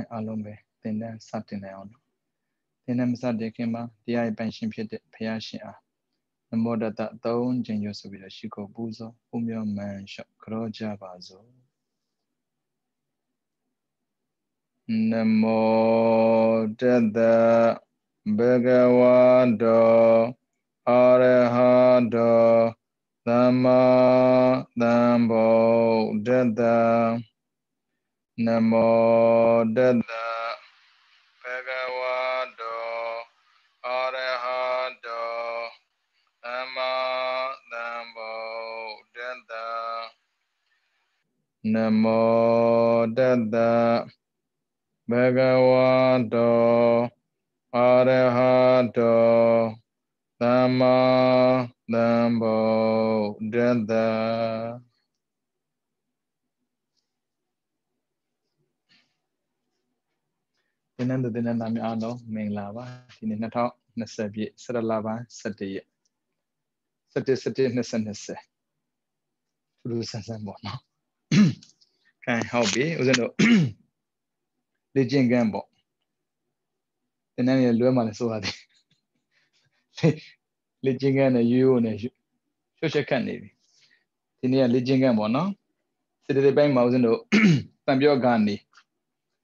alombe tenden satin tenden sate kema dia pension fit payashin Namo Data Taun Janyo Subida Shiko Buzo Umyo Man Shakroja Bazo Namo Data Bhagavado Arahado Dhamma Dhammo Data Namo Data Bhagavado Arahado Dhamma Dhammo Data Namo Data Bhagavato Arahato Dhamma Dhammo Data Dinanda Nami Ano Minglava Tininato Nasabi Saralava Sati Sati Nasanese Rusasambono Can hobby Uzano Legend Gambo The name Luma Suadi Legend and you and Shosha Candy Tinia Legend Gambo no City Bank Mausano Tambio Gandhi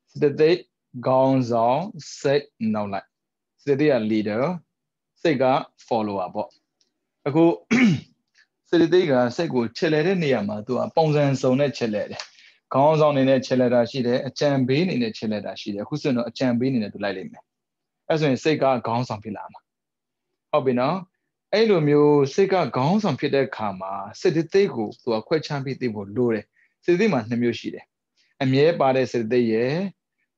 City Gowns on set no like City a leader Sega follow up Ako City Sego Chile Niama to a Ponzan Sone Chile Gowns on in a Chile she a champion in a Chile she who's a champion in a Lime as when Sega Gowns on Pilama Hobby Elomio Sega Gowns on Peter Kama City Tego to a quite champion table Lure City Man Nemushide and ye bade City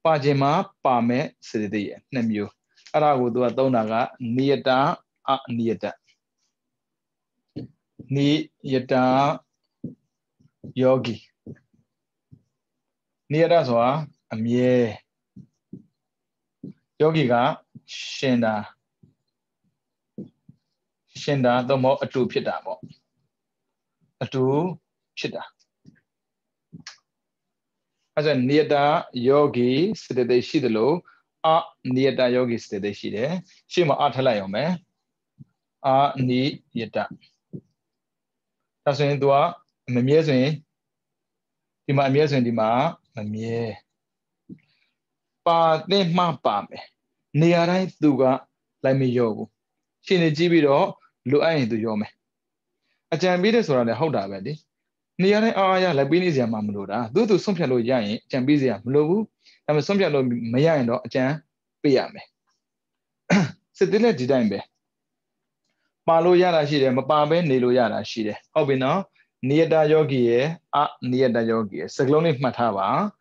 Pajima Pame City Nemu Arago do a donaga Nieta a Nieta Ni Yeta Yogi Nieta Soa a Mie Yogi ga Shenda the more a two pita a two chita as a Nieta Yogi City Shidalo a Nieta Yogi City Shide Shima Atalayome a Ni Yeta That's when do a Mamie Dima Amazing Dima Mamie Pa ne ma pa me near right duga like me yo Shin Jibido Lu I to Yome a Jambides or the Hoda Valley near Aya Labinisia Mamluda do to something lo Yan Jambizia Lovu and something lo Mayando Jan Piame Sedile Didambe Malo Yara Shide Mapabe Nilo Yara Shide Hobino near da yogi a near da yogi Saglonic Matava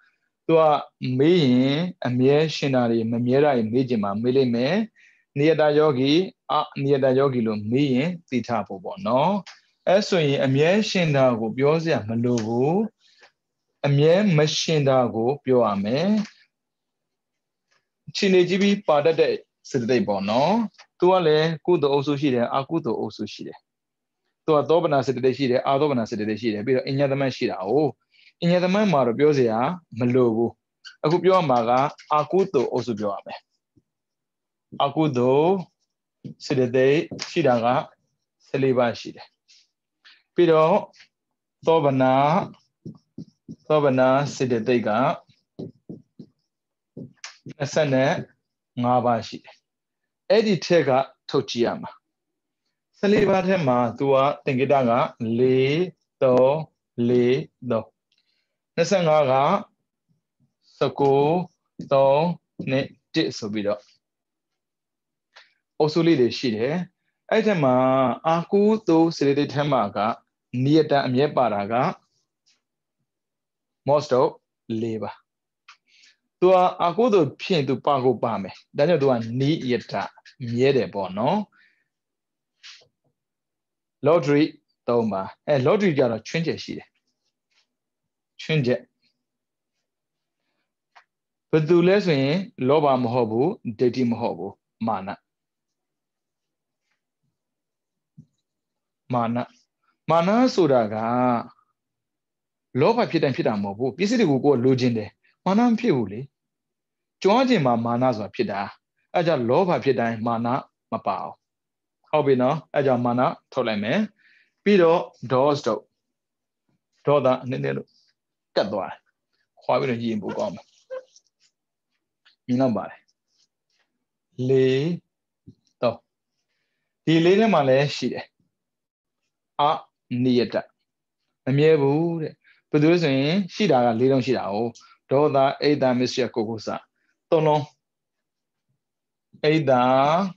to a me a mere shinari Mamira Mijima Milime near da yogi a near da yogi lo me Titapo no as so a mere shindago Biosia Malugu a mere machindago Bioame Chinejibi Pada de Sidi Bono to a le good also shide a good also shide to a Dobana City shide a Dobana City shide be in Yadaman Shida oh in Yadaman Maro Biosia Malugu a good Maga a good also Bioame a good City Shidaga Saliba shide Pido Dobana City Dega a Sene Nabashi Eddie Tega Tochiama Saliba Tema Tua Tingidaga Le Do Nasangaga Sako Do Ne Tisobido Also lead a sheet Itema Aku to City Temaga Nieta Mieparaga Most of labor. To a good pin to Pago Bame, then you do a knee yeta, Miede Bono Lottery Toma, and lottery got a change sheet. Change it. But do less in Loba Mohobu, Deti Mohobu, Mana. Mana Sudaga Loba Pit and Pita Mobu, busy to go lodging there. Manam Puli. George Manas or Pida. I just love a Pida mana mapao. How be no? I just mana toleme. Pido doors do. Doda Nino Cadwa. Why would you book Minamba lay do. He laid a malay she a neata. A mere wood. But there is a shida little shida. Doda Ada Mr. Cocosa. Tono Ada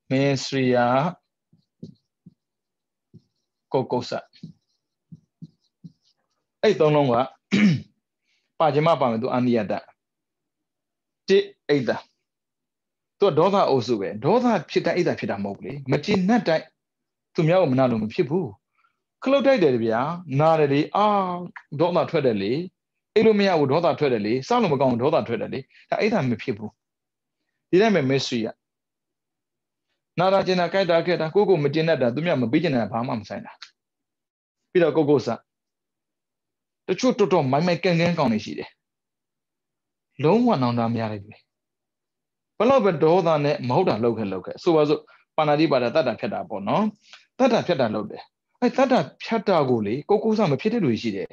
Mesria Cocosa. I don't know what Pajama Pam to Aniada. T. Ada. To Doda also, Doda Pita Ada Pita Mowgli, Machin Nata to Meow Manalum people. Clodai Delvia, Naradi, Doda Tweddly, Ilumia would Doda Tweddly, Salomon Doda Tweddly, Ada people. Did I miss you? Nara Jena Kaida Keta Coco Magina, Dumia Bijana Pamam Sana. Peter Gogosa. The truth to my making and connishi. Long one on Namiari. Beloved Doda Moda local. So was Panadiba Tata Peta Bono. Tata Peta Lode. I thought that Peta Guli, Cocosa Pita Luigi.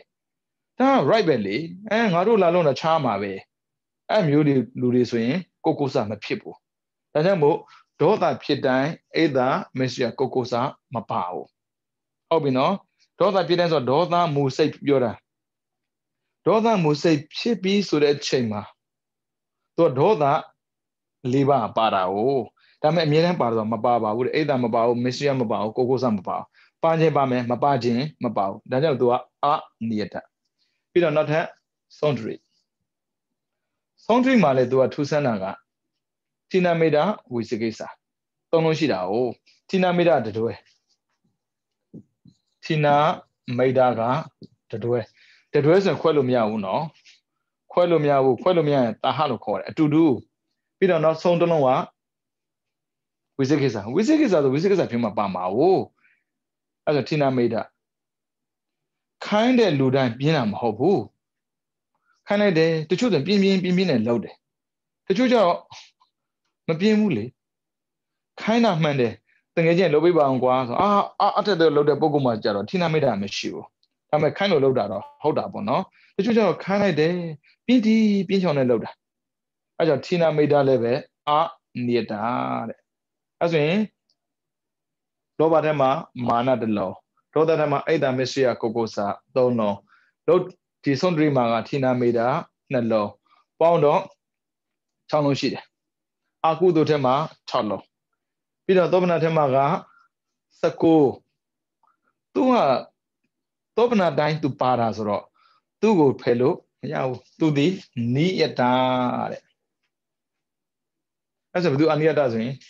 Ta right belly, and Harula Lona Charma way. I'm Yudi Ludiswing, Cocosa people. Tajamo, Doda Pita, Ada, Messia Cocosa, Mapao. Obino, Doda Pitas or Doda Musay Yora. Doda Musay Chippy so that chamber. To Doda Liba Parao. Tame Miran Pardo Mababa would Ada Mabao, Messia Mabao, Cocosa Mabao. Panje Bame, Mabajin, Mabao. Daniel Dua a Nieta. Peter not have Sondry. Sondry Male Dua Tusanaga. Tina Meda with the Gisa. Tonoshida, Tina Meda the Due. Tina Medaga the Due. The Dues and Quelumia uno. Quelumia, Tahalo call it to do. Peter not Sondanoa. With the Gisa. With the Gisa Pima Bama. As a Tina Meda. Kind of Ludan Binam Hobu. Kind of the children being and loaded. The children. Mapimuli. Kind of man there. The agent lobby bangwa. After the load of Boguma Jaro, Tina made a machine. I'm a kind of loader, hold up or no. The children kind of there. Pinch on a loader. As a Tina made a level, near that. As in, Lobatema, mana the law. Rodatama Ada Messia Cocosa, don't know. Load Tisondri Maga, Tina made a Nello. Pound on Chano sheet. Akudo Tema, Charlo. Peter Dobna Temaga, Sako. Tua Dobna dying to Parasro. Tu go pello, Yao, to the Nieta. As a do Ania doesn't.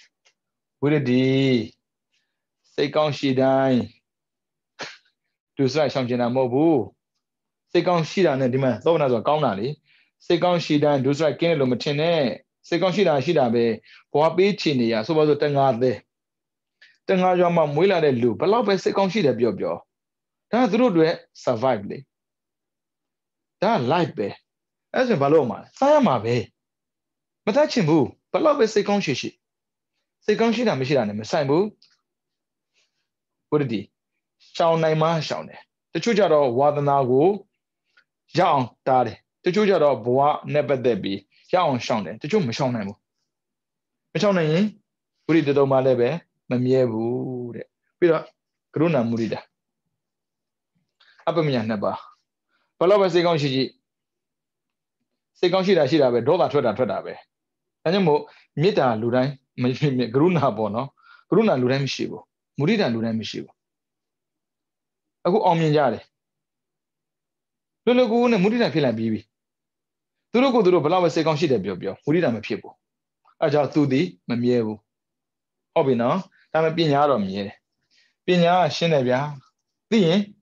Would it be? Say, come she dying. To say something a mobu. Say, come she down and demand. Dobna or Gaunali. Say, come she dying, do say, Kenelo Matine. Second shida be, Poapi Chinia, so was the Tanga de Tangajama Muila de Lu, but love a second shida bio. That road survived. That light be. As a Baloma, Sayama be. But that chimbu, but love a second shishi. Second shida Mishina and Messimu. What did he? Shao Naima Shaune. The Chujaro Wadanago, Young Tade. The Chujaro Bois never there be. Young Shaune, the Jum Shaunamo. Shaune, we did the Malebe, Mamiebu, Pira, Gruna Murida. Upamia Neba. Palova Second Shiji. Second Shida, Dola Todabe. Animo, Mita Lurai, Gruna Bono, Gruna Luram Shivo, Murida Luram Shivo. A good Omian Lulagoon and Murida Pila Bibi. Turugo to Palava Second Shida Bio, Murida people. Aja tudi mamiebu. Obino, Tama Pinyaro me. Pinya Shinabia. Di,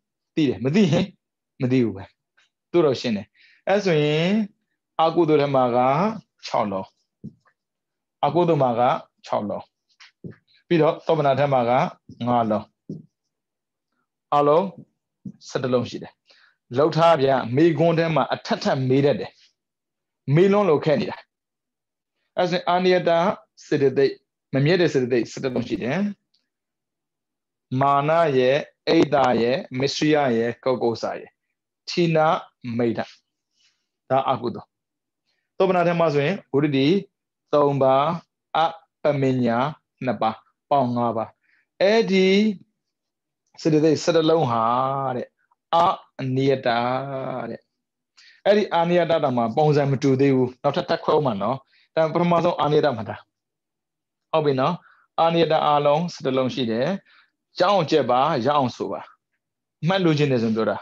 Madi, Madiu. Turo Shine. As we Agudo Maga, Cholo. Agudo Maga, Cholo. Pido, Tobanata Maga, Nalo. Allo, Satalon Shide. Lotabia, me Gondema, a tata made it. Milon locanida. As an aniata said they Mameda said they said the Mana ye, Ada ye, Messiah ye, Kogosa ye. Tina Maida. Da Agudo. Tobana Mazwin, Udi, Tomba, Apamina, Naba, Pongaba. Eddie said they said alone hard. Niata. Eddie Aniata Dama, Bones and to do not attack Cromano, then Promozo Aniata Mata. Obino, Aniata Along, said alone she there. John Jeba, John Suba. Maluginism Dora.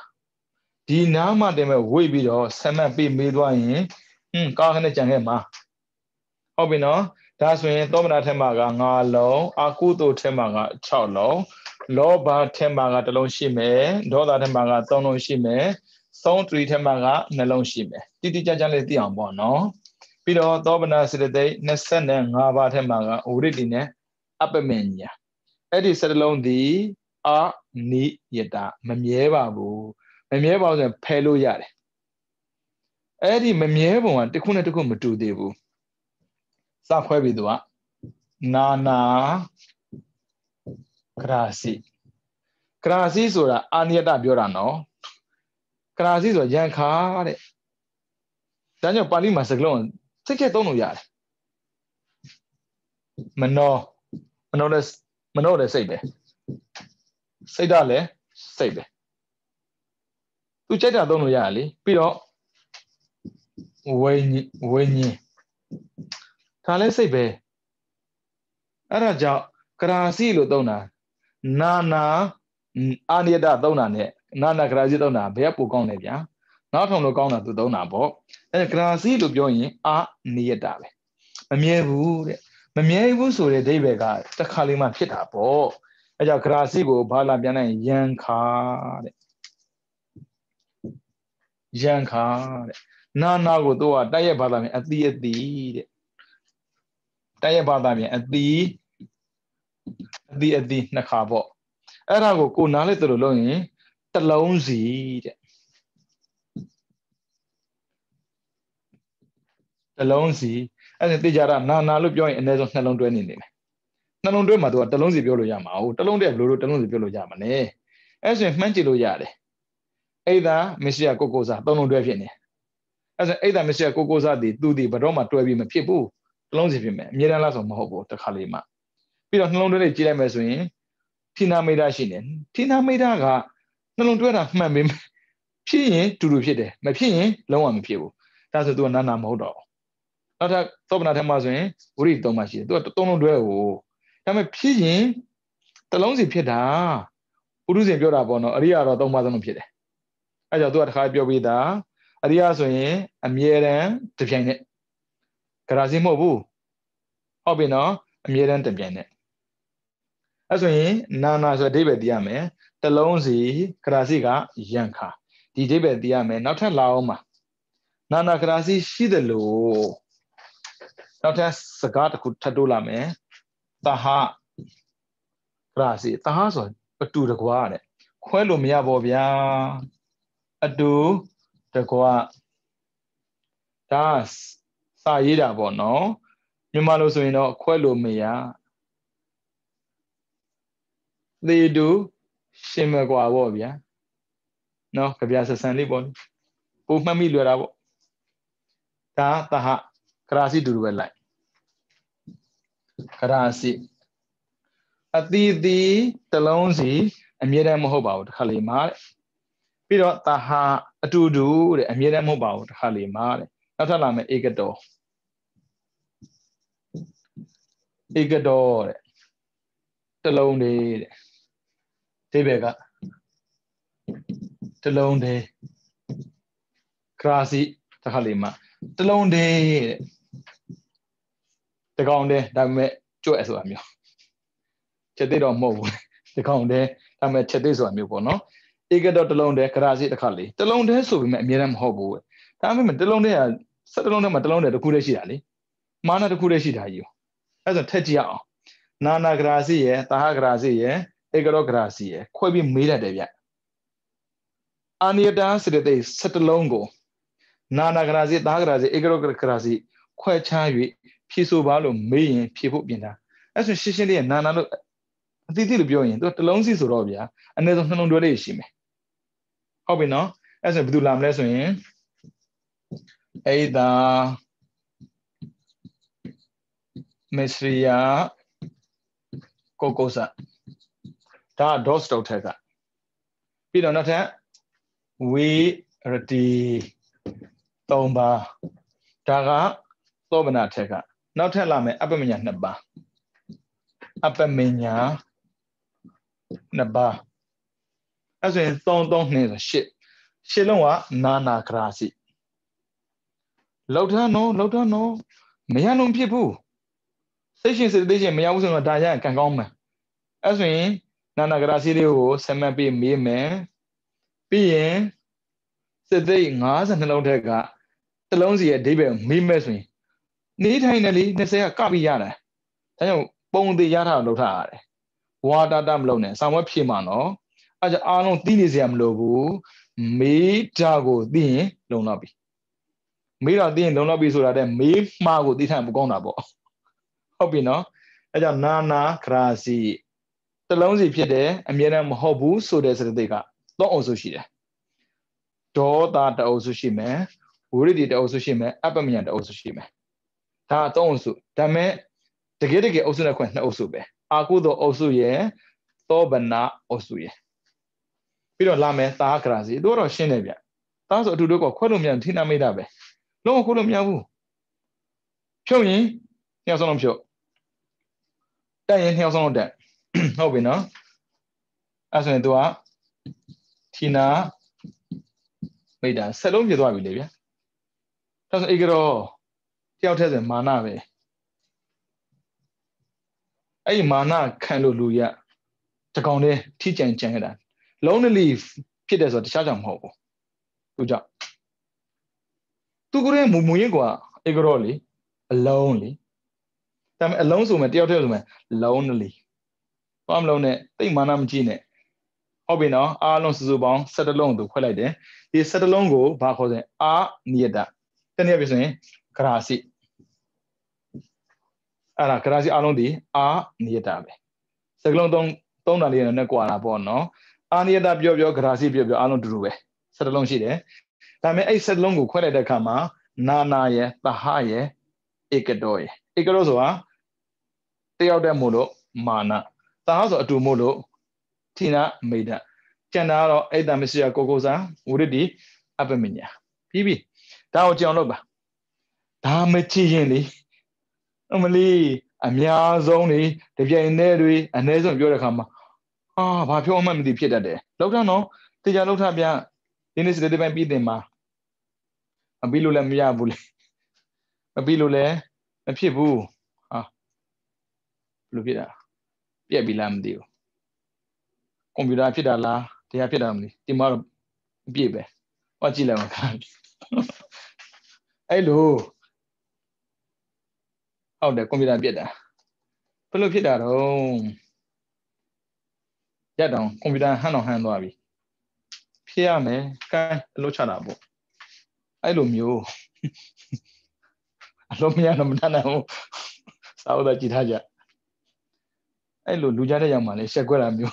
Di Nama de Wibido, Sama be midwine, Kahana Jangema. Obino, that's when Domina Temaga, low, Akuto Temaga, Cholo, Loba Temaga, the Lon Shime, Doda Temaga, Tono Shime, Stone Tree Temaga, Nalon Shime. Did Jajale Diambono? Pido Domina said the day, Nessen and Hava Temaga, Uridine, Uppermania. Eddie said alone the ni yeta, Mamieva, Mamieva was a pelo yard. Eddie Mamieva, the Kuna to come to Devu. Sakwavidua, Nana Krasi. Krasi sura Aniata Biorano. Krasi or Yanka. Daniel Palima Saglon, take it on yard. Manoles Sabe. Say dale, Sabe. To check out on Yali, Piro. When ye Tale Sabe. Araja Krasi Lodona. Nana Aniada Dona, Nana Krasi Dona, Beapu Gonevia. Not on the corner to Dona Bo. And Krasi to join Niadale. Mamievu so the David, the Kalima Pitapo. As a Krasigo, Balabiana, Yanka. Nana go do a diabadami at the diabadami at the Nakabo. Arago go nale to the loin, the lonesy. The lonesy, and the Jara Nana look join and there's no 20. None of Madu, the Lonzi Biolo Yama, the Londe Blue, the Lonzi Biolo Yamane. As if Mantilo Yade. Either Messia Cocosa, don't know Devine. As an either Messia Cocosa did do the Baroma to be my people, Lonzi Miralas of Mahobo, the Kalima. We don't know the Jirameswin, Tina Medashinin, Tina Medaga, no longer Mammy, Pin to do it, my pin, long people. That's a do Nana Modo. Not a top not a mazin, read Domashi, do a tono duel. I'm a pin, the Lonzi Pieta. Uruzi Biora Bono, Aria or Domazon Pide. I do at High Biovida, Aria Soin, a Mieren, to Pianet. Carasimo, Hobino, a Mieren to Pianet. As we Nana so David Diame, the Lonzi, Carasiga, Yanka. The David Diame, not a Laoma. Nana Carasi, she the low. Not as Sagat could Tadulame, Taha Crasi, Tahason, but to the Guade. Quello mia bobia. Adu the Goa. Das Saida Bono. Yumalo Suino, Quello mia. They do Shimagua Wobia. No, Cabiasa Sandy Bon. Both Mammy Lurabo. Ta Taha Crasi do well like Crasi. At the Talonzi, and Mira Mohoba, Halimar. Piro Taha Atudu, and Mira Mobile, Halimar. Natalame Egador. Egador. Talone. Tebega. Talone. Crasi, Tahalima. Talone. The Gonde, that met Joe Amio. Chedo Mo, the Gonde, that met Chedezo Amio, Egador Talone, Crasi, the Kali. Talone, so we met Miram Hobo. Time the Talone, settle on the Matalone, the Kureshi. Mana the Kureshi Dayu. As a Tetia. Nana Gracie, Taha Gracie, Egaro Gracie, Quabi Mira Devia. Ania dance that they set a longo. Nana Grasi, Dagrasi, Egro Grasi, quite charming, Piso Balo, Mayin, people Bina. As a Sicily and Nana, the little billion, the Lonzi Sorobia, and there's no relation. How we know? As a Bdulam lesson, Ada Mesria Cocosa. Ta dos toteka. Pido not that we ready Tomba Taga Tobana Teka. Now tell me Abamina Naba Abamina Naba. As in don't need a shit. Shilonwa Nana Krasi. Lauta no. Mayanum people. Station said they may also not die can come. As in Nana Grasi, Samapi me man. Being said they Nas and Lotega. The Lonzi at David, me messing. Need finally, they say a copy yana. Then bone the yata lota. Water dam lone, somewhat Pimano. As I don't think is yam lobu, me jago, the lonabi. Me are the lonabi so that me mago the time gone about. Hope you know. As a Nana Krasi. The Lonzi Piede, and Mianam Hobu, so there's a dega. Don't also she. Do that also she may, already the also she may, Abamian also she may. Ta also, Dame, the get also a quaint also be. Akudo also ye, Tobana also ye. We don't lame, ta crasi, Doro Shenavia. That's what to do a Columian Tina made up. No Columiabu. Show me, here's on show. Diane here's on that. How we know? As an doa, Tina. Made a salon you do believe. Doesn't Igro tell the mana. A mana can luya. Takone, teacher and Changada. Lonely leaf, Peters of the Shajam Hobo. Good job. Tugure Mumuyagua, Igroli, lonely. Time alone so material, lonely. I'm lonely, think manam gene. Hobino, Alon Zubon, set alone to quality. He set along go back for the near that. Then everything, Krasi. Ara Krasi Alondi, near that. Second don't alien and Naquana Bono. Near that your Krasi, your Alon Drew. Set along she there. Time I said longo quality kama, Nana ye, Bahaye, Ikadoy. Ikarozoa, they out there modo, mana. The house of two modo, Tina made that. Canaro, Ada Messia Cocosa, already Abaminia. Pibi, Tao John Damachini. Normally, Amia Zoni, the Vianeri, and Nazon Yoracama. Ah, Papa, Mamma di Pieta there. Logano, the Yalotabia, Dennis the Devon Bidema. A Bilula Miabule. A Bilule, a Pibu. Ah, Lupida. Pia Bilam deal. Computer Pidala, the Apidamni, the Mar Bibe. What you love? Hello. How the computer better? Follow Peter home. Yadon, computer hand on hand wabi. Pierre me, can look at up. I love you. I love me and I'm done. Sao that Jitaja. I love Lujana Yaman, Shaguram you.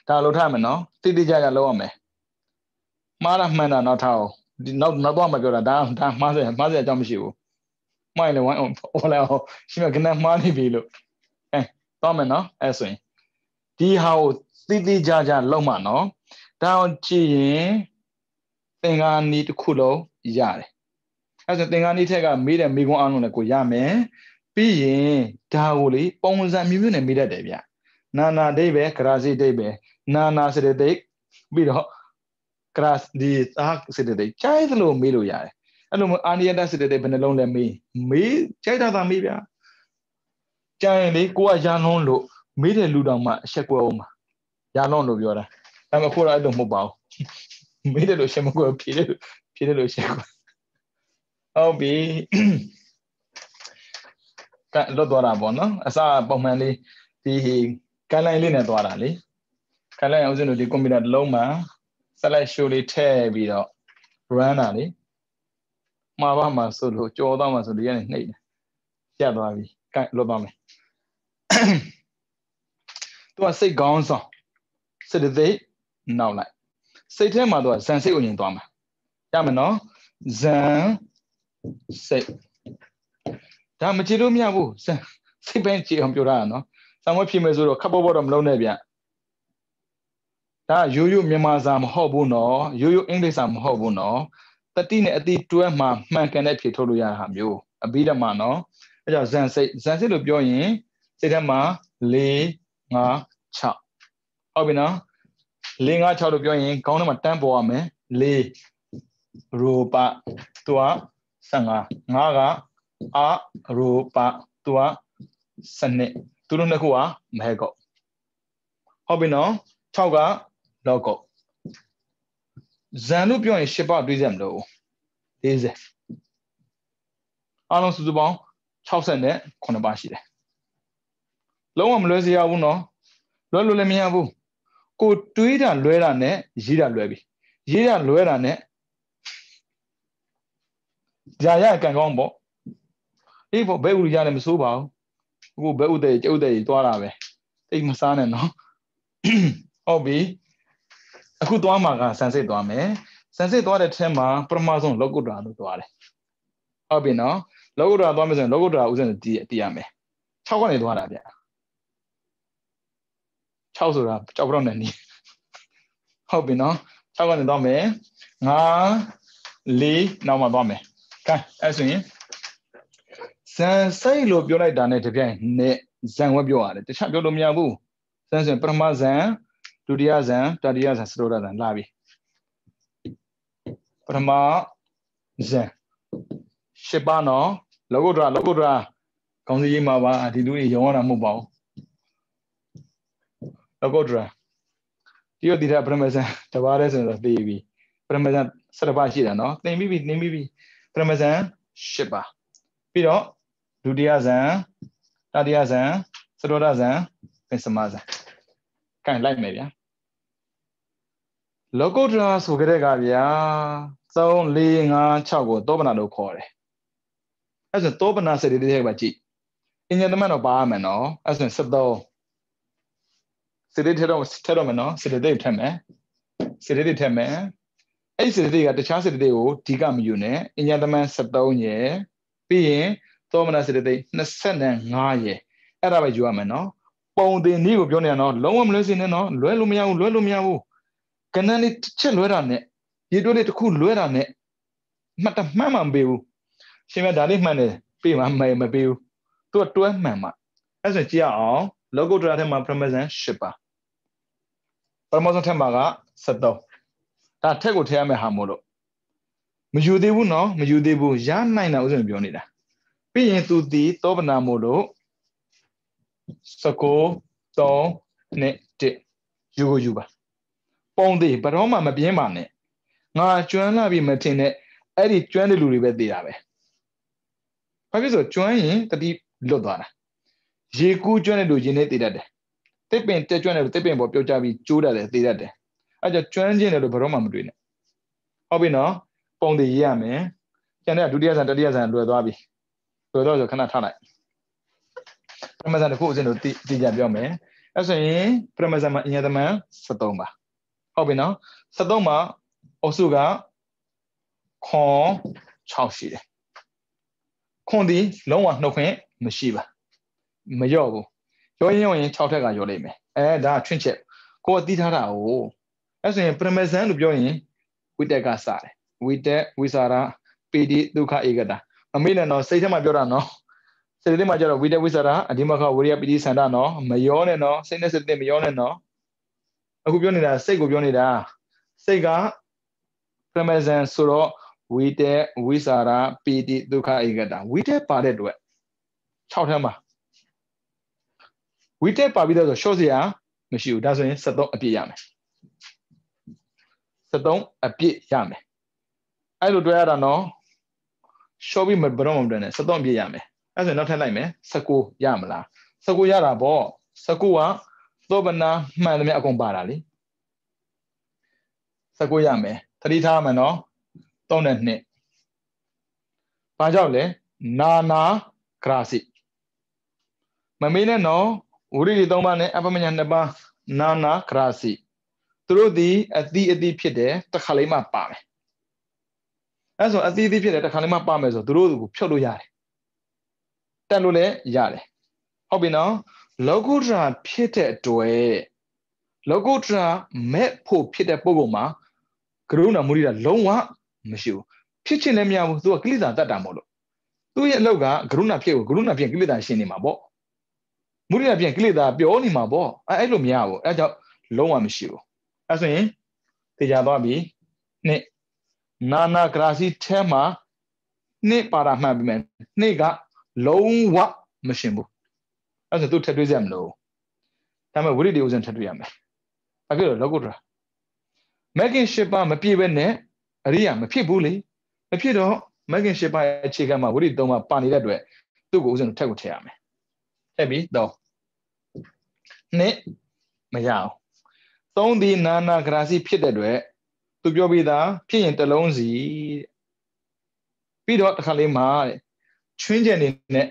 Talo time no, Tidi Jaga Lome. Mara Mana not how. Not one my girl down, mother Jamshu. Mine one all out. She can have money below. Eh, Domino, as we. The how Tidi Jaja Loma no. Down chi thing I need to cool yard. As a thing I need to take a meet and big one on the Kuyame. Being Tauli, bones and immune and meet a devia. Nana Debe, Krasi Debe, Nana said they beat Crass the said they child low middle yard. And Ania said they've been alone than me. Me, China than me. Giantly, go a young low, made a ludama, Shekoma. Yalon of Yora. I'm a poor idol mobile. Made a Shemoko, Peter Sheko. I'll be Lodora Bono, as I Bomani, the Kalan Lina Dorali. Kalan was in the combined Loma, select show လေးထည့်ပြီးတော့ run တာလေမှားပါမှာဆိုလို့ကြော်တော့မှာဆိုဒီကနေနှိပ်တယ်ပြတ်သွားပြီကိုက်လွတ်သွားမယ်သူကစိတ်ကောင်းဆောင်စိတ်သိနောက်လိုက်စိတ်ထဲမှာသူကဇန်စိတ်ကိုရင်သွားမှာရမယ်နော်ဇန်စိတ်ဒါမကြည့်လို့မရဘူးဇန်စိတ်ပဲကြည့်အောင်ပြောတာနော်ဆောင်းဝဲဖြစ်မယ်ဆိုတော့ခပ်ပေါ်တော့မလုံးနဲ့ဗျဒါရိုးရိုးမြန်မာစာမဟုတ်ဘူးနော်ရိုးရိုးအင်္ဂလိပ်စာမဟုတ်ဘူးနော်တတိနဲ့အတိတွဲမှာမှန်ကန်တဲ့ဖြေထုတ်လို့ရတာမျိုးအပြီးတော့မှနော်အဲကြောင့်ဇန်စိတ်လို့ပြောရင်စိတ်ထဲမှာ4 5 6ဟုတ်ပြီနော်4 5 6လို့ပြောရင်ခေါင်းထဲမှာတန်းပေါ်ရမယ်4ရိုပသူက15 5ကရိုပသူကစနစ်သူတို့နှစ်ခုကမဟဲကောဟုတ်ပြီနော်6ကလောကောဇန်လို့ပြောရင်10ပါတွေးစရာမလိုဘူး40အားလုံးစုစုပေါင်း69ပါရှိတယ်လုံးဝမလွဲစရာဘူးနော်လွဲလို့လည်းမရဘူးကိုတွေးတာလွဲတာနဲ့ရေးတာလွဲပြီရေးတာလွဲတာနဲ့ကြာရကန်ကောင်းပေါ့အေးပေါ့ဘဲဥရလည်းမစိုးပါဘူးအခုဘဲဥတဲ့ကျုပ်တဲ့ကြီးသွားတာပဲတိတ်မစားနဲ့နော်ဟုတ်ပြီအခုသွားမှာကစံစိတ်သွားမယ်စံစိတ်သွားတဲ့ထဲမှာပထမဆုံးလောကုတ္တရာလို့သွားတယ်ဟုတ်ပြီနော်လောကုတ္တရာသွားမယ်ဆိုရင်လောကုတ္တရာဥစဉ်တည်ရမယ်6ကနေသွားတာဗျ6ဆိုတာကြောက်တော့နေနီးဟုတ်ပြီနော်6ကနေသွားမယ်5 4နောက်မှသွားမယ်ကဲအဲ့ဆိုရင်ဇန်စိတ်လို့ပြောလိုက်တာနဲ့တပြိုင်နဲ့ဇန်ဝက်ပြောရတယ်တခြားပြောလို့မရဘူးဇန်ဆိုရင်ပထမဇန်ဒုတိယဇန်တတိယဇန်စတုတ္ထဇန်လာပြီပထမဇန်10ပါနော်လောကုတ္တရာကောင်းစီရေးမှာပါဒီလူကြီးရောင်းရတာမဟုတ်ပါဘူးလောကုတ္တရာဒီရဒီတာပထမဇန်တပါးတည်းဆိုတော့သိပြီပထမဇန်17ပါရှိတယ်နော်သင်ပြီးပြီပထမဇန်10ပါပြီးတော့ဒုတိယဇန်တတိယဇန်စတုတ္ထဇန်ပင်စမဇန်ကိုင်လိုက်မယ်ဗျာလောကုတ္တရာဆိုကြတဲ့ကဗျာ3 4 5 6ကိုသောပနာလို့ခေါ်တယ်အဲ့ဆိုသောပနာစရိတိထဲမှာကြည့်အញ្ញတမန်တော့ပါရမယ်နော်အဲ့ဆို73စရိတိထဲတော့မယ်နော်စရိတိထက်မယ်အဲ့စရိတိကတခြားစရိတိကိုဒီကမယူနဲ့အញ្ញတမန်73ရယ်ပြီးရင်သောမနာစရိတိ25ရယ်အဲ့ဒါပဲယူရမယ်နော်ပုံတင်နည်းကိုပြောနေရနော်လုံးဝမလွဲစင်းနဲ့နော်လွဲလို့မရဘူးကဏ္ဍလေးတစ်ချက်လွဲတာနဲ့ရေတိုးလေးတစ်ခုလွဲတာနဲ့မှန်မှမပေးဘူးရှင်မဒါလေးမှန်တယ်ပေးမှမပေးဘူးသူကတွဲမှန်မှအဲ့ဆိုကြည့်ရအောင်လောကုတ္တရာထဲမှာပထမဇန်10ပါပထမဆုံးထက်မှာက73ဒါထက်ကိုထည့်ရမယ်ဟာမို့လို့မယူသေးဘူးနော်မယူသေးဘူးရနိုင်တာဥစဉ်ပြောနေတာပြီးရင်သူဒီသောပနာမို့လို့19 3နဲ့1ယူပါပုံသေးဘယ်တော့မှမပြင်းပါနဲ့ငါကျွမ်းလာပြီမထင်နဲ့အဲ့ဒီကျွမ်းတဲ့လူတွေပဲသိတာပဲဘာဖြစ်လို့ကျွမ်းရင်တတိလွတ်သွားတာရေကူးကျွမ်းတဲ့လူရင်းနေသိတတ်တယ်တစ်ပင်တက်ကျွမ်းတဲ့လူတစ်ပင်ပေါ်ပြောကြပြီးကျိုးတတ်တယ်သိတတ်တယ်အဲ့ကြောင့်ကျွမ်းခြင်းတယ်လို့ဘယ်တော့မှမတွေ့နဲ့ဟုတ်ပြီနော်ပုံသေးရေးရမယ်ကျန်တဲ့ဒုတိယဇန်တတိယဇန်လွယ်သွားပြီလွယ်တော့ဆိုခဏထားလိုက်ပထမဇန်တစ်ခုအစဉ်တို့သိကြပြောမယ်အဲ့ဆိုရင်ပထမဇန်မှာအញ្ញတမန်73ပါဟုတ်ပြီနော်73မှာအုပ်စုကခွန်6ရှိတယ်ခွန်ဒီလုံးဝနှုတ်ခွင့်မရှိပါမလျော့ဘူးရောရင်6ထက်ကရောလိမ့်မယ်ဒါထွင့်ချက်ကိုယ်ကသိထားတာကိုအဲ့ဆိုရင်ပရမဇန်လို့ပြောရင်ဝိတက်ကစတယ်ဝိတက်ဝိစာရပိတိဒုက္ခဧကတာအမေနဲ့တော့စိတ်ထဲမှာပြောတာနော်စိတ်ထဲမှာကျတော့ဝိတက်ဝိစာရအဒီမခဝိရိယပိတိစန္ဒနော်မရောနဲ့နော်စိတ်နဲ့စိတ်နဲ့မရောနဲ့နော်အခုပြောနေတာစိတ်ကိုပြောနေတာစိတ်ကပရမဇန်ဆိုတော့ဝိတက်ဝိစာရပိတိဒုက္ခဧကတာဝိတက်ပါတဲ့အတွက်6ထမ်းပါဝိတက်ပါပြီးတော့ဆိုရှော့စရာမရှိဘူးဒါဆိုရင်73အပြည့်ရမယ်73အပြည့်ရမယ်အဲ့လိုတွဲရတာနော်ရှော့ပြီးဘယ်တော့မှမတွဲနဲ့73အပြည့်ရမယ်အဲ့ဆိုနောက်ထပ်လိုက်မယ်19ရမလား19ရတာပေါ့19ကသောပနာမှန်သမျှအကုန်ပါတာလေ 19ရမယ်သတိထားမယ်နော်3နဲ့2ဘာကြောင့်လဲနာနာဂရာစီမမေးနဲ့နော်ဝိရိယ3ပါးနဲ့အပမညာ2ပါးနာနာဂရာစီသူတို့ဒီအတိဖြစ်တယ်တစ်ခါလေးမှပါမယ်အဲဆိုအတိဖြစ်တယ်တစ်ခါလေးမှပါမယ်ဆိုသူတို့ကိုဖြုတ်လို့ရတယ်တက်လို့လည်းရတယ်ဟုတ်ပြီနော်လောကုတ္တရာဖြစ်တဲ့အတွက်လောကုတ္တရာမဲ့ဖို့ဖြစ်တဲ့ပုဂ္ဂိုလ်မှာကရုဏာမုဒိတာလုံးဝမရှိဘူးဖြစ်ချင်လည်းမရဘူးသူကကိလေသာတတ်တာမို့လို့သူ့ရဲ့အလောက်ကကရုဏာဖြစ်ကိုကရုဏာဖြစ်ကိလေသာရှင်းနေမှာပေါ့မုဒိတာဖြစ်ကိလေသာပြောနေမှာပေါ့အဲ့လိုမရဘူးအဲကြောင့်လုံးဝမရှိဘူးအဲဆိုရင်သိကြသွားပြီနှစ်နာနာဂရာစီထဲမှာနှစ်ပါတာမှန်ပြီမယ်နှစ်ကလုံးဝမရှင်းဘူးအဲဆိုသူထပ်တွေးစရာမလိုဒါပေမဲ့ဝိရိယဥစဉ်ထပ်တွေးရမယ်ဘာဖြစ်လို့လောကုတ္တရာမဂ်ကင်၈ပါးမပြည့်ပဲနဲ့အရိယာမဖြစ်ဘူးလေမဖြစ်တော့မဂ်ကင်၈ပါးအခြေခံမှာဝိရိယ၃ပါးပါနေတဲ့အတွက်သူ့ကိုဥစဉ်ထပ်ကိုထည့်ရမယ်ထည့်ပြီးတော့နှစ်မရအောင်သုံးဒီနာနာဂရာစီဖြစ်တဲ့အတွက်သူပြောပြီးသားဖြစ်ရင်တစ်လုံးစီပြီးတော့တစ်ခါလေးမှာချွင်းကျင်နေတဲ့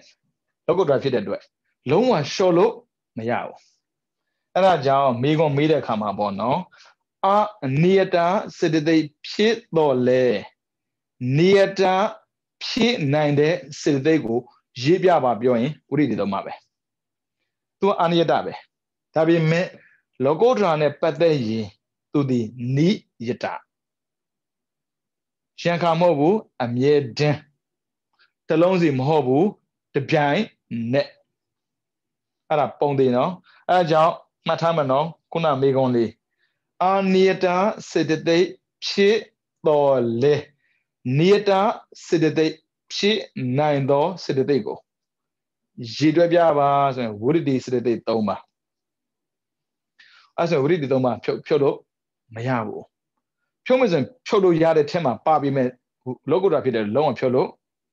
လောကုတ္တရာဖြစ်တဲ့အတွက်လုံးဝလျှော့လို့မရဘူးအဲ့ဒါကြောင့်မေးခွန်းမေးတဲ့အခါမှာပေါ့နော်အနိယတစေတသိက်ဖြစ်တော့လေနိယတဖြစ်နိုင်တဲ့စေတသိက်ကိုရေးပြပါပြောရင်ဥရိတိတော့မှာပဲသူကအနိယတပဲဒါပေမဲ့လောကုတ္တရာနဲ့ပတ်သက်ရင်သူဒီနိယတရှင်းခါမဟုတ်ဘူးအမြဲတမ်းတစ်လုံးစီမဟုတ်ဘူးတစ်ပြိုင်နဲ့အဲ့ဒါပုံသေးနော်အဲ့ဒါကြောင့်မှတ်ထားမယ်နော်ခုနမေကုံးလေးအနိယတစေတသိက်ဖြစ်တော်လေနိယတစေတသိက်ဖြစ်နိုင်သောစေတသိက်ကိုရည်တွက်ပြပါဆိုရင်ဝိရဒိစေတသိက်3ပါအဲ့ဆိုဝိရဒိ3ပါဖြုတ်လို့မရဘူးဖြုတ်မယ်ဆိုရင်ဖြုတ်လို့ရတဲ့ထဲမှာပါပြီးမဲ့လောကုတ္တရာဖြစ်တဲ့လုံးဝဖြုတ်လို့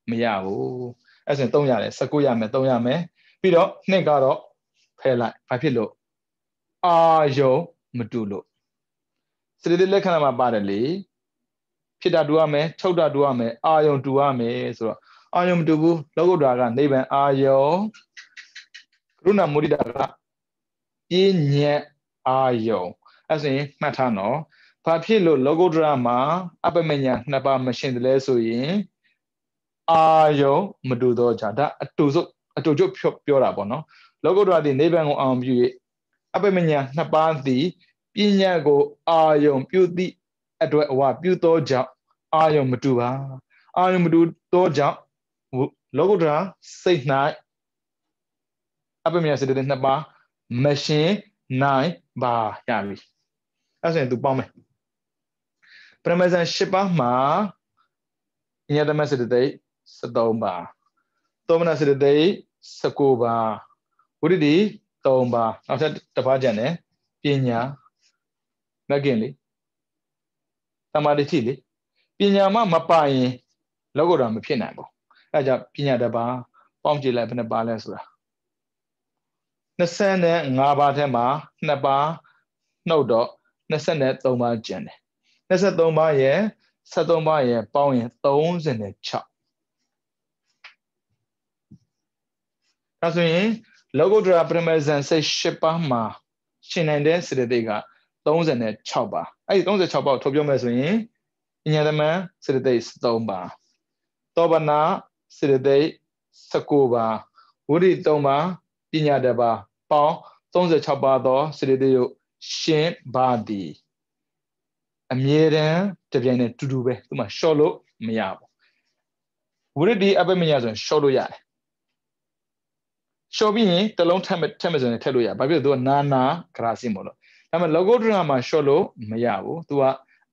မရဘူးအဲ့ဆိုရင်3ရတယ်19ရမယ်3ရမယ်ပြီးတော့နှစ်ကတော့ဖယ်လိုက်ဘာဖြစ်လို့အာယုံမတူလို့စေတသိက်လက္ခဏာမှာပါတယ်လေဖြစ်တာတူရမယ်ထုတ်တာတူရမယ်အာယုံတူရမယ်ဆိုတော့အာယုံမတူဘူးလောကုတ္တရာကနိဗ္ဗာန်အာယုံကရုဏာမုဒိတာကပြဉ္ညတ်အာယုံအဲ့ဆိုရင်မှတ်ထားနော်ဘာဖြစ်လို့လောကုတ္တရာမှာအပမညာ2ပါးမရှင်းတယ်လဲဆိုရင်အာယုံမတူတော့ကြဒါအတူချုပ်ပြောတာပေါ့နော်လောကုတ္တရာဒီနိဗ္ဗာန်ကိုအောင်ပြု၍အပမညာ2ပါးသည်ပညာကိုအာယုံပြုသည့်အတွက်အဝပြုသောကြောင့်အာယုံမတူပါအာယုံမတူသောကြောင့်လောကုတ္တရာစိတ်၌အပမညာစေတသိက်2ပါးမရှင်းနိုင်ပါရပြီအဲ့ဆိုရင်သူပေါင်းမယ်ပရမဇန်10ပါးမှာညတမစေတသိက်13ပါးသောမနစေတသိက်19ပါးဝိရဒိ3ပါးနောက်ထပ်တစ်ပါးကျန်တယ်ပညာမဂ်ကင်လေသမာဓိဋ္ဌိလေပညာမှမပါရင်လောကုတ္တရာမဖြစ်နိုင်ဘူးအဲဒါကြောင့်ပညာတစ်ပါးပေါင်းကြည့်လိုက်ဘယ်နှပါလဲဆိုတာ25ပါးထဲမှာ2ပါးနှုတ်တော့23ပါးကျန်တယ်23ပါးရဲ့73ပါးရဲ့ပေါင်းရင်36ဒါဆိုရင်လောကုတ္တရာပရမဇန်18ပါးမှာရှင်းနိုင်တဲ့စေတသိက်က36ပါအဲ့ဒီ36ပါကိုထုတ်ပြောမယ်ဆိုရင်ပညာသမန်စေတသိက်3ပါသောဘနာစေတသိက်19ပါဝိရိ3ပါပညာ1ပါပေါင်း36ပါသောစေတသိက်ကိုရှင်းပါသည်အမြဲတမ်းတပြိုင်တည်းတူတူပဲသူမှရှော့လို့မရဘူးဝိရဒိအပမညာဆိုရင်ရှော့လို့ရတယ်ရှော့ပြီးရင်တစ်လုံးထက်မယ်ဆိုရင်ထည့်လို့ရဘာဖြစ်လို့သူကနာနာဂရာစီမို့လို့ဒါပေမဲ့လောကုတ္တရာမှာရှော့လို့မရဘူးသူက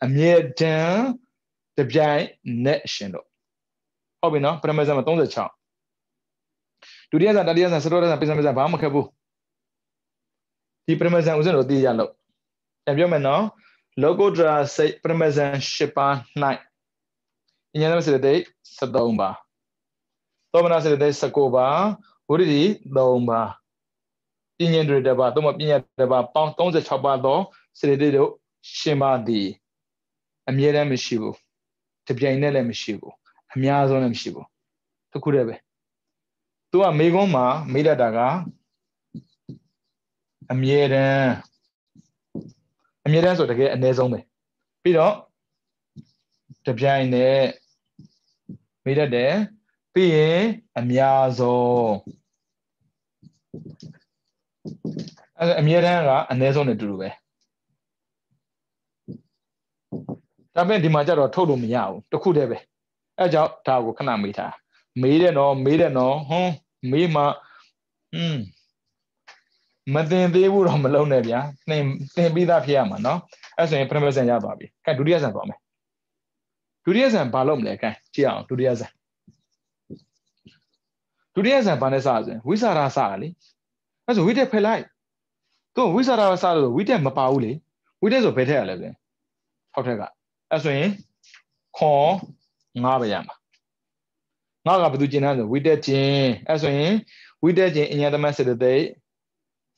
အမြဲတမ်းတပြိုင်နဲ့ရှင်းလို့ဟုတ်ပြီနော်ပရမဇန်မှာ36ဒုတိယဇန်တတိယဇန်စတောဇန်ပိစမဇန်ဘာမှမခက်ဘူးဒီပရမဇန်ဥစဉ်တို့သိရလို့ပြန်ပြောမယ်နော်လောကုတ္တရာစိတ်ပရမဇန်10ပါး၌ဉာဏ်သမစေတသိက်73ပါသောမနာစေတသိက်19ပါဝိရဒိ3ပါပညာတွေ1ပါသို့မဟုတ်ပညာ1ပါပေါင်း36ပါသောစေတသိက်တို့ရှင်းပါသည် အမြဲတမ်းမရှိဘူးတပြိုင်နဲ့လည်းမရှိဘူးအများဆုံးလည်းမရှိဘူးတစ်ခုတည်းပဲသူကမေကုန်းမှာမေးတတ်တာကအမြဲတမ်းဆိုတကယ်အနည်းဆုံးပဲပြီးတော့တပြိုင်နဲ့မေးတတ်တယ်ပြီးရင်အများဆုံးအဲ့အမြဲတမ်းကအနည်းဆုံးနဲ့တူတူပဲဒါပေမဲ့ဒီမှာကျတော့ထုတ်လို့မရဘူးတစ်ခုတည်းပဲအဲကြောင့်ဒါကိုခဏမေးထားမေးတယ်နော်မေးမှမတင်သေးဘူးတော့မလုံးနဲ့ဗျာသင်ပြီးသားဖြစ်ရမှာနော်အဲ့ဆိုရင်ပထမဆန်ရသွားပြီကဲဒုတိယဆန်သွားမယ်ဒုတိယဆန်ဘာလုပ်မလဲကဲကြည့်အောင်ဒုတိယဆန်ဘာနဲ့စရလဲဝိစာရစရလေအဲ့ဆိုဝိတက်ဖယ်လိုက်သူဝိစာရစလို့ဝိတက်မပါဘူးလေဝိတက်ဆိုဘယ်ထက်ရလဲဆို6ထက်ကအဲ့ဆိုရင်ခွန်9ပဲရမှာ9ကဘယ်သူကျင်တယ်ဆိုဝိတက်ကျင်အဲ့ဆိုရင်ဝိတက်ကျင်အញ្ញသမတ်စေတသိက်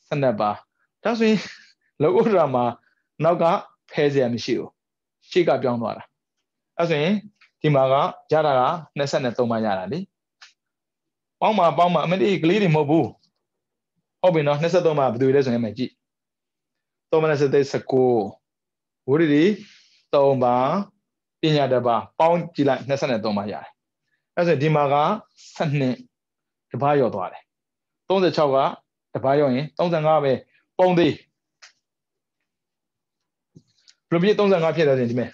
12ပါဒါဆိုရင်လောကုတ္တရာမှာနောက်ကဖဲเสียမရှိဘူးရှေ့ကပြောင်းသွားတာအဲ့ဆိုရင်ဒီမှာကရတာက23ပါရတာလေပေါင်းမှာအမတိကလေးတွေမဟုတ်ဘူးဟုတ်ပြီနော်23ပါဘယ်သူလဲဆိုရင်မှကြည့်3ပါစေတသိက်19ဝိရိ3ပါပညာတစ်ပါပေါင်းကြည့်လိုက်23ပါရတယ်အဲ့ဆိုဒီမှာက12တပါးရောသွားတယ်36ကတပါးရောရင်35ပဲပုံသေးဘယ်လိုဖြစ်35ဖြစ်တယ်ဆိုရင်ဒီမဲ့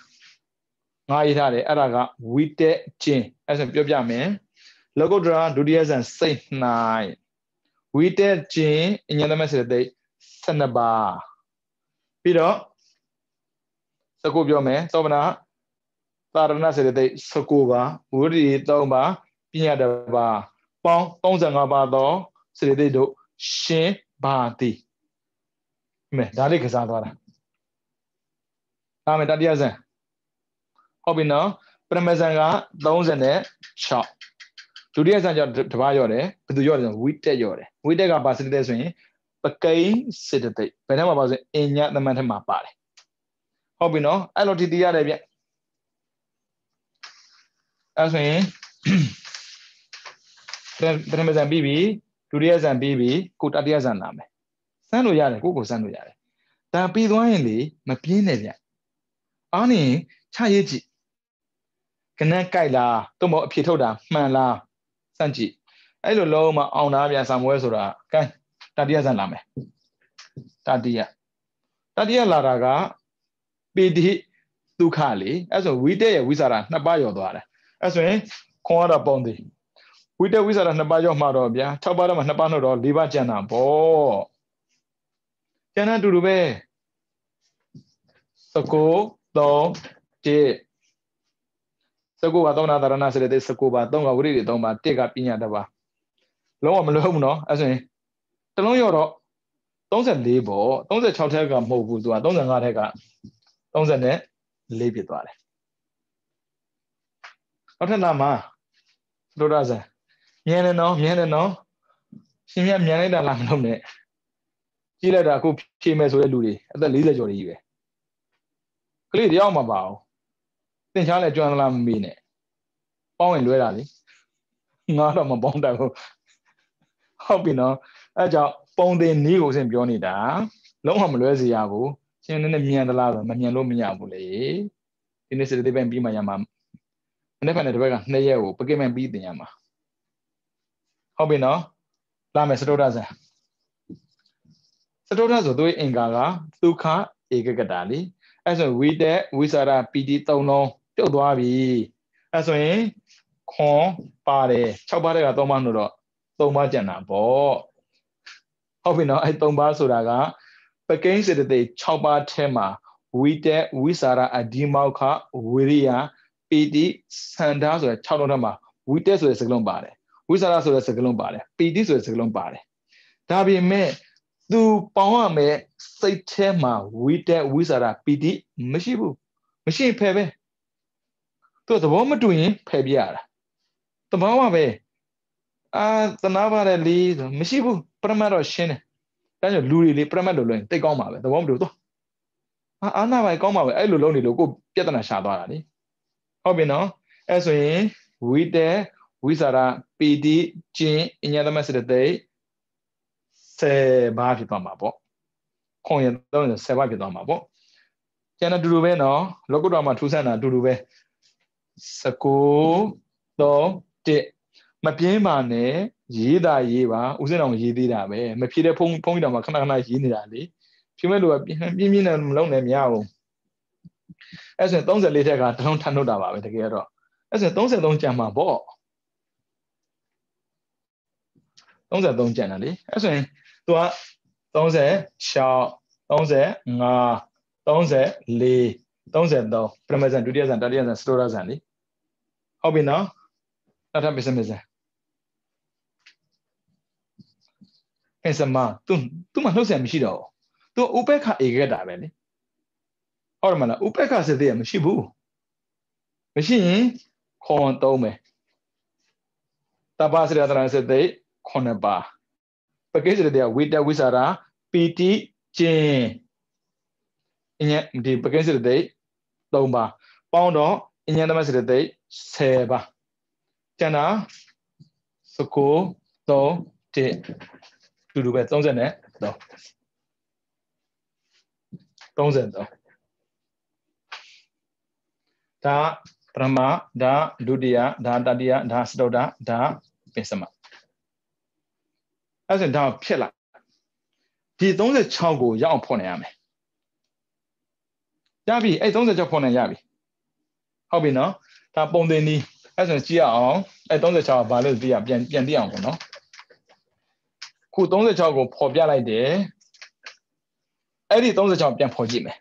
ငါရေးထားတယ်အဲ့ဒါကဝိတက်ချင်းအဲ့ဆိုပြောပြမယ်လောကုတ္တရာဒုတိယဆန်စိတ်၌ဝိတက်ချင်းအញ្ញသမတ်စေတသိက်12ပါပြီးတော့19ပြောမယ်သောမနာသာရဏစေတသိက်19ပါဝိရိ3ပါပညာ1ပါပေါင်း35ပါသောစေတသိက်တို့ရှင်းပါသည်မဲဒါလေးကစားသွားတာဒါမဲ့တတိယဆန်ဟုတ်ပြီနော်ပထမဆန်က36ဒုတိယဆန်ကျတပါးရော့တယ်ဘယ်သူရော့တယ်ဆိုဝိတက်ရော့တယ်ဝိတက်ကပါစေတသိက်ဆိုရင်ပကိန်းစေတသိက်ဘယ်ထဲမှာပါဆိုရင်အញ្ញသမတ်ထဲမှာပါတယ်ဟုတ်ပြီနော်အဲ့လိုတည်ရတယ်ဗျအဲ့ဆိုရင်ပထမဆန်ပြီးပြီဒုတိယဆန်ပြီးပြီကိုတတိယဆန်လာမယ်စမ်းလို့ရတယ်ကိုစမ်းလို့ရတယ်ဒါပြီးသွားရင်လေမပြင်းနဲ့ဗျအားနေချရေးကြည့်ကနန်းကြိုက်လားတော့မဟုတ်အဖြေထုတ်တာမှန်လားစမ်းကြည့်အဲ့လိုလုံးမအောင်တာဗျဆံမွဲဆိုတာကဲတတိယဆန်လာမယ်တတိယလာတာကပိဋိဒုက္ခလေအဲ့ဆိုဝိတက်ရဲ့ဝိစာရ2ပါးရောသွားတယ်အဲ့ဆိုရင်ခွန်ရတာပုံသေးဝိတက်ဝိစာရ2ပါးရောမှာတော့ဗျာ6ပါးတော့မှ2ပါးတော့4ပါးကျန်တာပေါ့ကျန်တာတူတူပဲ19 3 1 19ကသောနာသာရဏစေတသိက်19ပါ3ကဝိရိယ3ပါ1ကပညာ1ပါလုံးဝမလုံးဘူးနော်အဲ့ဆိုရင်တလုံးရောတော့34ပေါ့36ထက်ကမဟုတ်ဘူးသူက35ထက်က34ဖြစ်သွားတယ်နောက်ထပ်လာမှာဒုရဇန်မြင်တယ်နော်ရှင်မြမြန်လိုက်တာလားမလုပ်နဲ့ကြည့်လိုက်တာအခုဖြေမယ်ဆိုတဲ့လူတွေအသက်40ကျော်တွေကြီးပဲကလေးတယောက်မှပါအောင်သင်ချားလဲကျွမ်းသလားမမေးနဲ့ပေါင်းရင်လွဲတာလေငါတော့မပေါင်းတတ်ဘူးဟုတ်ပြီနော်အဲကြောင့်ပုံတင်နီးကိုစဉ်ပြောနေတာလုံးဝမလွဲစေရဘူးရှင်နည်းနည်းမြန်သလားဆိုမမြန်လို့မရဘူးလေဒီနေ့စေတသိက်ပိုင်းပြီးမှရမှာမနေ့ကတပတ်က2ရက်ကိုပကိမန်ပြီးတင်ရမှာဟုတ်ပြီနော်လာမယ်စတုဒ္ဒဇန်ဆိုသူ့အင်္ဂါကဒုက္ခဧကကတာလေအဲ့ဆိုဝိတက်ဝိစာရပီတိ3လုံးပြုတ်သွားပြီအဲ့ဆိုရင်ခွန်ပါတယ်6ပါးတက်က3ပါးလို့တော့3ပါးကျန်တာပေါ့ဟုတ်ပြီနော်အဲ့3ပါးဆိုတာကပကိန်းစေတသိက်6ပါးထဲမှာဝိတက်ဝိစာရအဒီမောက္ခဝိရိယပီတိစန္ဒဆိုတဲ့6လုံးထဲမှာဝိတက်ဆိုတဲ့စကားလုံးပါတယ်ဝိစာရဆိုတဲ့စကားလုံးပါတယ်ပီတိဆိုတဲ့စကားလုံးပါတယ်ဒါပေမဲ့သူပေါင်းရမယ်စိတ်ထဲမှာဝိတက်ဝိစာရပီတိမရှိဘူးမရှိဖယ်ပဲသူသဘောမတူရင်ဖယ်ပြရတာသဘောပါပဲသနာပါတယ်လေမရှိဘူးပရမတ်တော့ရှင်းတယ်ဒါကြောင့်လူတွေလေပရမတ်လို့လွင်တိတ်ကောင်းပါပဲသဘောမတူတော့ အာနာပိုင်ကောင်းပါပဲအဲ့လိုလုံးနေလို့ကိုပြဿနာရှာသွားတာလေဟုတ်ပြီနော်အဲ့ဆိုရင်ဝိတေဝိစာရပီတိကျင်အညတမစရတိ10ပါးဖြစ်သွားမှာပေါ့ခွန်ရင်30ပါးဖြစ်သွားမှာပေါ့ကျန်တဲ့တူတူပဲနော်လောကုတ္တရာမှာထူးဆန်းတာတူတူပဲ19 3 1မပြင်းပါနဲ့ရေးတာရေးပါဦးစင်းအောင်ရေးသေးတာပဲမဖြေတဲ့ဖုန်းကြီးတော်မှာခဏခဏရေးနေတာလေဖြေမဲ့လို့ပြင်းပြင်းနဲ့မလုံးနဲ့မရဘူးအဲ့ဆိုရင်34ထက်ကတလုံးထပ်နှုတ်တာပါပဲတကယ်တော့အဲ့ဆိုရင်33ကျန်မှာပေါ့33ကျန်တာလေအဲ့ဆိုရင်သူက36 35 34 33ပရမဇန်ဒုတိယဇန်တတိယဇန်စတောရဇန်လေဟုတ်ပြီနော်နောက်ထပ်ပစ္စမဇန်ပစ္စမသူမှနှုတ်ဆက်မရှိတော့သူဥပေက္ခဧကတာပဲလေဟုတ်တယ်မလားဥပေက္ခစတဲ့မရှိဘူးမရှိရင်ခွန်3ပဲတပ္ပစရတရစတဲ့9ပါပကိစ္စတဲ့ဝိတဝိစာရာပီတိကျင်အညဒီပကိစ္စတဲ့3ပါပေါင်းတော့အညတမစရတဲ့10ပါကျန်တာ19 3 1တူတူပဲ30နဲ့တော့33ဒါပရမဒါဒုတိယဒါတတိယဒါစတုတ္တဒါပစ္စမအဲ့ဒါဒါဖြစ်လာဒီ36ကိုရအောင်ဖွင့်နိုင်ရမယ်ရပြီအဲ့36ဖွင့်နိုင်ရပြီဟုတ်ပြီနော်ဒါပုံသင်နည်းအဲ့ဆိုကြည့်ရအောင်အဲ့36ကဘာလို့သိရပြန်သိအောင်ပေါ့နော်ခု36ကိုဖော်ပြလိုက်တယ်အဲ့ဒီ36ပြန်ဖော်ကြည့်မယ်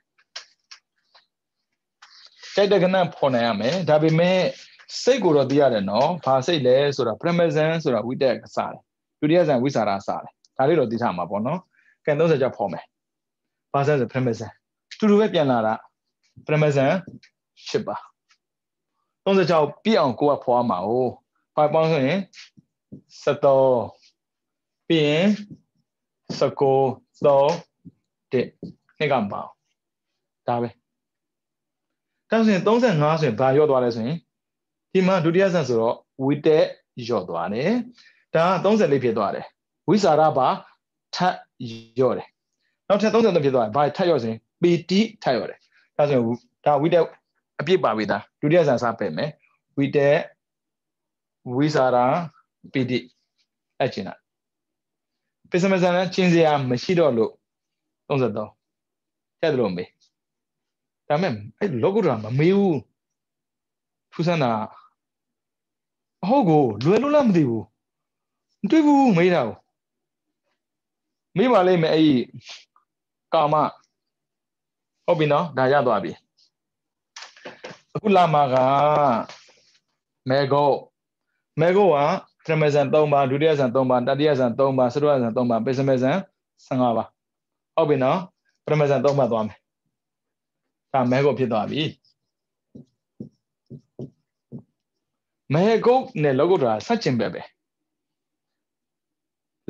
ကြိုက်တဲ့ကဏ္ဍဖော်နိုင်ရမယ်ဒါပေမဲ့စိတ်ကိုတော့သိရတယ်နော်ဘာစိတ်လဲဆိုတာပရမဇန်ဆိုတာဝိတက်ကစားတယ်ဒုတိယဇန်ဝိစာရစားတယ်ဒါလေးတော့သိထားမှာပေါ့နော်ကဲ36ဖော်မယ်ဘာစံဆိုပရမဇန်တူတူပဲပြန်လာတာပရမဇန်10ပါ36ပြည့်အောင်ကိုကဖော်ရမှာ哦ဘာပေါင်းဆိုရင်73ပြီးရင်19 3 1နှစ်ကမပါဒါပဲဒါဆိုရင်35ဆိုရင်ဘာရော့သွားလဲဆိုရင်ဒီမှာဒုတိယဇန်ဆိုတော့ဝိတက်ရော့သွားတယ်ဒါက34ဖြစ်သွားတယ်ဝိစာရပါထပ်ရော့တယ်နောက်ထပ်33ဖြစ်သွားတယ်ဘာထပ်ရော့ဆိုရင်ပီတိထပ်ရော့တယ်ဒါဆိုရင်ဒါဝိတက်အပြည့်ပါပြီသားဒုတိယဇန်စားပဲ့မယ်ဝိတက်ဝိစာရပီတိအဲ့ချင်းလားပစ္စမဇန်နဲ့ချင်းစရာမရှိတော့လို့33ထည့်တယ်လို့မေးဒါမဲ့အဲ့လောကုတ္တရာမမေးဘူးထူးဆန်းတာအဟုတ်ကိုလွယ်လို့လားမသိဘူးမတွေ့ဘူးမေးတာကိုမေးပါလိမ့်မယ်အဲ့ကာမဟုတ်ပြီနော်ဒါရသွားပြီအခုလာမှာကမေဂုတ်ကပရမဇန်3ပါဒုတိယဇန်3ပါတတိယဇန်3ပါစတုတ္ထဇန်3ပါပစ္စမဇန်15ပါဟုတ်ပြီနော်ပရမဇန်3ပါသွားမယ်ဒါမေဂုတ်ဖြစ်သွားပြီမေဂုတ်နဲ့လောကုတ္တရာဆက်ကျင်ပဲ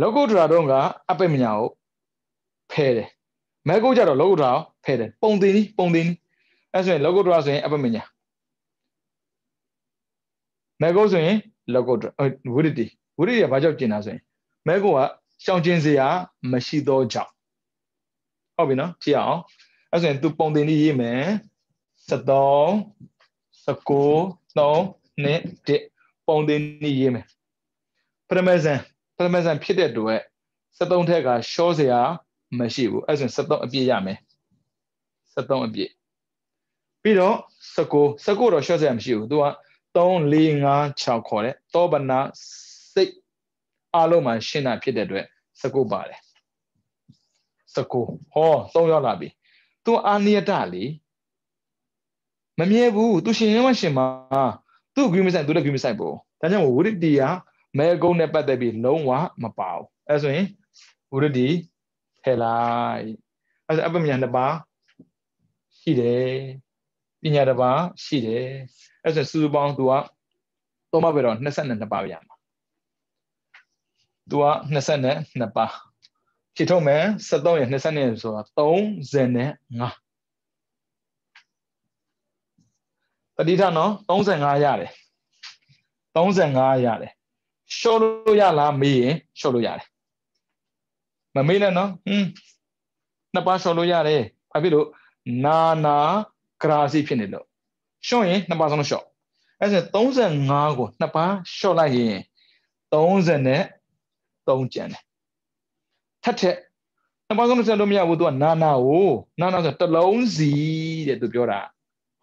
လောကုတ္တရာတော့ကအပိမညာကိုဖဲတယ်မေဂုတ်ကြတော့လောကုတ္တရာကိုဖဲတယ်ပုံသင်နီးအဲ့ဆိုရင်လောကုတ္တရာဆိုရင်အပိမညာမေဂုတ်ဆိုရင်လောကုတ္တရာဝိရတိကဘာကြောင့်ကျင်တာဆိုရင်မေဂုတ်ကရှောင်ကျင်စရာမရှိတော့ကြောင့်ဟုတ်ပြီနော်ကြည့်အောင်အဲ့ဆိုရင် तू ပုံသင်နီးရေးမယ်73 19 3 2 1ပုံသင်နီးရေးမယ်ပရမဇန်ဖြစ်တဲ့အတွက်73ထက်ကရှောစရာမရှိဘူးအဲ့ဆိုရင်73အပြည့်ရမယ်73အပြည့်ပြီးတော့19တော့ရှောစရာမရှိဘူး तू က3 4 5 6ခေါ်တယ်တောပနာစိတ်အလုံးမှာရှင်းတာဖြစ်တဲ့အတွက်19ပါတယ်19ဟော3ရောက်လာပြီ तू အာနိယတလေမမြဲဘူး तू ရှင်ရင်မရှင်မှာ तू ဂရိမဆိုင် तू လည်းဂရိမဆိုင်ပေါ့ဒါကြောင့်ဝိရတိကမေဂုတ်နဲ့ပတ်သက်ပြီးလုံးဝမပါဘူးအဲ့ဆိုရင်ဝိရတိထည့်လိုက်အဲ့ဆိုအပမညာ2ပါးရှိတယ်ပညာ1ပါးရှိတယ်အဲ့ဆိုစုစုပေါင်း तू က3ပါးပဲတော့22ပါးပဲရမှာ तू က22ပါးဖြစ်ထုတ်မယ်73ရ22ဆိုတော့35 တိထနော်35ရတယ်35ရတယ်ရှော့လို့ရလားမေးရင်ရှော့လို့ရတယ်မမေးနဲ့နော်နှစ်ပါးရှော့လို့ရတယ်ဘာဖြစ်လို့နာနာဂရာစီဖြစ်နေလို့ရှော့ရင်နှစ်ပါးဆုံးရှော့အဲ့ဒါ35ကိုနှစ်ပါးရှော့လိုက်ရင်33ကျန်တယ်ထက်နှစ်ပါးဆုံးဆက်လို့မရဘူးသူကနာနာဆိုတစ်လုံးစီတဲ့သူပြောတာ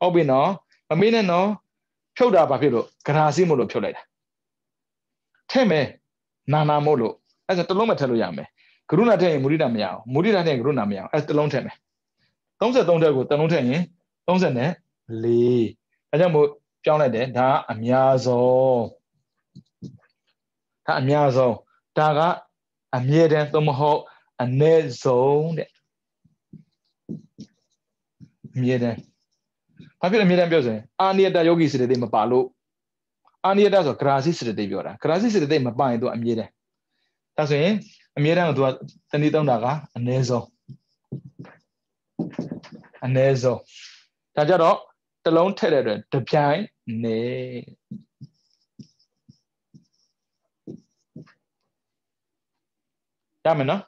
ဟုတ်ပြီနော်မမေးနဲ့နော်ဖြုတ်တာဘာဖြစ်လို့ဂရာစီမို့လို့ဖြုတ်လိုက်တာထဲ့မယ်နာနာမို့လို့အဲ့ဒါတစ်လုံးပဲထည့်လို့ရမယ်ကရုဏာထည့်ရင်မုဒိတာမရအောင်မုဒိတာထည့်ရင်ကရုဏာမရအောင်အဲ့တစ်လုံးထည့်မယ်33ထည့်ကိုတစ်လုံးထည့်ရင်34ဒါကြောင့်မို့ပြောင်းလိုက်တယ်ဒါကအများဆုံးဒါကအမြဲတမ်းသို့မဟုတ်အနည်းဆုံးတဲ့အမြဲတမ်းဘာဖြစ်လဲအမြဲတမ်းပြောဆိုရင်အာနိယတယောဂီစေတသိက်မပါလို့အာနိယတဆိုဂရာစီစေတသိက်ပြောတာဂရာစီစေတသိက်မပါရင်သူအမြဲတမ်းဒါဆိုရင်အမြဲတမ်းကသူကတနည်းသုံးတာကအနည်းဆုံးဒါကြတော့တစ်လုံးထည့်တဲ့အတွက်တစ်ပြိုင်နေရမယ်နော်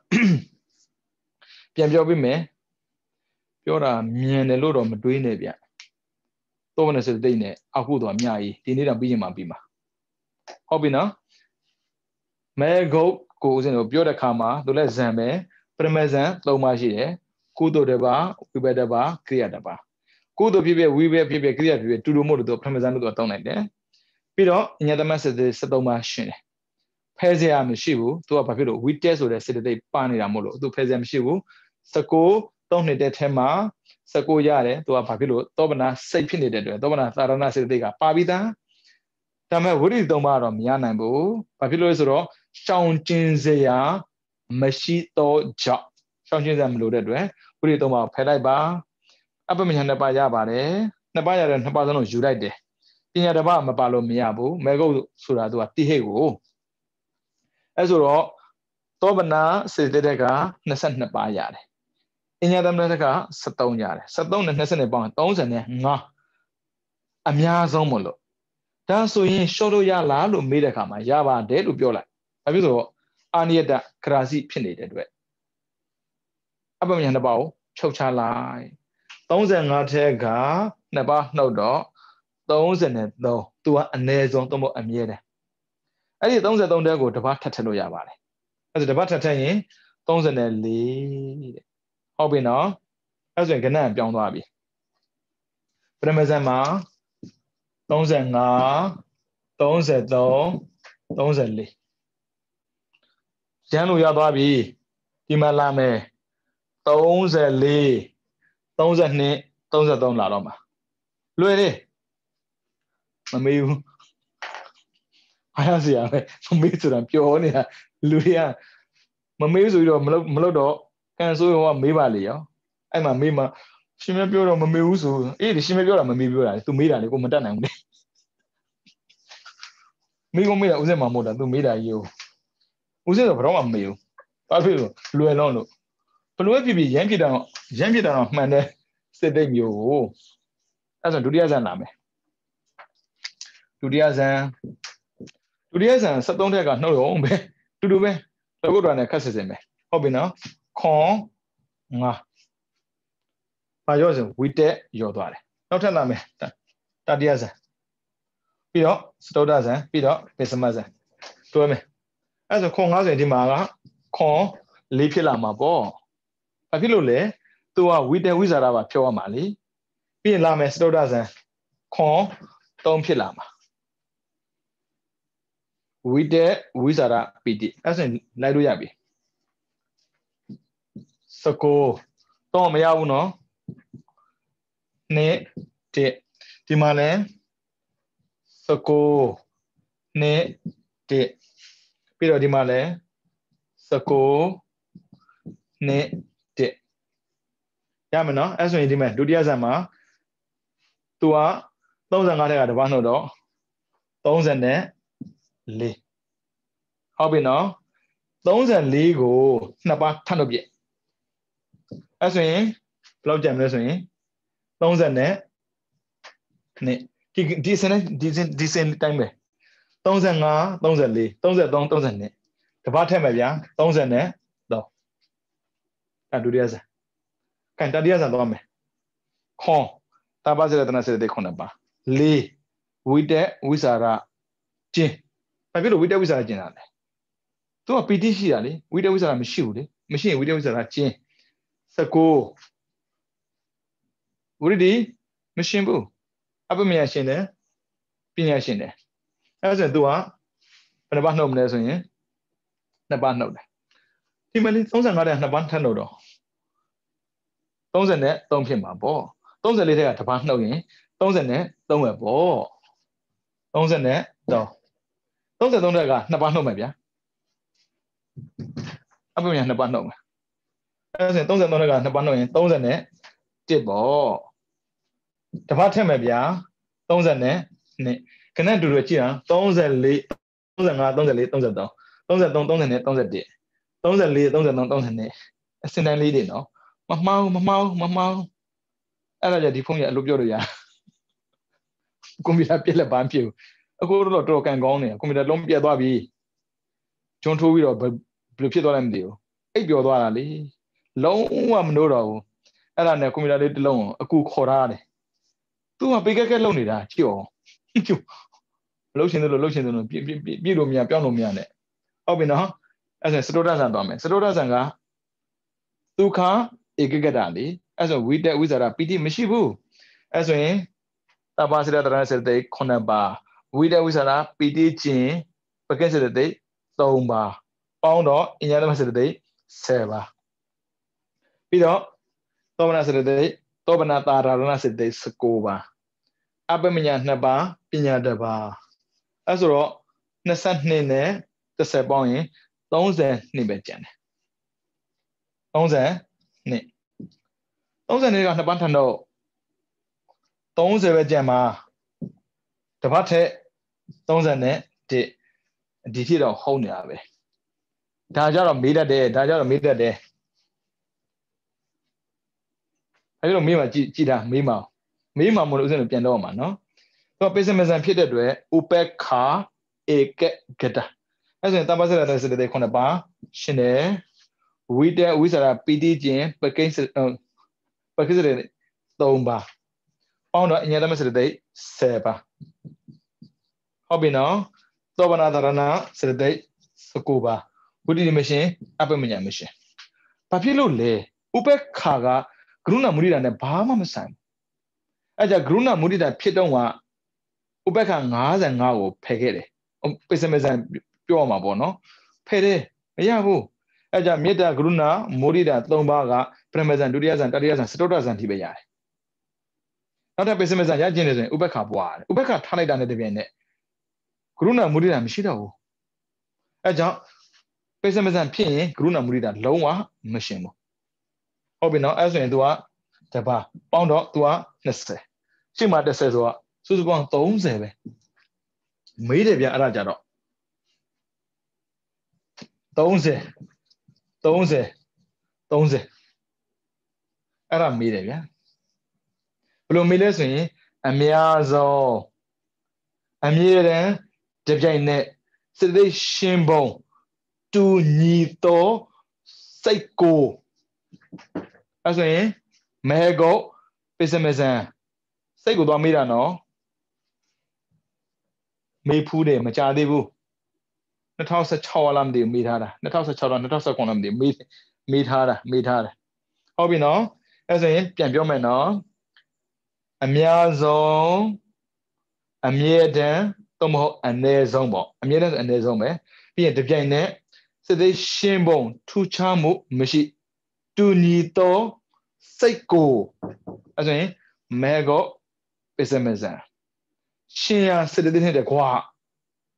ပြန်ပြောပြီးမယ်ပြောတာမြင်တယ်လို့တော့မတွေးနဲ့ဗျတော့မနဲ့စတဲ့နဲ့အခုတော့အများကြီးဒီနေ့တော့ပြီးရင်မှပြီးမှာဟုတ်ပြီနော်မဲဂုတ်ကိုဦးစင်ကိုပြောတဲ့ခါမှာသူလည်းဇံပဲပရမဇံ3ပါးရှိတယ်ကုသိုလ်တစ်ပါးဝိဘတစ်ပါးကိရိယာတစ်ပါးကုသိုလ်ဖြစ်ဖြစ်ဝိဘဖြစ်ဖြစ်ကိရိယာဖြစ်ဖြစ်တူတူမို့လို့သူပရမဇံလို့သူတောင်းလိုက်တယ်ပြီးတော့အညတမစေတ73ပါးရှင်းတယ်ဖဲစရာမရှိဘူးသူကဘာဖြစ်လို့ဝိတက်ဆိုတဲ့စေတသိက်ပါနေတာမို့လို့သူဖဲစရာမရှိဘူး19 3နှစ်တဲ့ထဲမှာ19ရတယ်သူကဘာဖြစ်လို့သောဗနာစိတ်ဖြစ်နေတဲ့အတွက်သောဗနာသာရဏစေတသိက်ကပါပြီးသားဒါပေမဲ့ဝိရိ3ပါးတော့မရနိုင်ဘူးဘာဖြစ်လို့လဲဆိုတော့ရှောင်ကျဉ်စရာမရှိတော့ကြောင့်ရှောင်ကျဉ်စရာမလိုတဲ့အတွက်ဝိရိ3ပါးဖယ်လိုက်ပါအပမညာ2ပါးရပါတယ်2ပါးရတဲ့2ပါးစလုံးယူလိုက်တယ်ပညာတစ်ပါးမပါလို့မရဘူးမေဂုတ်ဆိုတာသူကတိဟိတ်ကိုအဲဆိုတော့သောဗနာစေတသိက်က22ပါးရတယ်အညတမတက်က73ရတယ်73နဲ့20နဲ့ပေါင်း35အများဆုံးမလို့ဒါဆိုရင်ရှော့လို့ရလားလို့မေးတဲ့အခါမှာရပါတယ်လို့ပြောလိုက်ဘာဖြစ်လို့အာနိယတဂရာစီဖြစ်နေတဲ့အတွက်အပမညာ2ပါးကိုဖြုတ်ချလိုက်35ထက်က2ပါးနှုတ်တော့33သူကအနည်းဆုံးသို့မဟုတ်အမြဲတမ်းအဲ့ဒီ33တက်ကိုတစ်ပါးထပ်ထည့်လို့ရပါတယ်အဲ့ဒါတစ်ပါးထပ်ထည့်ရင်34တဲ့ဟုတ်ပြီနော်အဲ့ဆိုရင်ကဏ္ဍပြောင်းသွားပြီပရမဇန်မှာ35 33 34ကျန်းလို့ရသွားပြီဒီမှာလာမယ်34 32 33လာတော့မှာလွယ်လေမမေးဘူးအားရစရာပဲမမေးဆိုတာပြောနေတာလူတွေကမမေးဆိုပြီးတော့မလုပ်တော့ကန်ဆိုးရောမေးပါလေရောအဲ့မှာမေးမှာရှင်မပြောတော့မမေးဘူးဆိုအေးဒီရှင်မပြောတာမမေးပြောတာသူမေးတာလေကိုမတတ်နိုင်ဘူးလေမေးကိုမေးတာဦးစင်မမို့တာသူမေးတာကြီးဦးစင်တော့ဘယ်တော့မှမမေးဘူးဘာဖြစ်လို့လွယ်လုံးလို့ဘလို့ဖြစ်ပြီးရမ်းဖြစ်တာတော့မှန်တယ်စစ်တိတ်မျိုးကိုအဲ့ဆိုဒုတိယဇန်လာမယ်ဒုတိယဇန်73ထက်ကနှုတ်ရုံပဲတူတူပဲလောကုတ္တရာနဲ့ခက်စစ်စင်ပဲဟုတ်ပြီနော်ခွန်ငါဘာရောစင်ဝိတက်ရောသွားတယ်နောက်ထပ်လာမယ်တတိယဇန်ပြီးတော့စတုဒ္ဒဇန်ပြီးတော့ပစ္စမဇန်တွဲမယ်အဲ့ဆိုခွန်ငါဆိုရင်ဒီမှာကခွန်4ဖြစ်လာမှာပေါ့ဘာဖြစ်လို့လဲသူကဝိတက်ဝိဇာရပါဖြောရမှာလေပြီးရင်လာမယ်စတုဒ္ဒဇန်ခွန်3ဖြစ်လာမှာဝိတက်ဝိဇာရပီတိအဲ့ဆိုရင်လိုက်လို့ရပြီ19တော့မရဘူးနော်2 1ဒီမှာလဲ19 2 1ပြီးတော့ဒီမှာလဲ19 2 1ရမယ်နော်အဲ့ဆိုရင်ဒီမှာဒုတိယဇန်မှာသူက35ထက်ကတပါးနှုတ်တော့34ဟုတ်ပြီနော်34ကို2ပါးထပ်လို့ပြအဲ့ဆိုရင်ဘယ်လောက်ကျန်မလဲဆိုရင်30နဲ့ decent time ပဲ35 34 33 32တပတ်ထက်မယ်ဗျာ30နဲ့တော့ဒုတိယဆန်ကန်တတိယဆန်သွားမယ်ခွန်တာပါစေတနာစေတဲ့ခွန်ပါ4ဝိတက်ဝိစာရကျင်းဘာဖြစ်လို့ဝိတက်ဝိစာရကျင်းတာလဲသူကပီတိရှိတာလေဝိတက်ဝိစာရမရှိဘူးလေမရှိရင်ဝိတက်ဝိစာရကျင်း19ဝိရိမရှင်းဘူးအပမယရှင်းတယ်ပညာရှင်းတယ်အဲ့ဒါဆိုရင်သူကဘယ်နှပါနှုတ်မလဲဆိုရင်နှစ်ပါနှုတ်တယ်ဒီမှာလေ35တဲ့နှစ်ပါထပ်နှုတ်တော့30နဲ့3ဖြစ်မှာပေါ့34တဲ့ကတစ်ပါနှုတ်ရင်30နဲ့3ပဲပေါ့30နဲ့3 33တဲ့ကနှစ်ပါနှုတ်မယ်ဗျာအပမယနှစ်ပါနှုတ်မယ်အဲ့ဒါဆိုရင်33တဲ့ကနှစ်ပါနှုတ်ရင်30နဲ့1ပေါ့တပတ်ထက်မယ်ဗျာ30နဲ့2ခဏတူတူကြည့်အောင်34 35 34 33 33 30နဲ့31 34 33 32အစင်တိုင်းလေးတွေနော်မမှောင်းအဲ့ဒါကြဒီဖုန်းကြီးအလုပ်ပြောလို့ရကွန်ပျူတာပြက်လက်ပန်းဖြစ်အခုတော့တော်ကန်ကောင်းနေကွန်ပျူတာလုံးပြက်သွားပြီဂျွန်ထိုးပြီးတော့ဘယ်လိုဖြစ်သွားလဲမသိဘူးအိပ်ပျော်သွားတာလေလုံးဝမလို့တော့ဘူးအဲ့ဒါနဲ့ကွန်ပျူတာလေးတစ်လုံးအခုခေါ်ထားတယ်သူကပေကက်ကက်လုံနေတာကြည့်အောင်လှုပ်ရှင်တယ်လို့ပြည့်လို့မရပြောင်းလို့မရနဲ့ဟုတ်ပြီနော်အဲ့ဒါစတောဒဆန်သွားမယ်စတောဒဆန်ကဒုက္ခဧကကတလေအဲ့ဆိုဝိတက်ဝိဇာရပီတိမရှိဘူးအဲ့ဆိုရင်တပါစေတတရစေတေ9ပါဝိတက်ဝိဇာရပီတိခြင်းပကက်စေတေ3ပါပေါင်းတော့အညာသမစေတေ10ပါပြီးတော့သောမနာစေတေသောပနာတာရဏစေတေ19ပါအပမညာ2ပါပညာ1ပါအဲ့ဆိုတော့22နဲ့10ပေါင်းရင်32ပဲကျန်တယ်32ကနှစ်ပတ်ထပ်တော့30ပဲကျန်မှာတစ်ပတ်ထက်30နဲ့ဒီဖြစ်တော့ဟုတ်နေတာပဲဒါကြတော့မေးတတ်တယ်အဲ့လိုမေးမှကြည့်တာမေးမှမလို့ဥစဉ်ပြန်တော့မှာနော်သူကပိစမဇန်ဖြစ်တဲ့အတွက်ဥပက္ခဧကဂတအဲ့ဆိုရင်တပါစရတဲ့စတဲ့9ပါရှင်တယ်ဝိတက်ဝိစာရပီတိခြင်းပကိစ္စတဲ့3ပါပေါင်းတော့အညာသမစတဲ့10ပါဟုတ်ပြီနော်သောဗနာသရဏစတဲ့19ပါဝိတိမရှင်အပမညာမရှင်ဘာဖြစ်လို့လဲဥပက္ခကကရုဏာမုဒိတာနဲ့ဘာမှမဆိုင်အဲ့ကြကရုဏာမုဒိတာဖြစ်တော့ကဥပက္ခ55ကိုဖယ်ခဲ့တယ်ပိစမဇန်ပြောမှာပေါ့နော်ဖယ်တယ်မရဘူးအဲ့ကြမေတ္တာကရုဏာမုဒိတာ3ပါးကပရမဇန်ဒုတိယဇန်တတိယဇန်စတုတ္တဇန်ထိပဲရတယ်နောက်ထပ်ပိစမဇန်ရကျင်နေဆိုရင်ဥပက္ခပွားတယ်ဥပက္ခထားလိုက်တာနဲ့တပြိုင်နက်ကရုဏာမုဒိတာမရှိတော့ဘူးအဲ့ကြောင့်ပိစမဇန်ဖြစ်ရင်ကရုဏာမုဒိတာလုံးဝမရှင်ဘူးဟုတ်ပြီနော်အဲ့ဆိုရင် तू ကတပါပေါင်းတော့ तू က20ရှေ့မှာ10ဆိုတော့စုစုပေါင်း30ပဲမေးတယ်ဗျအဲ့ဒါကြတော့30အဲ့ဒါမေးတယ်ဗျာဘယ်လိုမေးလဲဆိုရင်အများဆုံးအမြဲတမ်းတပြိုင်နက်စတိရှင်ဘုံတူညီသောစိတ်ကိုအဲ့ဆိုရင်မဲကုတ်ပိစမဇန်စိတ်ကိုသွားမေးတာနော်မေးဖူးတယ်မကြသေးဘူး2016လားမသိဘူးမေးထားတာ2016လား2019လားမသိဘူးမေးထားတာဟုတ်ပြီနော်အဲ့ဆိုရင်ပြန်ပြောမယ်နော်အများဆုံးအမြဲတမ်းတော့မဟုတ်အနည်းဆုံးပေါ့အမြဲတမ်းဆိုအနည်းဆုံးပဲပြီးရင်တပြိုင်နက်စသိရှင်းပုံထူခြားမှုမရှိတူညီသောစိတ်ကိုအဲ့ဆိုရင်မဲကိုပိစမဇန်ရှင်ရစတဲ့တဲ့ကွာ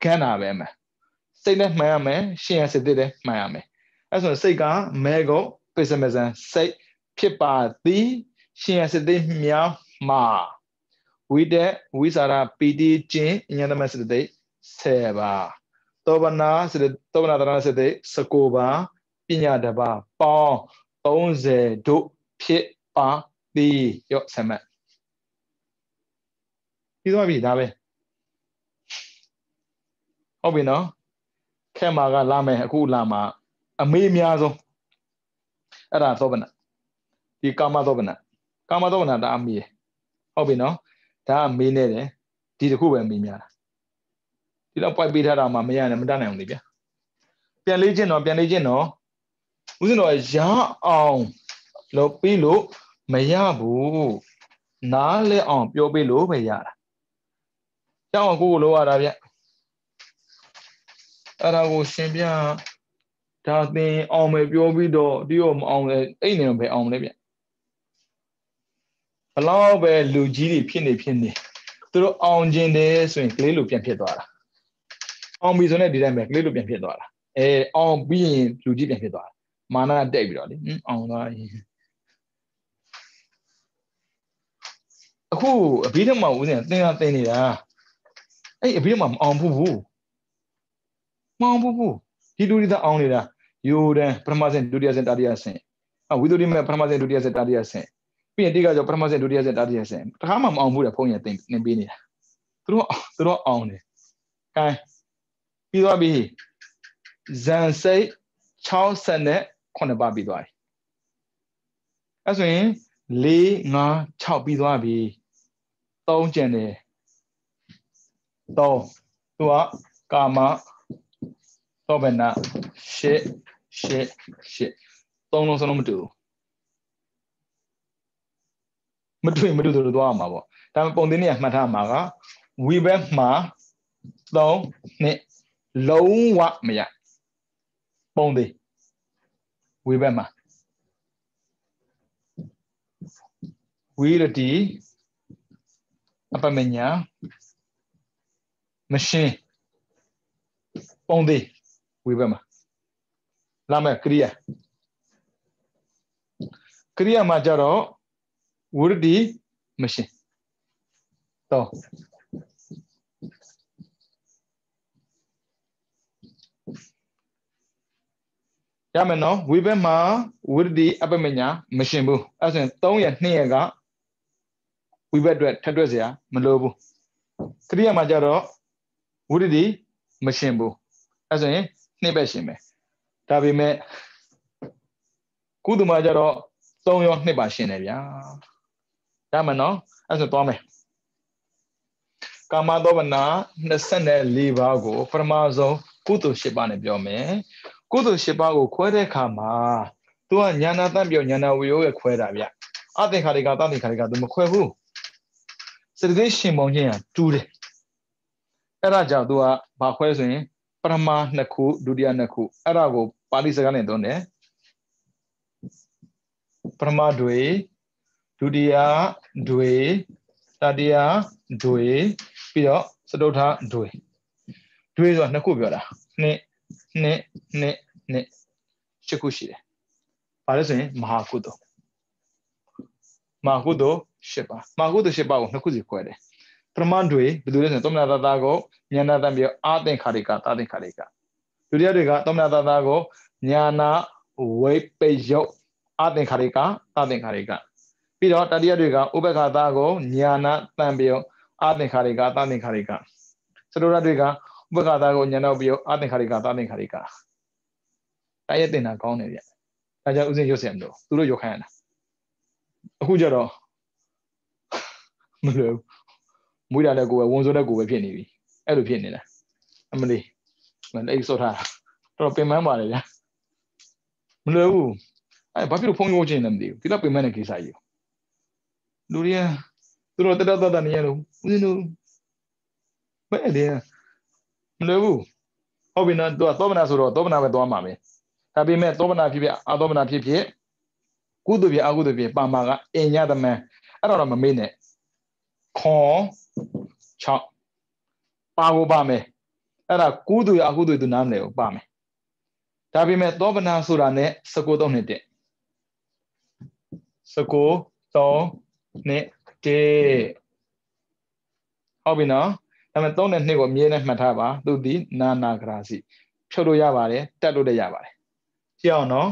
ခန်းတာပဲမယ်စိတ်နဲ့မှန်ရမယ်ရှင်ရစတဲ့တဲ့မှန်ရမယ်အဲ့ဆိုစိတ်ကမဲကိုပိစမဇန်စိတ်ဖြစ်ပါသည်ရှင်ရစတဲ့မြောက်မှာဝိတက်ဝိစာရပီတိခြင်းဉာဏ်သမစတဲ့10ပါသောဗနာစတဲ့သောဗနာတရစတဲ့19ပါပညာ1ပါပေါင်း30တို့ဖြစ်ပါသည်ရော့ဆမတ် ပြီးသွားပြီဒါပဲဟုတ်ပြီနော်ခဲမှာကလာမယ်အခုလာမှာအမေးအများဆုံးအဲ့ဒါသောဗနာဒီကာမသောဗနာဒါအမေးဟုတ်ပြီနော်ဒါအမေးနေတယ်ဒီတစ်ခုပဲမေးများတာဒီတော့ point ပေးထားတာမှမရနဲ့မတတ်နိုင်အောင်လေဗျာပြန်လေးချင်းတော့ဦးဇင်းတော်ရအောင်လို့ပြီးလို့မရဘူးနားလဲအောင်ပြောပေးလို့ပဲရတာကြောက်ကိုလိုရတာဗျအဲ့ဒါကိုရှင်ပြဒါသင်အောင်မယ်ပြောပြီးတော့ဒီတော့မအောင်လဲအဲ့နေတော့ပဲအောင်လဲဗျဘလောက်ပဲလူကြီးတွေဖြစ်နေသူတို့အောင်ခြင်းတယ်ဆိုရင်ကလေးလိုပြန်ဖြစ်သွားတာအောင်ပြီဆိုတဲ့ဒီတိုင်းပဲကလေးလိုပြန်ဖြစ်သွားတာအောင်ပြီးရင်လူကြီးပြန်ဖြစ်သွားတာမာနတက်ပြီးတော့လေအောင်သွားရင်အခုအဘိဓမ္မာဦးဇင်းသင်နေတာအဲ့အဘိဓမ္မာမအောင်ဘူးဒီလူတွေသာအောင်နေတာယူဒန်ပထမဆင့်ဒုတိယဆင့်တတိယဆင့်ဝိသုဒ္ဓိမေပထမဆင့်ဒုတိယဆင့်တတိယဆင့်ပြီးရင်တိကကျော်ပထမဆင့်ဒုတိယဆင့်တတိယဆင့်တခါမှမအောင်ဘူးတဲ့ဘုန်းကြီးသင်ပေးနေတာသူတို့အောင်တယ်ကဲပြီးသွားပြီဇန်စိတ်69ပါပြီးသွားပြီအဲ့ဆိုရင်4 5 6ပြီးသွားပြီ3ကျန်တယ်3သူကကာမသောဗနာရှစ်3လုံးစလုံးမတူတို့သွားမှာပေါ့ဒါပေမဲ့ပုံသင်းတွေကမှတ်ထားမှာကဝိဘက်မှာ3နှစ်လုံးဝမရပုံသေးဝိဘက်မှာဝိရတိအပမညာမရှင်းပုံသေးဝိဘက်မှာလာမယ်ကရိယာမှာကြတော့ဝိရတိမရှင်းတော့ရမယ်နော်ဝိဘက်မှာဝိရတိအပမညာမရှင်းဘူးအဲ့ဆိုရင်3ရက်2ရက်ကဝိဘက်အတွက်ထပ်တွက်เสียမလိုဘူးကရိယာမှာကြတော့ဝိရတိမရှင်းဘူးအဲ့ဆိုရင်2ပဲရှင်းမယ်ဒါပေမဲ့ကုသမှာကြတော့3ရော2ပါရှင်းတယ်ဗျာရမယ်နော်အဲ့ဆိုသွားမယ်ကာမသောဗနာ24ပါးကိုပထမဆုံးကုသိုလ်10ပါးနဲ့ပြောမယ်ကုသိုလ်10ပါးကိုခွဲတဲ့အခါမှာသူကညာနာတံ့ပြောညာနာဝိယောရဲ့ခွဲတာဗျအသင်္ခါရိကသသင်္ခါရိကသူမခွဲဘူးစရတိရှင်ပုံချင်းကတူးတယ်အဲ့ဒါကြောင့်သူကဘာခွဲဆိုရင်ပထမ2ခုဒုတိယ2ခုအဲ့ဒါကိုပါဠိစကားနဲ့သုံးတယ်ပထမတွေဒုတိယတွေတတိယတွေပြီးတော့စတုထတွေဆိုတာ2ခုပြောတာ2 8ခုရှိတယ်ဘာလဲဆိုရင်မဟာကုသိုလ်10ပါးမဟာကုသိုလ်10ပါးကို2ခုစီခွဲတယ်ပထမတွေဘယ်လိုလဲဆိုရင်သောမနာတတာကိုညာနာတံပြောအာသင်္ခါရိကသာသင်္ခါရိကဒုတိယတွေကသောမနာတတာကိုညာနာဝိပယုတ်အာသင်္ခါရိကသာသင်္ခါရိကပြီးတော့တတိယတွေကဥပ္ပခါတာကိုညာနာတံပြောအာသင်္ခါရိကသာသင်္ခါရိကစတုထတွေကဥပ္ပခါတာကိုညာနာပြောအာသင်္ခါရိကသာသင်္ခါရိကတိုက်ရတင်တာကောင်းတယ်ဗျဒါကြောင့်ဥစဉ်ရုပ်ဆရာမလို့သူတို့ရုပ်ခိုင်းရတာအခုကျတော့မလို့မွေးတာလည်းကိုယ်ပဲဝန်စိုးတဲ့ကိုယ်ပဲဖြစ်နေပြီအဲ့လိုဖြစ်နေတာအမလေးမလေးစောထားတော့ပင်မပါလေဗျာမလို့ဘူးအဲ့ဘာဖြစ်လို့ဖုန်းရိုးချင်းလည်းမသိဘူးဒီတော့ပင်မတဲ့ကိစ္စကြီးလူတွေကသူတို့တနေရလို့ဦးဇင်းတို့ဘယ်လဲမလို့ဘူးဟုတ်ပြီနော်သူကသောမနာဆိုတော့သောမနာပဲသွားမှာပဲဒါပေမဲ့သောမနာဖြစ်ဖြစ်အသောမနာဖြစ်ဖြစ်ကုသိုလ်ဖြစ်အကုသိုလ်ဖြစ်ပါမှာကအင်ညသမန်အဲ့တော့မမေ့နဲ့ခွန်6ပါကိုပါမယ်အဲ့ဒါကုသိုလ်ရအကုသိုလ်သူနားမလဲကိုပါမယ်ဒါပေမဲ့သောဗနာဆိုတာနဲ့19 3နှစ်တက်19 3နှစ်တက်ဟုတ်ပြီနော်ဒါပေမဲ့3နဲ့2ကိုအမြဲတမ်းမှတ်ထားပါသူဒီနာနာဂရာစီဖြုတ်လို့ရပါတယ်တက်လို့လည်းရပါတယ်ကြည့်အောင်နော်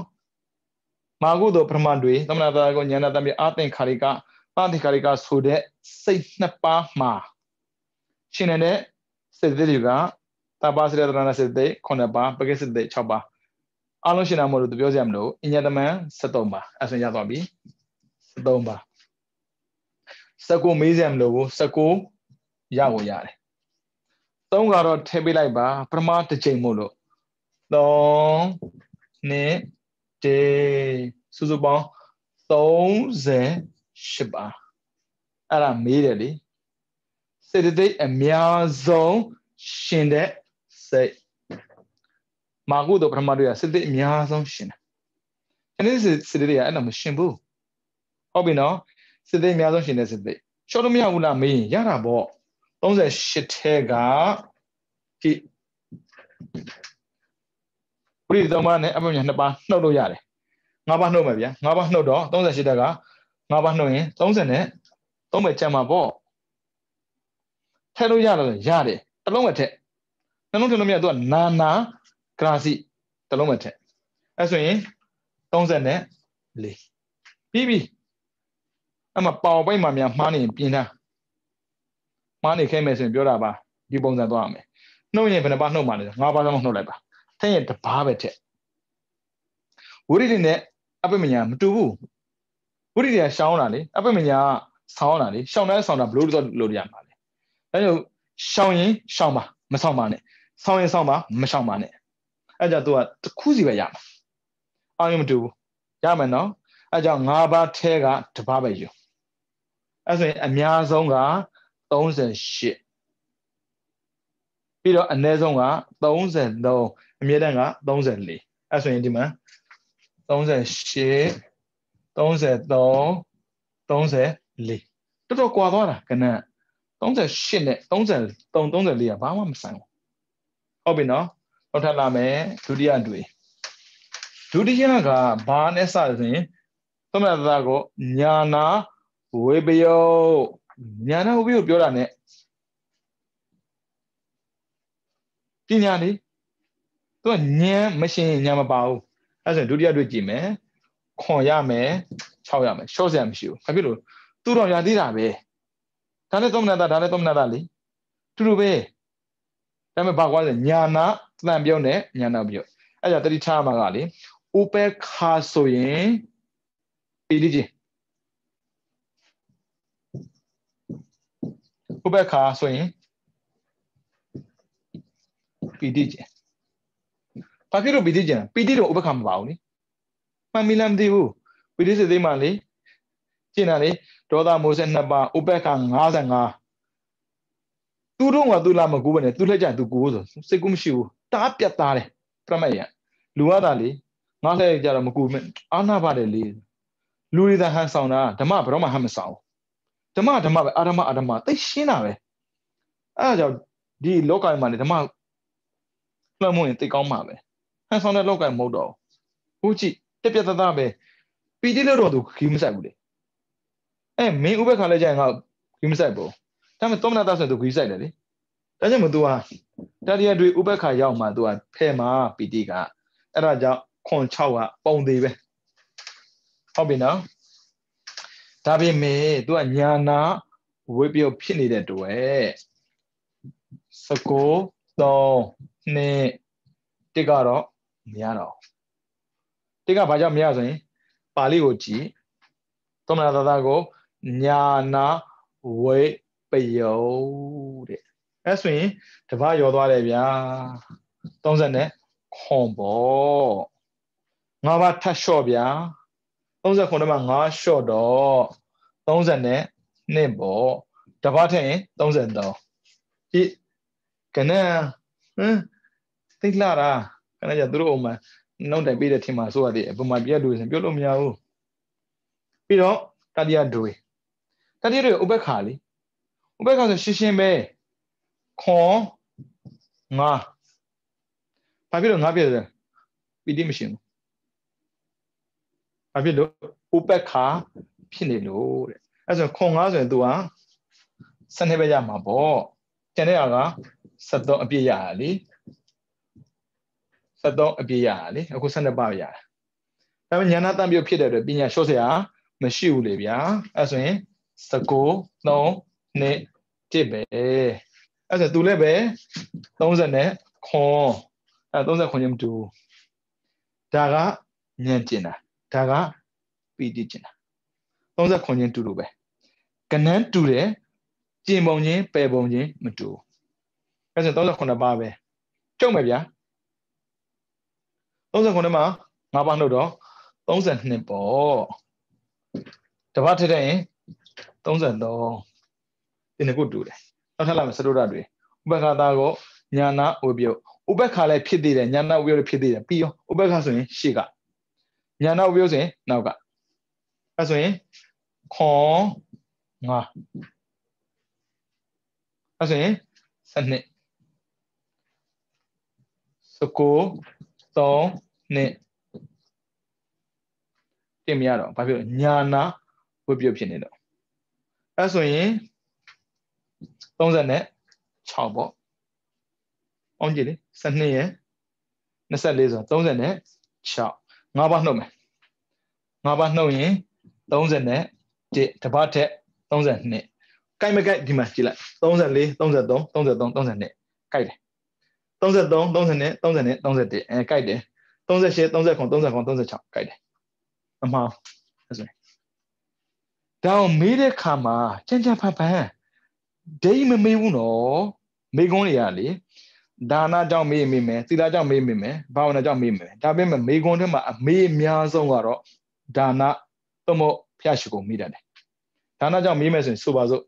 မာကုသိုလ်ပထမတွေသမဏတာကိုဉာဏ်တံပြအာသင်္ခါရိကသာသင်္ခါရိကဆိုတဲ့စိတ်2ပါးမှာ ရှင်နေတဲ့စစ်သေးတွေကတပါစရတနာစစ်သေး9ပါပကိစစ်သေး6ပါအားလုံးရှင်တာမလို့သူပြောစရာမလိုအညတမန်73ပါအဲ့ဆိုရသွားပြီ73ပါ19မေးစရာမလိုဘူး19ရဖို့ရတယ်3ကတော့ထည့်ပေးလိုက်ပါပထမတစ်ချိန်မို့လို့3နဲ့တေစုစုပေါင်း38ပါအဲ့ဒါမေးတယ်လေစေတသိက်အများဆုံးရှင်တဲ့စိတ်မာကုတို့ပထမတို့ကစေတသိက်အများဆုံးရှင်တယ်အဲ့ဒီစေတသိက်ကအဲ့တော့မရှင်ဘူးဟုတ်ပြီနော်စေတသိက်အများဆုံးရှင်တဲ့စေတသိက်ရှော့လို့မရဘူးလားမေးရင်ရတာပေါ့38ထဲကဒီပရိသမနဲ့အပညာ2ပါနှုတ်လို့ရတယ်5ပါနှုတ်မယ်ဗျာ5ပါနှုတ်တော့38တက်က5ပါနှုတ်ရင်30နဲ့3ပဲကျန်မှာပေါ့ထည့်လို့ရတယ်ရတယ်တစ်လုံးပဲထည့်နှလုံးထည့်လို့မရသူကနာနာဂရာစီတစ်လုံးပဲထည့်အဲ့ဆိုရင်34ပြီးပြီအမှပေါင်ပိတ်မှများမှားနေရင်ပြင်ထားမှားနေခဲ့မယ်ဆိုရင်ပြောတာပါဒီပုံစံသွားရမယ်နှုတ်ရင်ဘယ်နှပါနှုတ်မှလဲ5ပါးလုံးနှုတ်လိုက်ပါထည့်ရင်တစ်ပါးပဲထည့်ဝိရိယနဲ့အပမညာမတူဘူးဝိရိယရှောင်းတာလေအပမညာဆောင်းတာလေရှောင်းတဲ့ဆောင်းတာဘလို့လို့ရမှာလေအဲကြောင့်ရှောင်းရင်ရှောင်းပါမဆောင်းပါနဲ့ဆောင်းရင်ဆောင်းပါမရှောင်းပါနဲ့အဲကြောင့်သူကတစ်ခုစီပဲရမှာအောင်ရင်မတူဘူးရမယ်နော်အဲကြောင့်5ပါးထဲကတစ်ပါးပဲယူအဲဆိုရင်အများဆုံးက38ပြီးတော့အနည်းဆုံးက33အမြဲတမ်းက34အဲဆိုရင်ဒီမှာ38 33 34တော်တော်ကွာသွားတာကနန်း38နဲ့33 34ကဘာမှမဆိုင်ဘူးဟုတ်ပြီနော်နောက်ထပ်လာမယ်ဒုတိယတွေဒုတိယကဘာနဲ့စဆိုရင်သမဏတကိုညာနာဝေပယောညာနာဝေပယောပြောတာ ਨੇ ပညာလေးသူကဉာဏ်မရှင်ဉာဏ်မပါဘူးအဲဆိုရင်ဒုတိယတွေ့ကြည့်မယ်ခွန်ရမယ်6ရမယ်ရှော့စရာမရှိဘူးဘာဖြစ်လို့သူတော်ရသေးတာပဲဒါလည်းသမဏတဒါလည်းသမဏတလေတူတူပဲဒါပေမဲ့ဘာကွာလဲညာနာတန်ပြုံးနဲ့ညာနာပြုံးအဲကြောင့်တတိထားမှာကလေဥပေက္ခဆိုရင်ပီတိချင်းဥပေက္ခဆိုရင်ပီတိချင်းဘာဖြစ်လို့ပီတိချင်းပီတိတော့ဥပေက္ခမပါဘူးလေမှန်မိလားမသိဘူးပီတိစိတ်သိမ်းမှလေကျင့်တာလေဒေါသမိုးဆက်2ပါးဥပေက္ခ55သူတို့ကသူလာမကူပဲနဲ့သူလက်ကြသူကူဆိုစိတ်ကူးမရှိဘူးတားပြတ်သားတယ်ပြမတ်ရလူရတာလေငါလည်းကြတော့မကူမဲ့အာနာပါတယ်လေလူတွေသာဟန်ဆောင်တာဓမ္မဘယ်တော့မှဟန်မဆောင်ဓမ္မပဲအာဓမ္မသိရှင်းတာပဲအဲဒါကြောင့်ဒီလောကမှာလေဓမ္မလွှမ်းမိုးရင်သိကောင်းမှာပဲဟန်ဆောင်တဲ့လောကမဟုတ်တော့ဘူးကြည့်တက်ပြတ်သားပဲပီတိလို့တော့သူခီးမဆိုင်ဘူးလေအဲမင်းဥပ္ပခါလဲကြရင်ငါခီးမဆိုင်ဘူးဒါပေမဲ့သောမနာတဆိုရင်သူခီးဆိုင်တယ်လေဒါကြောင့်မသူဟာတတိယတွေဥပ္ပခါရောက်မှသူကဖဲမှာပီတိကအဲ့ဒါကြောင့်ခွန်6ကပုံသေးပဲဟုတ်ပြီနော်ဒါပေမဲ့သူကညာနာဝိပယောဖြစ်နေတဲ့တွေ့19 3 2 1ကတော့မရတော့1ကဘာကြောင့်မရဆိုရင်ပါဠိကိုကြည့်သောမနာတကိုညာနာဝိပယောတဲ့အဲ့ဆိုရင်တပတ်ရောသွားတယ်ဗျာ30နဲ့ခွန်ပေါ့5ပါးထပ်လျှော့ဗျာ39မှာ5လျှော့တော့30နဲ့2ပေါ့တပတ်ထက်ရင်33ဒီကနန်းသိလာတာကနန်းကျသူတို့အုံမှာနောက်တိုင်ပေးတဲ့ထင်မှာဆိုရတယ်အပမာပြတ်လို့ဆိုပြောလို့မရဘူးပြီးတော့တတိယတွေဥပ္ပခါလေဥပ္ပခါဆိုရှင်းရှင်းပဲခွန်5ဘာဖြစ်လို့5ပြည့်လဲပီတိမရှိဘူးဘာဖြစ်လို့ဥပ္ပခါဖြစ်နေလို့တဲ့အဲဆိုခွန်5ဆိုရင် तू ဟာ12ပဲရမှာပေါ့ကျန်တဲ့ဟာက73အပြည့်ရတာလေ73အပြည့်ရတာလေအခု12ပါးရတာဒါပေမဲ့ဉာဏတံပြုတ်ဖြစ်တဲ့အတွက်ပညာလျှော့စရာမရှိဘူးလေဗျာအဲဆိုရင်19 3 2 1ပဲ အဲ့ဆိုသူလည်းပဲ30နဲ့ခွန်30ခွန်ချင်းမတူဒါကညံကျင်တာဒါကပီတိကျင်တာ30ခွန်ချင်းတူလို့ပဲကနန်းတူတယ်ကျင်ပုံချင်းပယ်ပုံချင်းမတူအဲ့ဆို39ပါပဲကျုံမယ်ဗျာ39မှာ5ပါနှုတ်တော့32ပေါ့တပတ်ထည့်တဲ့ရင်33ဒီနှစ်ခုတူတယ်နောက်ထပ်လာမယ်စတုဒ္ဒတွေဥပက္ခသားကိုညာနာဝိပယုတ်ဥပက္ခလည်းဖြစ်သေးတယ်ညာနာဝိပယုတ်လည်းဖြစ်သေးတယ်ပြီးရောဥပက္ခဆိုရင်ရှေ့ကညာနာဝိပယုတ်ဆိုရင်နောက်ကအဲ့ဆိုရင်ခွန်5အဲ့ဆိုရင်12 19 3နှစ်တင်မရတော့ဘာဖြစ်လို့ညာနာဝိပယုတ်ဖြစ်နေတော့အဲ့ဆိုရင်36ပေါ့အောင်ကြည့်လေ12ရယ်24ဆို36 5ပါနှုတ်မယ်5ပါနှုတ်ရင်31တပတ်ထက်32ကိုက်မကိုက်ဒီမှာကြည့်လိုက်34 33 33 32ကိုက်တယ်33 32 32 31ကိုက်တယ်38 39 39 36ကိုက်တယ်အမှားအဲ့ဆိုရင်ဒါအောင်မေးတဲ့ခါမှာကြမ်းကြမ်းဖန်ဖန်ဒိမမေးဘူးနော်မေးခွန်းတွေရလေဒါနကြောင့်မေးမယ်သီလကြောင့်မေးမယ်ဘာဝနာကြောင့်မေးမယ်ဒါပေမဲ့မေးခွန်းတွေမှာအမေးအများဆုံးကတော့ဒါနသို့မဟုတ်ဖျားရှိကိုမေးတတ်တယ်ဒါနကြောင့်မေးမယ်ဆိုရင်ဆိုပါစို့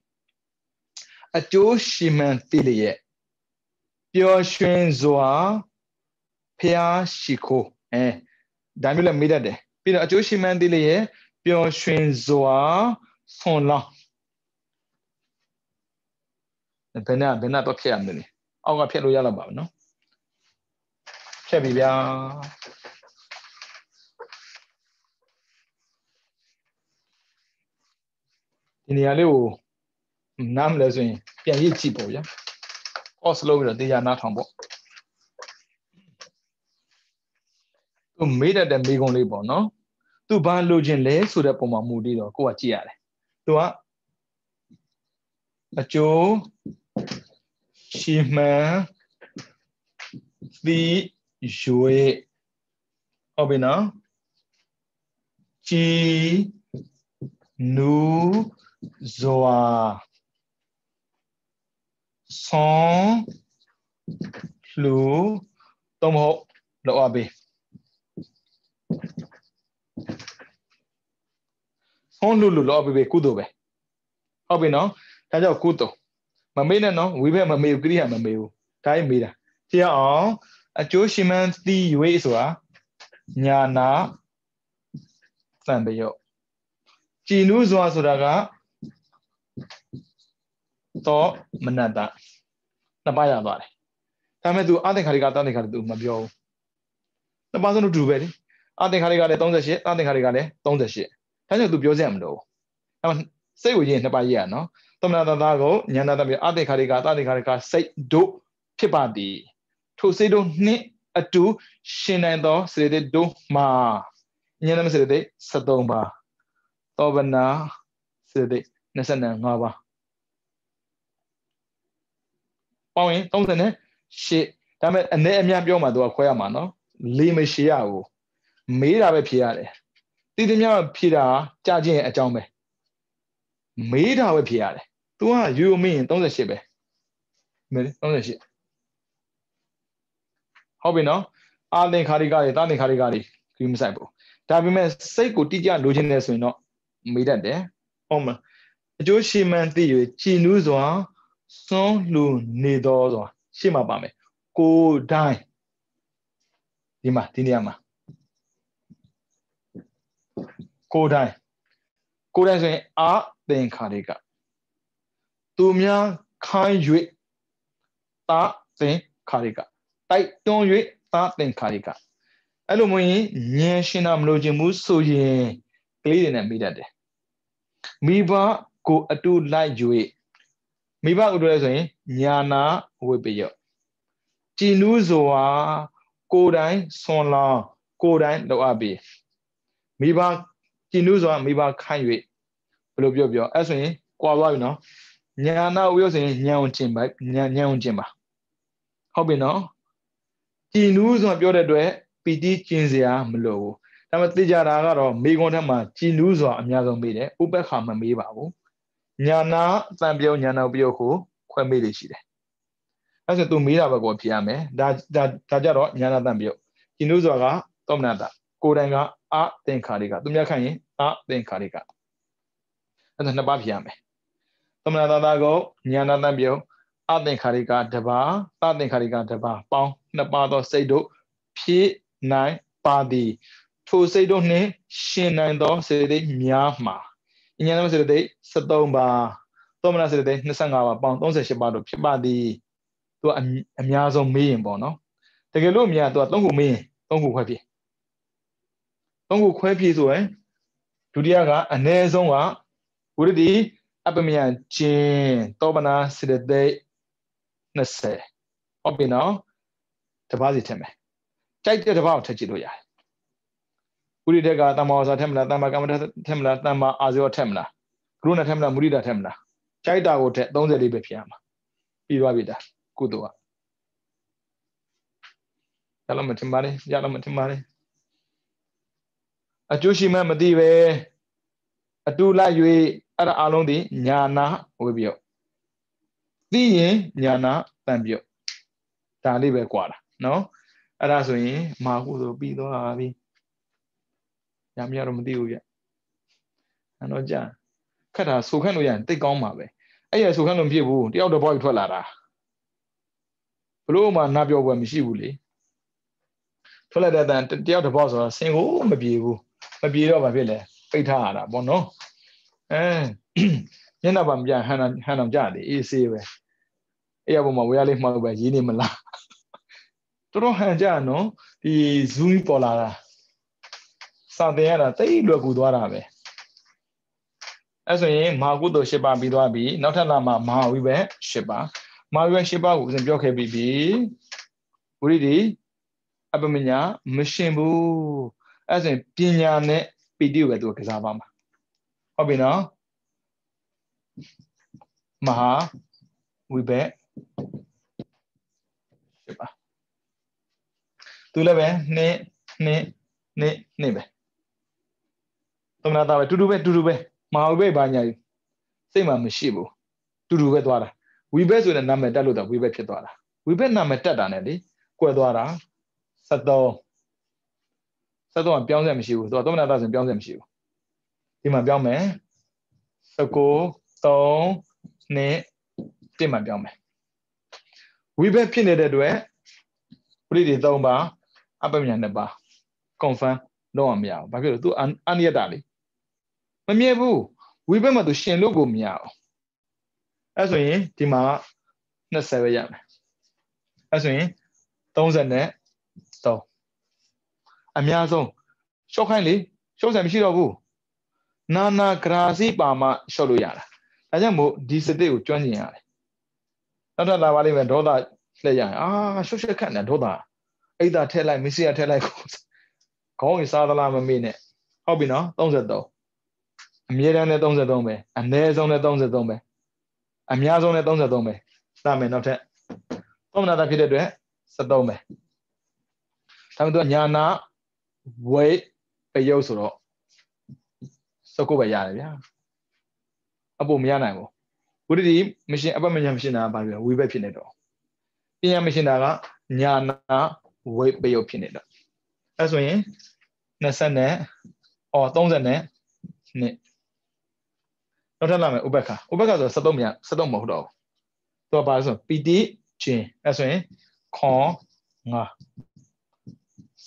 အကျိုးရှိမှန်သိလျက်ပျော်ရွှင်စွာဖျားရှိခိုးဒါမျိုးလည်းမေးတတ်တယ်ပြီးတော့အကျိုးရှိမှန်သိလျက်ပျော်ရွှင်စွာဆွန်လောင်းဘယ်နဲ့တော့ဖြတ်ရမလဲအောက်ကဖြတ်လို့ရတော့ပါဘူးနော်ဖြတ်ပြီဗျာဒီနေရာလေးကိုနားမလဲဆိုရင်ပြန်ရေးကြည့်ပေါ့ဗျာ pause လုပ်ပြီးတော့တရားနားထောင်ပေါ့သူမေးတတ်တဲ့မေးခွန်းလေးပေါ့နော်သူဘာလိုချင်လဲဆိုတဲ့ပုံမှာမူတည်တော့ကိုကကြည့်ရတယ်သူကအကျိုးရှိမှန်သိရွေဟုတ်ပြီနော်ကြည်နူးစွာဆွန်လှူတော့မဟုတ်လောက်အပေးဆွန်လှူလောက်အပေးကုသိုလ်ပဲဟုတ်ပြီနော်ဒါကြောင့်ကုသိုလ်မမေးနဲ့နော်ဝိဘက်မမေးဘူးကိရိယာမမေးဘူးဒါကြီးမေးတာကြည့်အောင်အကျိုးရှိမှန်းသိရွေးဆိုတာညာနာသံပယောကြည်နူးစွာဆိုတာကတော့မနတနှစ်ပါးရသွားတယ်ဒါပေမဲ့ तू အသင်္ခါရိကတသင်္ခါရိက तू မပြောဘူးနှစ်ပါးစလုံးတူပဲလေအသင်္ခါရိကလည်း38အသင်္ခါရိကလည်း38ဒါကြောင့် तू ပြောစရာမလိုဘူးအဲ့မှာစိတ်ဝိညာဉ်နှစ်ပါးရေးရနော်သမဏတသားကိုဉာဏတမျိုးအသင်္ခါရိကတသင်္ခါရိကစိတ်တို့ဖြစ်ပါသည်ထိုစိတ်တို့နှင့်အတူရှင်နိုင်သောစေတသိက်တို့မှာဉာဏ်နဲ့စေတသိက်73ပါးသောဗနာစေတသိက်25ပါးပေါင်းရင်38ဒါပေမဲ့အနည်းအများပြောမှသူကခွဲရမှာနော်လေးမရှိရဘူးမေးတာပဲဖြေရတယ်တိတိများဖြေတာကြာချင်းရဲ့အကြောင်းပဲမေးတာပဲဖြေရတယ်သူကယူမင်းရင်38ပဲမေး38ဟုတ်ပြီနော်အာသင်္ခါရိကတွေတာသင်္ခါရိကတွေဒီမဆိုင်ဘူးဒါပေမဲ့စိတ်ကိုတိကျလိုချင်တယ်ဆိုရင်တော့မေးတတ်တယ်ဟုတ်မလားအကျိုးရှိမှန်သိ၍ကြည်နူးစွာစွန့်လှူနေသောဆိုတာရှေ့မှာပါမယ်ကိုတိုင်းဒီမှာဒီနေရာမှာကိုတိုင်းဆိုရင်အာသင်္ခါရိကသူများခိုင်း၍တာသင်္ခါရိကတိုက်တွန်း၍တာသင်္ခါရိကအဲ့လိုမျိုးရင်ဉာဏ်ရှင်းတာမလို့ခြင်းဘူးဆိုရင်ကလေးတွေနဲ့မိတတ်တယ်မိဘကိုအတူလိုက်၍မိဘဥဒ္ဒရဆိုရင်ညာနာဝိပယောကြည်နူးစွာကိုယ်တိုင်ဆွန်လောင်းကိုယ်တိုင်လောက်အပ်ပြီးမိဘကြည်နူးစွာမိဘခိုင်း၍ဘယ်လိုပြောအဲ့ဆိုရင်ကွာသွားပြီနော် ညာနာဥပ္ပယဆိုရင်ညံအောင်ကျင်ပါညံအောင်ကျင်ပါဟုတ်ပြီနော်ကြည်နူးဆိုပြောတဲ့အတွက်ပီတိကျင်စရာမလိုဘူးဒါပေမဲ့သိကြတာကတော့မိဂုံးထက်မှာကြည်နူးဆိုတာအများဆုံးမေးတယ်ဥပ္ပခါမမေးပါဘူးညာနာတန်ပြုံညာနာဥပ္ပယကိုခွဲမေးလို့ရှိတယ်အဲ့ဆိုသူမေးတာပဲကိုဖြေရမယ်ဒါကြတော့ညာနာတန်ပြုံကြည်နူးဆိုတာကသောမနတကိုယ်တိုင်ကအသင်္ခါရိကသူများခိုင်းရင်အသင်္ခါရိကအဲ့ဒါနှစ်ပါးဖြေရမယ်သောမနတသာကိုညာနာတန်ပြုံအသင်္ခါရိကတစ်ပါးသသင်္ခါရိကတစ်ပါးပေါင်းနှစ်ပါးသောစိတ်တို့ဖြည့်နိုင်ပါသည်ထိုစိတ်တို့နှင့်ရှင်နိုင်သောစေတသိက်များမှာဉာဏ်သမစေတသိက်73ပါးသောမနစေတသိက်25ပါးပေါင်း38ပါးတို့ဖြစ်ပါသည်သူကအများဆုံးမေးရင်ပေါ့နော်တကယ်လို့အများသူက3ခုမေးရင်3ခုခွဲဖြည့်3ခုခွဲဖြည့်ဆိုရင်ဒုတိယကအနည်းဆုံးကဝိရတိအပမယကျင်သောမနစေတသိက်20ဟုတ်ပြီနော်တပါးစီထည့်မယ်ကြိုက်တဲ့တပါးကိုထည့်ကြည့်လို့ရတယ်ဝိရိတကတမ္မာဝါစာထည့်မလားတမ္မာကမ္မထည့်မလားတမ္မာအာဇောထည့်မလားကရုဏာထည့်မလားမုဒိတာထည့်မလားကြိုက်တာကိုထည့်30လေးပဲဖြစ်ရမှာပြီးသွားပြီဒါကုသိုလ်ကရလို့မထင်ပါနဲ့ရလို့မထင်ပါနဲ့အကျိုးရှိမှမသိပဲအတူလိုက်၍အဲ့ဒါအလုံးဒီညာနာဝိပယသိရင်ညာနာတန်ပြုတ်ဒါလေးပဲกว่าတာနော်အဲ့ဒါဆိုရင်မာကုသိုလ်ပြီးသွားပြီညာမရတော့မသိဘူးဗျအဲ့တော့ကြာခက်တာဆိုခန့်လို့ရရင်တိတ်ကောင်းပါပဲအဲ့ရဆိုခန့်လို့မဖြစ်ဘူးတယောက်တော့ဘောက်ထွက်လာတာဘလို့မှနာပြောပွဲမရှိဘူးလေထွက်လိုက်တဲ့တန်တယောက်တစ်ဘောက်ဆိုတာဆင်ကိုမပြေဘူးမပြေတော့ဘာဖြစ်လဲပိတ်ထားရတာပေါ့နော်မျက်နှာပါမပြဟန်အောင်ကြတယ်အေးဆေးပဲအဲ့ရပုံမှာဝေရလေးမှောက်ပဲရင်းနေမလားတော်တော်ဟန်ကြနော်ဒီဇူးပေါ်လာတာစာသင်ရတာတိတ်လွယ်ကူသွားတာပဲအဲ့ဆိုရင်မဟာကုသိုလ်10ပါးပြီးသွားပြီနောက်ထပ်လာမှာမဟာဝိဘတ်10ပါးမဟာဝိဘတ်10ပါးကိုဦးဇင်ပြောခဲ့ပြီးပြီဝိရိတိအပမညာမရှင်ဘူးအဲ့ဆိုရင်ပညာနဲ့ပီတိကိုပဲသူကစားပါမှာဟုတ်ပြီနော်မဟာဝိဘတ်10ပါးသူလည်းပဲနှစ်ပဲသမဏတာပဲတူတူပဲမဟာဝိဘတ်ဘာညာစိတ်မှာမရှိဘူးတူတူပဲသွားတာဝိဘတ်ဆိုတဲ့နာမည်တက်လို့တော့ဝိဘတ်ဖြစ်သွားတာဝိဘတ်နာမည်တက်တာနဲ့လေကွယ်သွားတာ73ကပြောင်းဆက်မရှိဘူးသူကသမဏတာဆိုပြောင်းဆက်မရှိဘူးဒီမှာပြောင်းမယ်19 3နှစ်1မှာပြောင်းမယ်ဝိဘတ်ဖြစ်နေတဲ့အတွက်ပရိသေ3ပါးအပမညာ2ပါး confirm လုပ်အောင်မရဘူးဘာဖြစ်လို့ तू အနိယတလေမမြဲဘူးဝိဘတ်မှာ तू ရှင်လို့ကိုမရအောင်အဲ့ဆိုရင်ဒီမှာ20ပဲရမယ်အဲ့ဆိုရင်33အများဆုံးရှော့ခိုင်းလေရှော့ဆံမရှိတော့ဘူးနာနာဂရာစီပါမရှော့လို့ရတာဒါကြောင့်မို့ဒီစတိကိုကျွမ်းကျင်ရတယ်နောက်ထပ်လာပါလိမ့်မယ်ဒေါသလှည့်ရရင်ရှော့ခတ်နေဒေါသအိတ်သာထည့်လိုက်မစ္စည်းရထည့်လိုက်ခေါင်းကြီးစားသလားမမေ့နဲ့ဟုတ်ပြီနော်33အမြဲတမ်းနဲ့33ပဲအနည်းဆုံးနဲ့33ပဲအများဆုံးနဲ့33ပဲစမယ်နောက်ထပ်သောမနာတာဖြစ်တဲ့အတွက်73ပဲဒါပေမဲ့သူကညာနာဝိပယုတ်ဆိုတော့19ပဲရတယ်ဗျာအဖို့မရနိုင်ဘူးဝိတ္တိမရှိအပမညာမရှိတာဘာပြောဝိဘတ်ဖြစ်နေတော့ပညာမရှိတာကညာနာဝိပယုတ်ဖြစ်နေတော့အဲဆိုရင်20နဲ့30နဲ့နှစ်နောက်ထပ်လာမယ်ဥပ္ပခါဆို73မဟုတ်တော့ဘူးသူကဘာလဲဆိုပီတိခြင်းအဲဆိုရင်ခွန်ငါ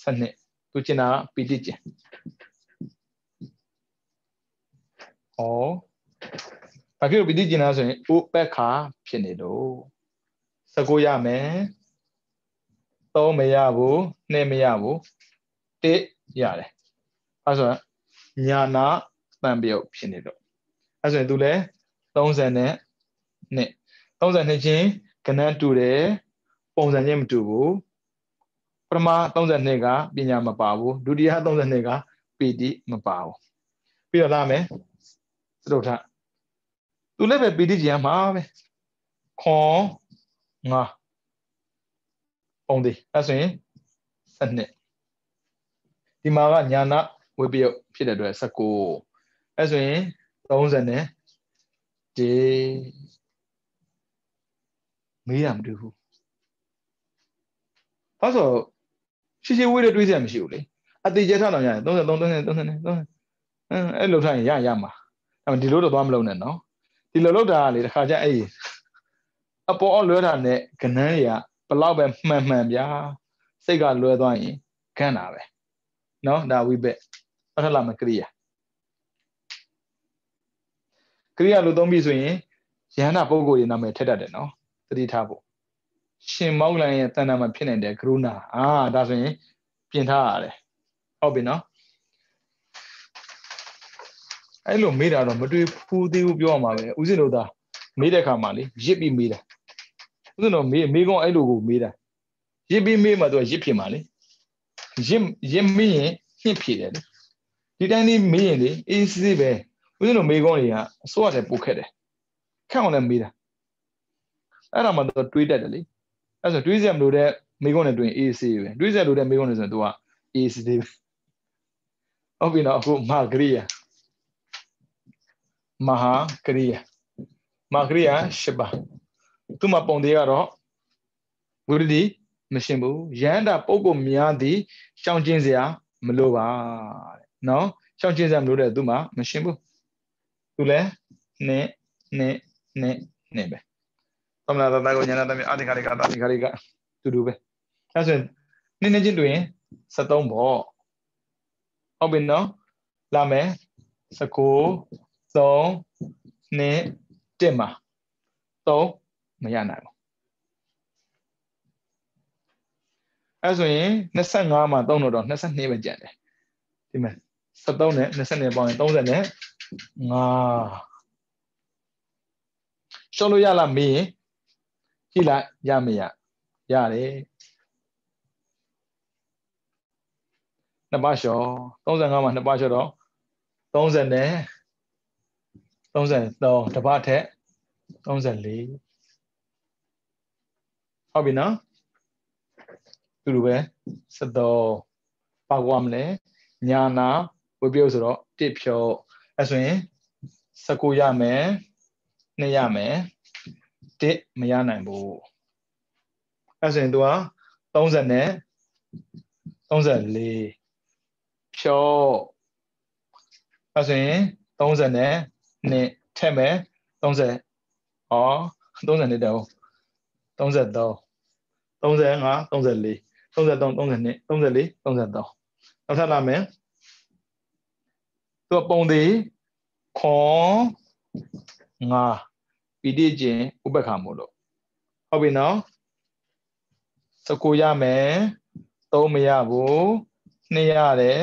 စနစ်သူကျင်တာပီတိခြင်းဘာဖြစ်လို့ပီတိကျင်တာဆိုရင်ဥပ္ပခါဖြစ်နေတော့19ရမယ်3မရဘူး2မရဘူး1ရတယ်အဲဆိုညာနာတန်ပြုတ်ဖြစ်နေတော့အဲဆိုရင်သူလည်း30နဲ့32ချင်းကဏ္ဍတူတယ်ပုံစံချင်းမတူဘူးပထမ32ကပညာမပါဘူးဒုတိယ32ကပီတိမပါဘူးပြီးတော့လာမယ်သတုထ Tu le be piti jian ma be. Khon nga on de. That's when sat ဒီမှာကညာနာဝိပယုတ်ဖြစ်တဲ့အတွက်19အဲဆိုရင်30နဲ့ဒီမေးတာမတွေ့ဘူးဘာလို့ရှိဝေးတဲ့တွေးစရာမရှိဘူးလေအတိကျထားတော့ရတယ်33 30 30အဲ့လောက်ထားရင်ရမှာအဲ့ဒီလိုတော့သွားမလုပ်နဲ့နော်ဒီလိုလောက်တာကလေတစ်ခါကျအဲ့အပေါ်လွဲတာနဲ့ကနန်းတွေကဘလောက်ပဲမှန်ဗျာစိတ်ကလွဲသွားရင်ခန့်တာပဲနော်ဒါဝိဘက်ဘာထလာမကရိယာကရိယာလို့သုံးပြီးဆိုရင်ယန္တာပုဂ္ဂိုလ်ရဲ့နာမည်ထက်တတ်တယ်နော်သတိထားဖို့ရှင်မောက်လိုင်းရဲ့တဏ္ဍာမှာဖြစ်နေတဲ့ကရုဏာဒါဆိုရင်ပြင်ထားရတယ်ဟုတ်ပြီနော်အဲ့လိုမေးတာတော့မတွေ့ဖူးသေးဘူးပြောရမှာပဲဦးဇင်းတို့သားမေးတဲ့ခါမှာလေရစ်ပြီးမေးတာဦးဇင်းတို့မေးကောင်းအဲ့လိုကိုမေးတာရစ်ပြီးမေးမှသူကရစ်ဖြစ်မှာလေရစ်မေးရင်ညှစ်ဖြစ်တယ်လေဒီတိုင်းလေးမေးရင်လေအေးစစ်ပဲဦးဇင်းတို့မေးကောင်းတွေကအစိုးရတဲ့ပို့ခဲ့တယ်ခက်အောင်လည်းမေးတာအဲ့ဒါမှတော့တွေးတတ်တယ်လေအဲ့ဆိုတွေးစရာမလိုတဲ့မေးခွန်းတွေတွင် AC ပဲတွေးစရာလိုတဲ့မေးခွန်းတွေဆိုရင် तू က AC သေးပဲဟုတ်ပြီနော်အခုမဟာကရိယာမဟာကရိယာ8ပါသူ့မှာပုံသေးကတော့ဝိရဒိမရှင်းဘူးယန္တာပုဂ္ဂိုလ်များသည်ရှောင်ကျဉ်စရာမလိုပါတဲ့နော်ရှောင်ကျဉ်စရာမလိုတဲ့သူ့မှာမရှင်းဘူးသူလည်းနဲ့ပဲသမနာတတကိုညာနာတမြေအာတိခါရိကတာတိခါရိကတူတူပဲအဲဆိုရင်နည်းချင်းတွင်73ပေါ့ဟုတ်ပြီနော်လာမယ်19 3 1မှာ3မရနိုင်ဘူးအဲဆိုရင်25မှာ3တော့22ပဲကျန်တယ်ဒီမှာ73နဲ့22ပေါင်းရင်30နဲ့5ရှော့လို့ရလားမေးရင်ကြည့်လိုက်ရမရရတယ်နှစ်ပါးလျှော့35မှာနှစ်ပါးလျှော့တော့30နဲ့33တစ်ပါးထက်34ဟုတ်ပြီနော်တူတူပဲ73ပေါက်သွားမလဲညာနာဝိပယုတ်ဆိုတော့1ဖြောအဲဆိုရင်19ရမယ်2ရမယ်1မရနိုင်ဘူးအဲဆိုရင် तू က30နဲ့34ဖြောအဲဆိုရင်30နဲ့2ထက်မယ်3030နဲ့တော့33 35 34 33 32 34 33နောက်ထပ်လာမယ်သူပုံသေးခွန်5ပီတိကျင်ဥပ္ပခါမို့လို့ဟုတ်ပြီနော်19ရမယ်3မရဘူး2ရတယ်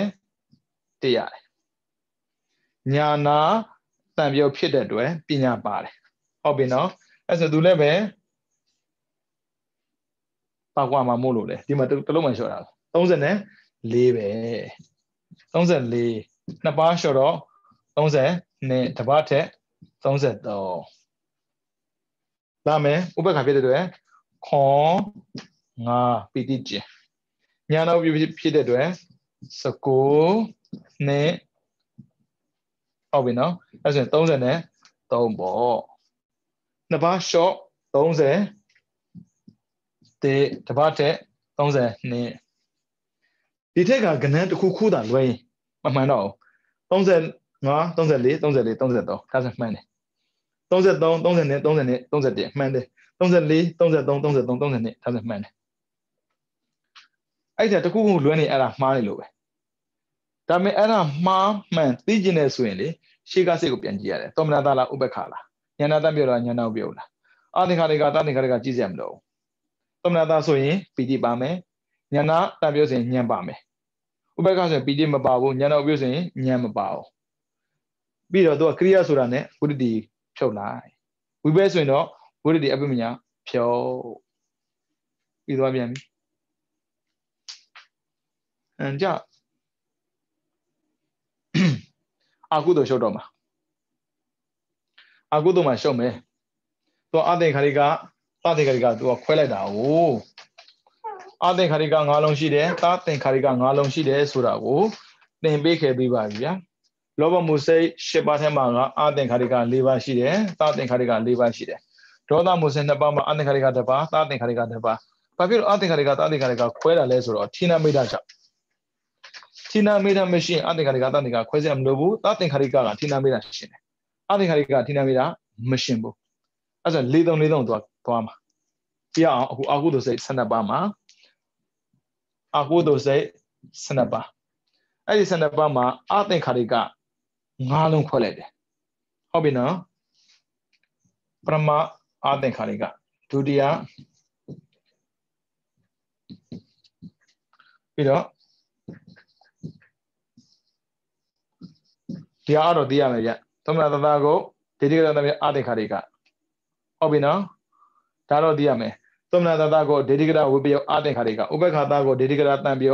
1ရတယ်ညာနာတန်ပြုတ်ဖြစ်တဲ့အတွက်ပညာပါတယ်ဟုတ်ပြီနော်အဲ့ဆိုသူလည်းပဲပောက်ကွာမှာမို့လို့လေဒီမှာတလုံးမှလျှော့တာ34ပဲ34နှစ်ပါးလျှော့တော့30နဲ့တစ်ပါးထက်33လာမယ်ဥပ္ပခါဖြစ်တဲ့အတွက်ခွန်5ပီတိကျင်ညာနာဖြစ်တဲ့အတွက်19နဲ့ဟုတ်ပြီနော်အဲ့ဆိုရင်30နဲ့3ပေါ့နှစ်ပါးလျှော့30တစ်ပါးထက်32ဒီထက်ကကဏ္ဍတစ်ခုခုသာလွှဲရင်မမှန်တော့35 34 34 33ဒါဆိုမှန်တယ်33 30နဲ့30နဲ့31မှန်တယ်34 33 33 32ဒါဆိုမှန်တယ်အဲ့ဒါတစ်ခုခုလွှဲနေအဲ့ဒါမှားနေလို့ပဲဒါပေမဲ့အဲ့ဒါမှားမှန်သိကျင်နေဆိုရင်လေရှေ့ကစိတ်ကိုပြန်ကြည့်ရတယ်သောမနာတလားဥပ္ပခါလားဉာဏတတ်ပြောတာဉာဏကိုပြောလားအာသင်္ခါရိကတသင်္ခါရိကကြည့်စရာမလိုသောမနာတဆိုရင်ပီတိပါမယ်ဉာဏတတ်ပြောဆိုရင်ဉာဏ်ပါမယ်ဥပ္ပခါဆိုရင်ပီတိမပါဘူးဉာဏကိုပြောဆိုရင်ဉာဏ်မပါဘူးပြီးတော့သူကကရိယာဆိုတာနဲ့ဝိတ္တိဖြုတ်လိုက်ဝိဘဲဆိုရင်တော့ဝိတ္တိအပိမညာဖြုတ်ပြီးသွားပြန်ပြီကြအာကုသို့ရှုပ်တော့မှာ အာကုသိုလ်မှာရှုံးမယ်သူအသင်္ခါရိကသသင်္ခါရိကသူကခွဲလိုက်တာကိုအသင်္ခါရိက၅လုံးရှိတယ်သသင်္ခါရိက၅လုံးရှိတယ်ဆိုတာကိုသင်ပေးခဲ့ပြီးပါပြီဗျာလောဘမှုစိတ်၈ပါးထဲမှာကအသင်္ခါရိက၄ပါးရှိတယ်သသင်္ခါရိက၄ပါးရှိတယ်ဒေါသမှုစိတ်၂ပါးမှာအသင်္ခါရိကတစ်ပါးသသင်္ခါရိကတစ်ပါးဘာဖြစ်လို့အသင်္ခါရိကသသင်္ခါရိကခွဲတာလဲဆိုတော့ဌိနမိတ်ကြောင့်ဌိနမိတ်မရှိရင်အသင်္ခါရိကသသင်္ခါရိကခွဲစရာမလိုဘူးသသင်္ခါရိကဌိနမိတ်ရှင်တယ်အသင်္ခါရိကဌိနမိတ်မရှင်ဘူးအဲ့ဆို၄၃သွားမှာပြအောင်အခုအာဟုသိုလ်စိတ်12ပါးမှာအာဟုသိုလ်စိတ်12ပါးအဲ့ဒီ12ပါးမှာအသင်္ခါရိက5လုံးခွဲလိုက်တယ်ဟုတ်ပြီနော်ပရမအသင်္ခါရိကဒုတိယပြီးတော့ဒီအားတော့သိရမယ်ဗျသမဏတသကိုဒိဋ္ဌိကတသမြေအသင်္ခါရိကဟုတ်ပြီနော်ဒါတော့သိရမယ်သမဏတသကိုဒိဋ္ဌိကတဝိပယအသင်္ခါရိကဥပ္ပခါတကိုဒိဋ္ဌိကတတံပယ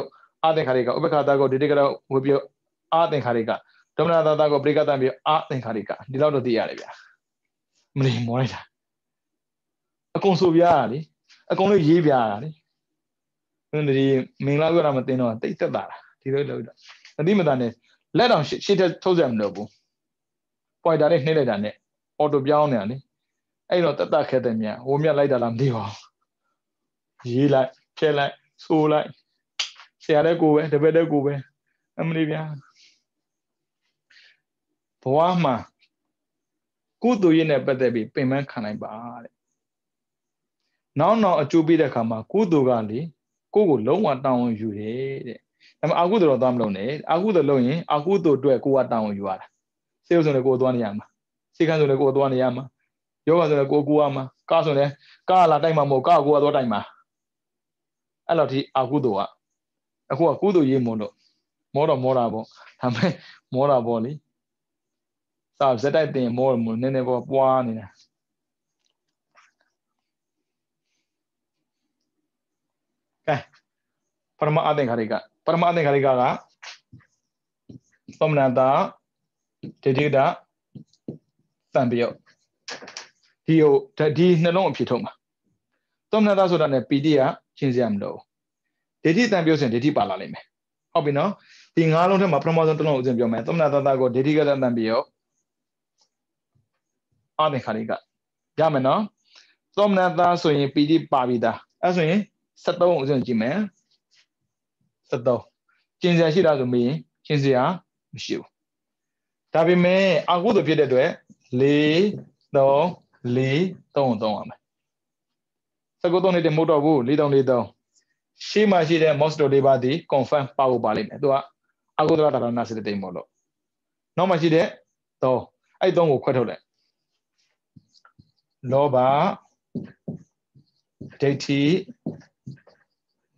အသင်္ခါရိကဥပ္ပခါတကိုဒိဋ္ဌိကတဝိပယအသင်္ခါရိကသမဏတသကိုပရိကတံပယအသင်္ခါရိကဒီလောက်တော့သိရတယ်ဗျမလီမောလိုက်တာအကုန်ဆိုပြရတာလေအကုန်လို့ရေးပြရတာလေဒီမင်္ဂလာပြောတာမသိတော့တိတ်သက်တာဒီလိုလို့အတိမတန်နဲ့လက်တောင်ရှေ့ထထုတ်စရာမလိုဘူးပွိုင်တာလေးနှိမ့်လိုက်တာနဲ့အော်တိုပြောင်းနေတာလေအဲ့တော့တက်ခဲတဲ့မြန်ဟိုမြတ်လိုက်တာလားမသိပါဘူးရေးလိုက်ဖြဲလိုက်ဆိုးလိုက်ဆရာတဲ့ကိုပဲတပည့်တဲ့ကိုပဲအမလီဗျာဘဝမှာကုသိုလ်ရည်နဲ့ပတ်သက်ပြီးပင်ပန်းခံနိုင်ပါတဲ့နောက်အကျိုးပေးတဲ့အခါမှာကုသိုလ်ကလေကိုယ့်ကိုလုံးဝတောင်းဝန်ယူတယ်တဲ့ဒါပေမဲ့အကုသိုလ်တော့သွားမလုပ်နဲ့အကုသိုလ်လုပ်ရင်အကုသိုလ်အတွက်ကိုယ်ကတောင်းဝန်ယူရတာစေုပ်ဆိုလည်းကိုယ်သွားနေရမှာစိတ်ခံဆိုလည်းကိုယ်သွားနေရမှာယောဂဆိုလည်းကိုယ်ကူရမှာကားဆိုလည်းကားလာတိုက်မှာမဟုတ်ကားကိုယ်ကသွားတိုက်မှာအဲ့လိုဒီအကုသိုလ်ကအခုကကုသိုလ်ရေးမလို့မောတာပေါ့ဒါပေမဲ့မောတာပေါ့လေစာစက်တိုက်တင်မောလို့နည်းနည်းပေါ့ပွားနေတာကဲပရမအသင်္ခါရိကပရမအသင်္ခါရိကသမဏတာဒိဋ္ဌိကတသံပယဒီနှလုံးအဖြစ်ထုတ်မှာသမဏတာဆိုတာ ਨੇ ပီတိကရှင်းစရာမလိုဒိဋ္ဌိသံပယဆိုရင်ဒိဋ္ဌိပါလာလိမ့်မယ်ဟုတ်ပြီနော်ဒီ၅လုံးထဲမှာပထမဆုံးတစ်လုံးဥစဉ်ပြောမယ်သမဏတာကိုဒိဋ္ဌိကတသံပယအသင်္ခါရိကရမယ်နော်သမဏတာဆိုရင်ပီတိပါပြီသားအဲ့ဆိုရင်73ဥစဉ်ကြည့်မယ်73ကျင်စရာရှိတာဆိုမေးရင်ကျင်စရာမရှိဘူးဒါပေမဲ့အကုသိုလ်ဖြစ်တဲ့အတွက်4 3 4 3 3ရမယ်19နဲ့တမဟုတ်တော့ဘူး4 3 4 3ရှေ့မှာရှိတဲ့ most ၄ပါးဒီ confirm ပါဖို့ပါလိမ့်မယ်သူကအကုသိုလ်ဒါရဏစေတသိက်မို့လို့နောက်မှာရှိတဲ့3အဲ့3ကိုခွဲထုတ်လိုက်လောဘဒိဋ္ဌိ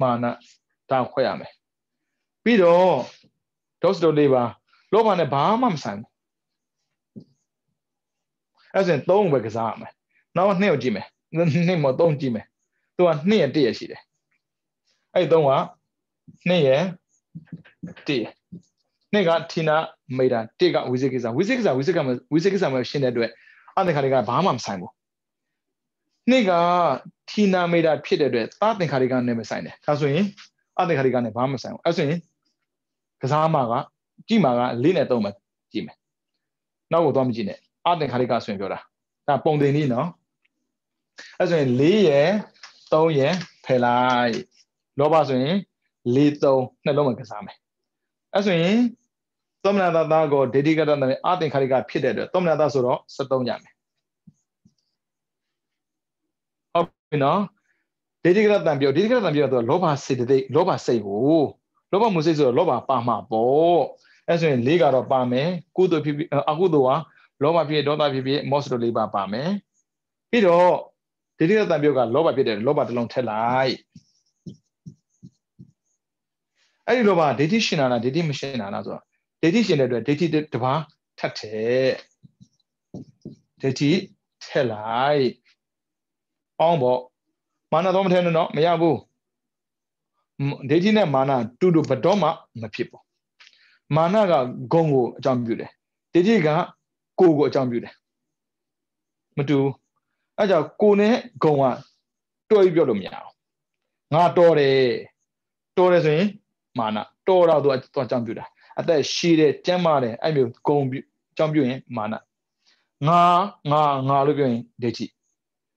မာနဒါခွဲရမယ်ပြီးတော့ဒေါစတို၄ပါးလောဘနဲ့ဘာမှမဆိုင်ဘူးအဲ့ဆိုရင်3ပဲကစားရမယ်နောက်2ကိုကြည့်မယ်2မ3ကြည့်မယ်သူက2ရဲ့1ရဲ့ရှိတယ်အဲ့3က2ရဲ့1ရဲ့2ကဌိနမိတ်တာ1ကဝိသေကိစ္စဝိသေကိစ္စမှာရှင်းတဲ့အတွက်အသင်္ခါရိကဘာမှမဆိုင်ဘူး2ကဌိနမိတ်တာဖြစ်တဲ့အတွက်သသင်္ခါရိကနဲ့မဆိုင်တယ်ဒါဆိုရင်အသင်္ခါရိကနဲ့ဘာမှမဆိုင်ဘူးအဲ့ဆိုရင်ကစားမှာကကြည့်မှာက4နဲ့3မှာကြည့်မယ်နောက်ကိုသွားမကြည့်နဲ့အသင်္ခါရိကဆိုရင်ပြောတာဒါပုံတင်နည်းနော်အဲ့ဆိုရင်4ရယ်3ရယ်ဖယ်လိုက်လောဘဆိုရင်4 3နှလုံးမှာကစားမယ်အဲ့ဆိုရင်သမဏတာကိုဒိဋ္ဌိကတနဲ့အသင်္ခါရိကဖြစ်တဲ့အတွက်သမဏတာဆိုတော့73ရမယ်ဟုတ်ပြီနော်ဒိဋ္ဌိကတံပြောဒိဋ္ဌိကတံပြောတော့လောဘစိတ်တိတ်လောဘစိတ်ကိုလောဘမှုစိတ်ဆိုတော့လောဘပါမှာပေါ့အဲ့ဆိုရင်4ကတော့ပါမယ်ကုသိုလ်ဖြစ်ဖြစ်အကုသိုလ်ကလောဘဖြစ်ဒေါသဖြစ်ဖြစ်မောစတို၄ပါးပါမယ်ပြီးတော့ဒိဋ္ဌိကတံပြောကလောဘဖြစ်တယ်လောဘတစ်လုံးထက်လိုက်အဲ့ဒီလောဘဒိဋ္ဌိရှင်နာဒိဋ္ဌိမရှင်နာဆိုတော့ဒိဋ္ဌိရှင်တဲ့အတွက်ဒိဋ္ဌိတစ်ပါးထပ်တယ်ဒိဋ္ဌိထက်လိုက်ပေါင်းပေါ့မာနတော့မထဲနဲ့တော့မရဘူးဒိဋ္ဌိနဲ့မာနတူတူဘတော်မှမဖြစ်ဘူးမာနကဂုံကိုအကြောင်းပြုတယ်ဒိဋ္ဌိကကိုယ်ကိုအကြောင်းပြုတယ် မတူအဲ့ကြောင့်ကိုနဲ့ဂုံကတွဲပြီးပြောလို့မရအောင်ငါတော်တယ်ဆိုရင်မာနတော်တော့သူအကြောင်းပြုတာအသက်ရှိတဲ့ကျမ်းမာတဲ့အဲ့မျိုးဂုံအကြောင်းပြုရင်မာနငါလို့ပြောရင်ဒိဋ္ဌိ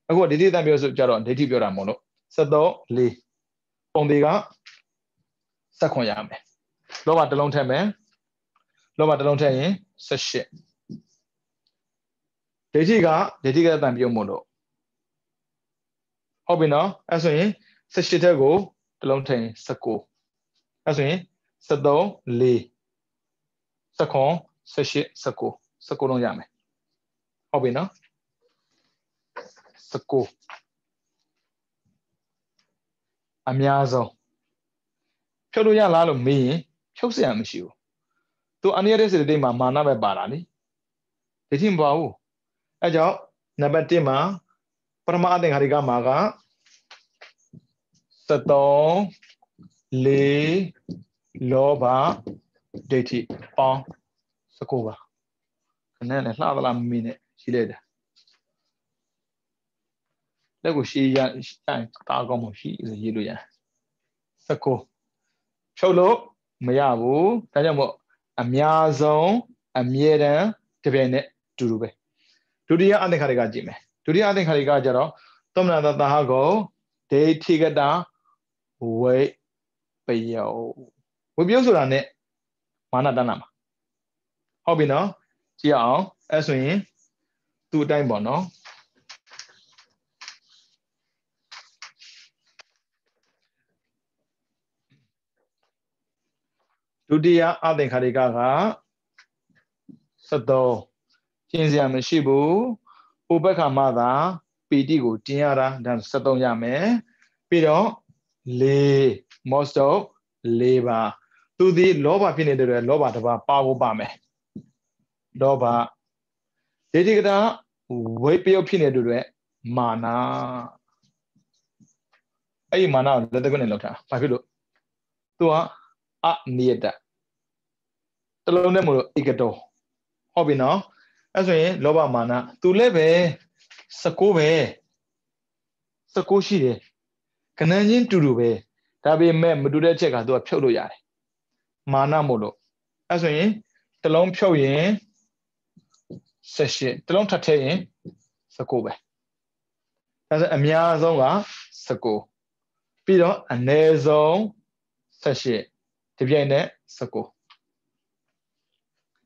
အခုဒိဋ္ဌိတန်ပြောဆိုကြတော့ဒိဋ္ဌိပြောတာမဟုတ်လို့73 4ပုံသေးကစက်ခွန်ရမယ်လောဘတစ်လုံးထည့်မယ်လောဘတစ်လုံးထည့်ရင်18ဒိဋ္ဌိကတန်ပြုံးမို့လို့ဟုတ်ပြီနော်အဲ့ဆိုရင်18ထက်ကိုတစ်လုံးထည့်ရင်19အဲ့ဆိုရင်73 4စက်ခွန်18 19လုံးရမယ်ဟုတ်ပြီနော်19အများဆုံးဖြုတ်လို့ရလားလို့မေးရင်ဖြုတ်စရာမရှိဘူးသူအနိယတဲ့စေတသိက်မှာမာနပဲပါတာလေဒိဋ္ဌိမပါဘူးအဲကြောင့်နံပါတ်1မှာပရမအသင်္ခါရိကမှာက73 4လောဘဒိဋ္ဌိပေါင်း19ပါခဏနဲ့လှသလားမမီနဲ့ရှိလိုက်တာလက်ကိုရှိရတာကောင်းမှရှိရေးလို့ရ19ဖြုတ်လို့မရဘူးဒါကြောင့်မို့အများဆုံးအမြဲတမ်းတပြိုင်နက်တူတူပဲဒုတိယအသင်္ခါရိကကြည့်မယ်ဒုတိယအသင်္ခါရိကကျတော့သောမနာတသဟကိုဒိဋ္ဌိကတဝိပယောဝိပယောဆိုတာ ਨੇ မာနတဏ္ဍမှာဟုတ်ပြီနော်ကြည့်အောင်အဲ့ဆိုရင်သူ့အတိုင်းပေါ့နော်ဒုတိယအသင်္ခါရိကက73ကျင့်စရာမရှိဘူးဥပက္ခမသာပီတိကိုကျင့်ရတာဒါ73ရမယ်ပြီးတော့4 most of 4ပါသူဒီလောဘဖြစ်နေတဲ့လောဘတစ်ပါးပါဖို့ပါမယ်လောဘဒိဋ္ဌိကတဝိပယုတ်ဖြစ်နေတဲ့အတွက်မာနအဲ့ဒီမာနကိုလက်တကွနဲ့လောက်တာဘာဖြစ်လို့သူကအနိယတတလုံးနဲ့မလို့ဧကတောဟုတ်ပြီနော်အဲ့ဆိုရင်လောဘမာနသူလည်းပဲ19ပဲ19ရှိတယ်ကဏ္ဍချင်းတူတူပဲဒါပေမဲ့မတူတဲ့ချက်ကသူကဖြုတ်လို့ရတယ်မာနမို့လို့အဲ့ဆိုရင်တလုံးဖြုတ်ရင်18တလုံးထပ်ထည့်ရင်19ပဲဒါဆိုအများဆုံးက19ပြီးတော့အနည်းဆုံး18ဒီပြိုင်နဲ့19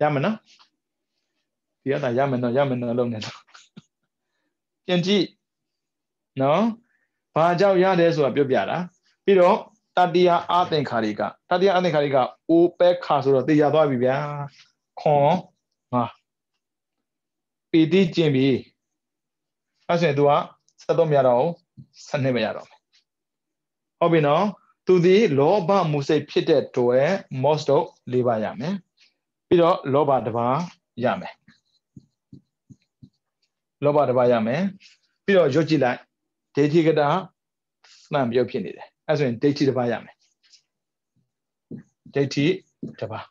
ရမယ်နော်ဒီကရမယ်နော်လုံးနေတော့ပြန်ကြည့်နော်ဘာကြောင့်ရတယ်ဆိုတာပြောပြတာပြီးတော့တတိယအသင်္ခါရိကအိုပက်ခါဆိုတော့သိရသွားပြီဗျာခွန်ငါပီတိကျင့်ပြီအဲ့ဆိုရင် तू က73မရတော့12ပဲရတော့မယ်ဟုတ်ပြီနော်သူဒီလောဘမူစိတ်ဖြစ်တဲ့တွဲ most တို့4ပါရမယ်ပြီးတော့လောဘတစ်ပါးရမယ်လောဘတစ်ပါးရမယ်ပြီးတော့ရွတ်ကြည့်လိုက်ဒိဋ္ဌိကတမှန်ပြုတ်ဖြစ်နေတယ်အဲ့ဆိုရင်ဒိဋ္ဌိတစ်ပါးရမယ်ဒိဋ္ဌိတစ်ပါး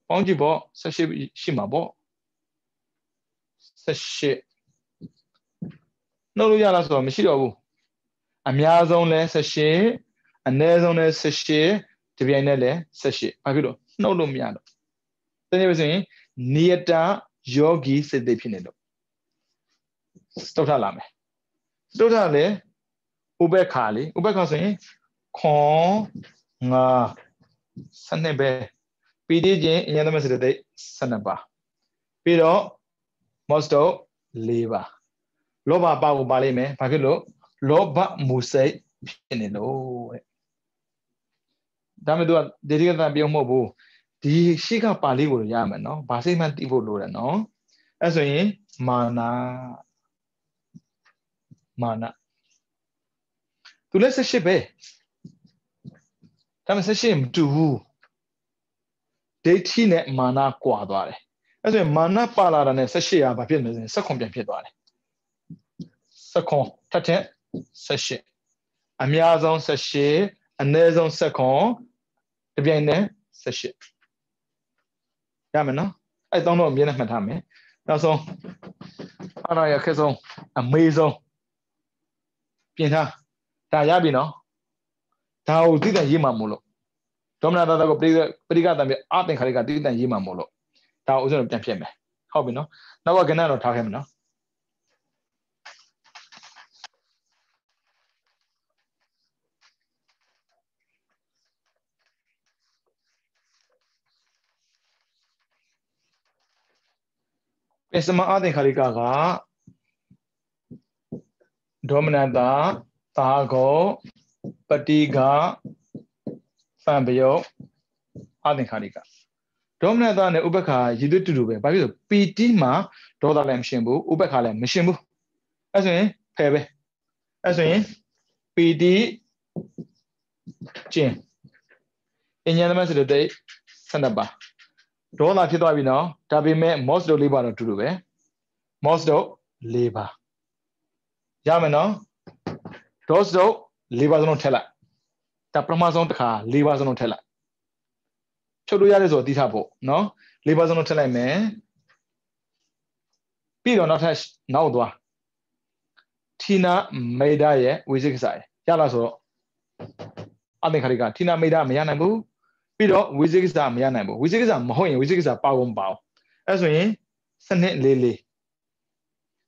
ပေါင်းကြည့်ပေါ့18ရှိမှာပေါ့18နှုတ်လို့ရလားဆိုတော့မရှိတော့ဘူးအများဆုံးလဲ18အနည်းဆုံးလဲ18ဒီပြိုင်နဲ့လဲ18ဘာဖြစ်လို့နှုတ်လို့မရတော့တကယ်ဆိုရင်နိယတယောဂီစိတ်သိဖြစ်နေလို့စတုထလာမယ်စတုထလည်းဥပ္ပခါလေဥပ္ပခါဆိုရင်ခွန်ငါ12ပဲပီတိချင်းအញ្ញသမစေတသိက်12ပါပြီးတော့ most တို့4ပါလောဘပါကိုပါလိမ့်မယ်ဘာဖြစ်လို့လောဘမူစိတ်ဖြစ်နေလို့တဲ့ဒါမဲ့သူကဒေတိကတန်ပြုံးမဟုတ်ဘူးဒီရှိကပါဠိကိုရမယ်နော်ဘာစိတ်မှတိဖို့လိုတယ်နော်အဲ့ဆိုရင်မာနသူလည်း18ပဲဒါမဲ့18မတူဘူးဒိဋ္ဌိနဲ့မာနကွာသွားတယ်အဲ့ဆိုရင်မာနပါလာတာနဲ့18ရာဘာဖြစ်နေလဲစက္ခွန်ပြန်ဖြစ်သွားတယ်စက္ခွန်ထက်18အများဆုံး18အနည်းဆုံးစက္ခွန်တပြိုင်နဲ့18ရမယ်နော်အဲ့တောင်းတော့အမြဲတမ်းမှတ်ထားမယ် နောက်ဆုံးအားရခက်ဆုံးအမေဆုံးပြင်ထားဒါရပြီနော်ဒါကိုသိတဲ့ရေးမှာမို့လို့ဒေါမနတာကိုပရိကတံပြအသင်္ခါရိကသိတဲ့ရေးမှာမို့လို့ဒါကိုဥစဉ်ပြန်ဖြစ်မယ်ဟုတ်ပြီနော်နောက်ကကဏ္ဍတော့ထားခဲ့မယ်နော်ပစ္စမအသင်္ခါရိကကဒေါမနတာသာကောပတိကဖန်ပယောအသင်္ခါရိကဒေါမနတာနဲ့ဥပက္ခာရည်သွေးတူတူပဲဘာဖြစ်လို့ပီတိမှာဒေါသလည်းမရှင်ဘူးဥပက္ခာလည်းမရှင်ဘူးအဲ့ဆိုရင်ဖယ်ပဲအဲ့ဆိုရင်ပီတိကျင်အញ្ញသမစရတိ12ပါဒေါသဖြစ်သွားပြီနော်ဒါပေမဲ့ moss တို့၄ပါတော့တူတူပဲ moss တို့၄ပါရမယ်နော် dose တို့၄ပါစလုံးထည့်လိုက်ဒါပထမဆုံးတစ်ခါ၄ပါစလုံးထည့်လိုက်ချုပ်လို့ရတယ်ဆိုတော့သိထားဖို့နော်၄ပါစလုံးထည့်လိုက်မယ်ပြီးတော့နောက်ထပ်နောက်သွားဌိနမေဒရဲ့ဝိသိကိစ္စရလားဆိုတော့အသင်္ခါရိကဌိနမေဒမရနိုင်ဘူးပြီးတော့ဝိသိကိစ္စမရနိုင်ဘူးဝိသိကိစ္စမဟုတ်ရင်ဝိသိကိစ္စပါကုန်ပါအောင်အဲ့ဆိုရင်စနစ်လေး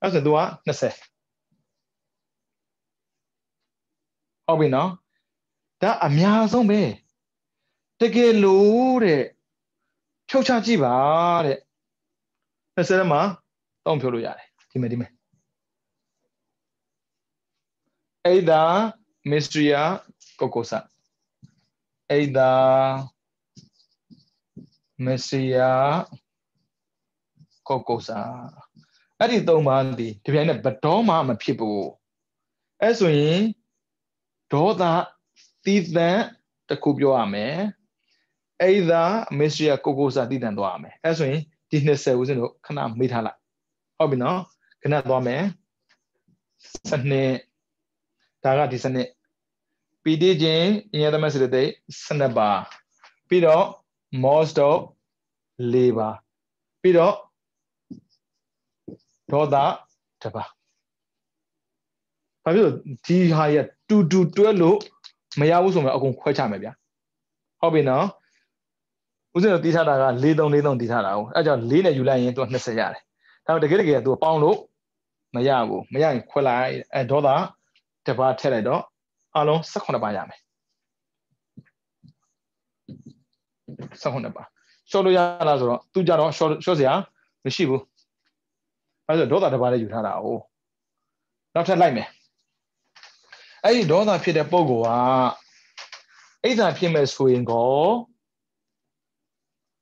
အဲ့ဆိုသူက20ဟုတ်ပြီနော်ဒါအများဆုံးပဲတကယ်လို့တဲ့ဖြုတ်ချကြည့်ပါတဲ့20မှာတောင်းဖြုတ်လို့ရတယ်ဒီမဲ့အဲ့ဒါမစ္စတရီယာကိုကိုဆာအဲ့ဒါမစ္စတရီယာကိုကိုဆာအဲ့ဒီ3ပါးဒီဒီပြိုင်နဲ့ဘတော်မှမဖြစ်ဘူးအဲ့ဆိုရင်ဒေါသသီးသန့်တစ်ခုပြောရမယ်အဲ့ဒါမစ္စတရီယာကိုကိုဆာတည်တံသွားရမယ်အဲ့ဆိုရင်ဒီ20ဦးစင်းတို့ခဏမေးထားလိုက်ဟုတ်ပြီနော်ခဏသွားမယ်စနစ်ဒါကဒီစနစ်ပီတိချင်းအញ្ញသမစရတိ12ပါပြီးတော့ moss တို့4ပါပြီးတော့ဒေါသ1ပါဘာဖြစ်လို့ဒီဟာရတူတွဲလို့မရဘူးဆိုမှအကုန်ခွဲချမယ်ဗျာဟုတ်ပြီနော်ဦးဇင်းတို့တီးထားတာက4343တီးထားတာဟုတ်အဲကြောင့်4နဲ့ယူလိုက်ရင်သူက20ရတယ်ဒါပေမဲ့တကယ်သူကပေါင်းလို့မရဘူးမရရင်ခွဲလိုက်အဲဒေါသ1ပါထည့်လိုက်တော့အလုံး18ပါရမယ်18ပါရှော့လို့ရလားဆိုတော့သူကြတော့ရှော့စရာမရှိဘူးအဲဆိုဒေါသ1ပါလည်းယူထားတာဟုတ်နောက်ထပ်လိုက်မယ်အဲ့ဒီဒေါသဖြစ်တဲ့ပုံကအိဒါဖြစ်မဲ့ဆိုရင်ကော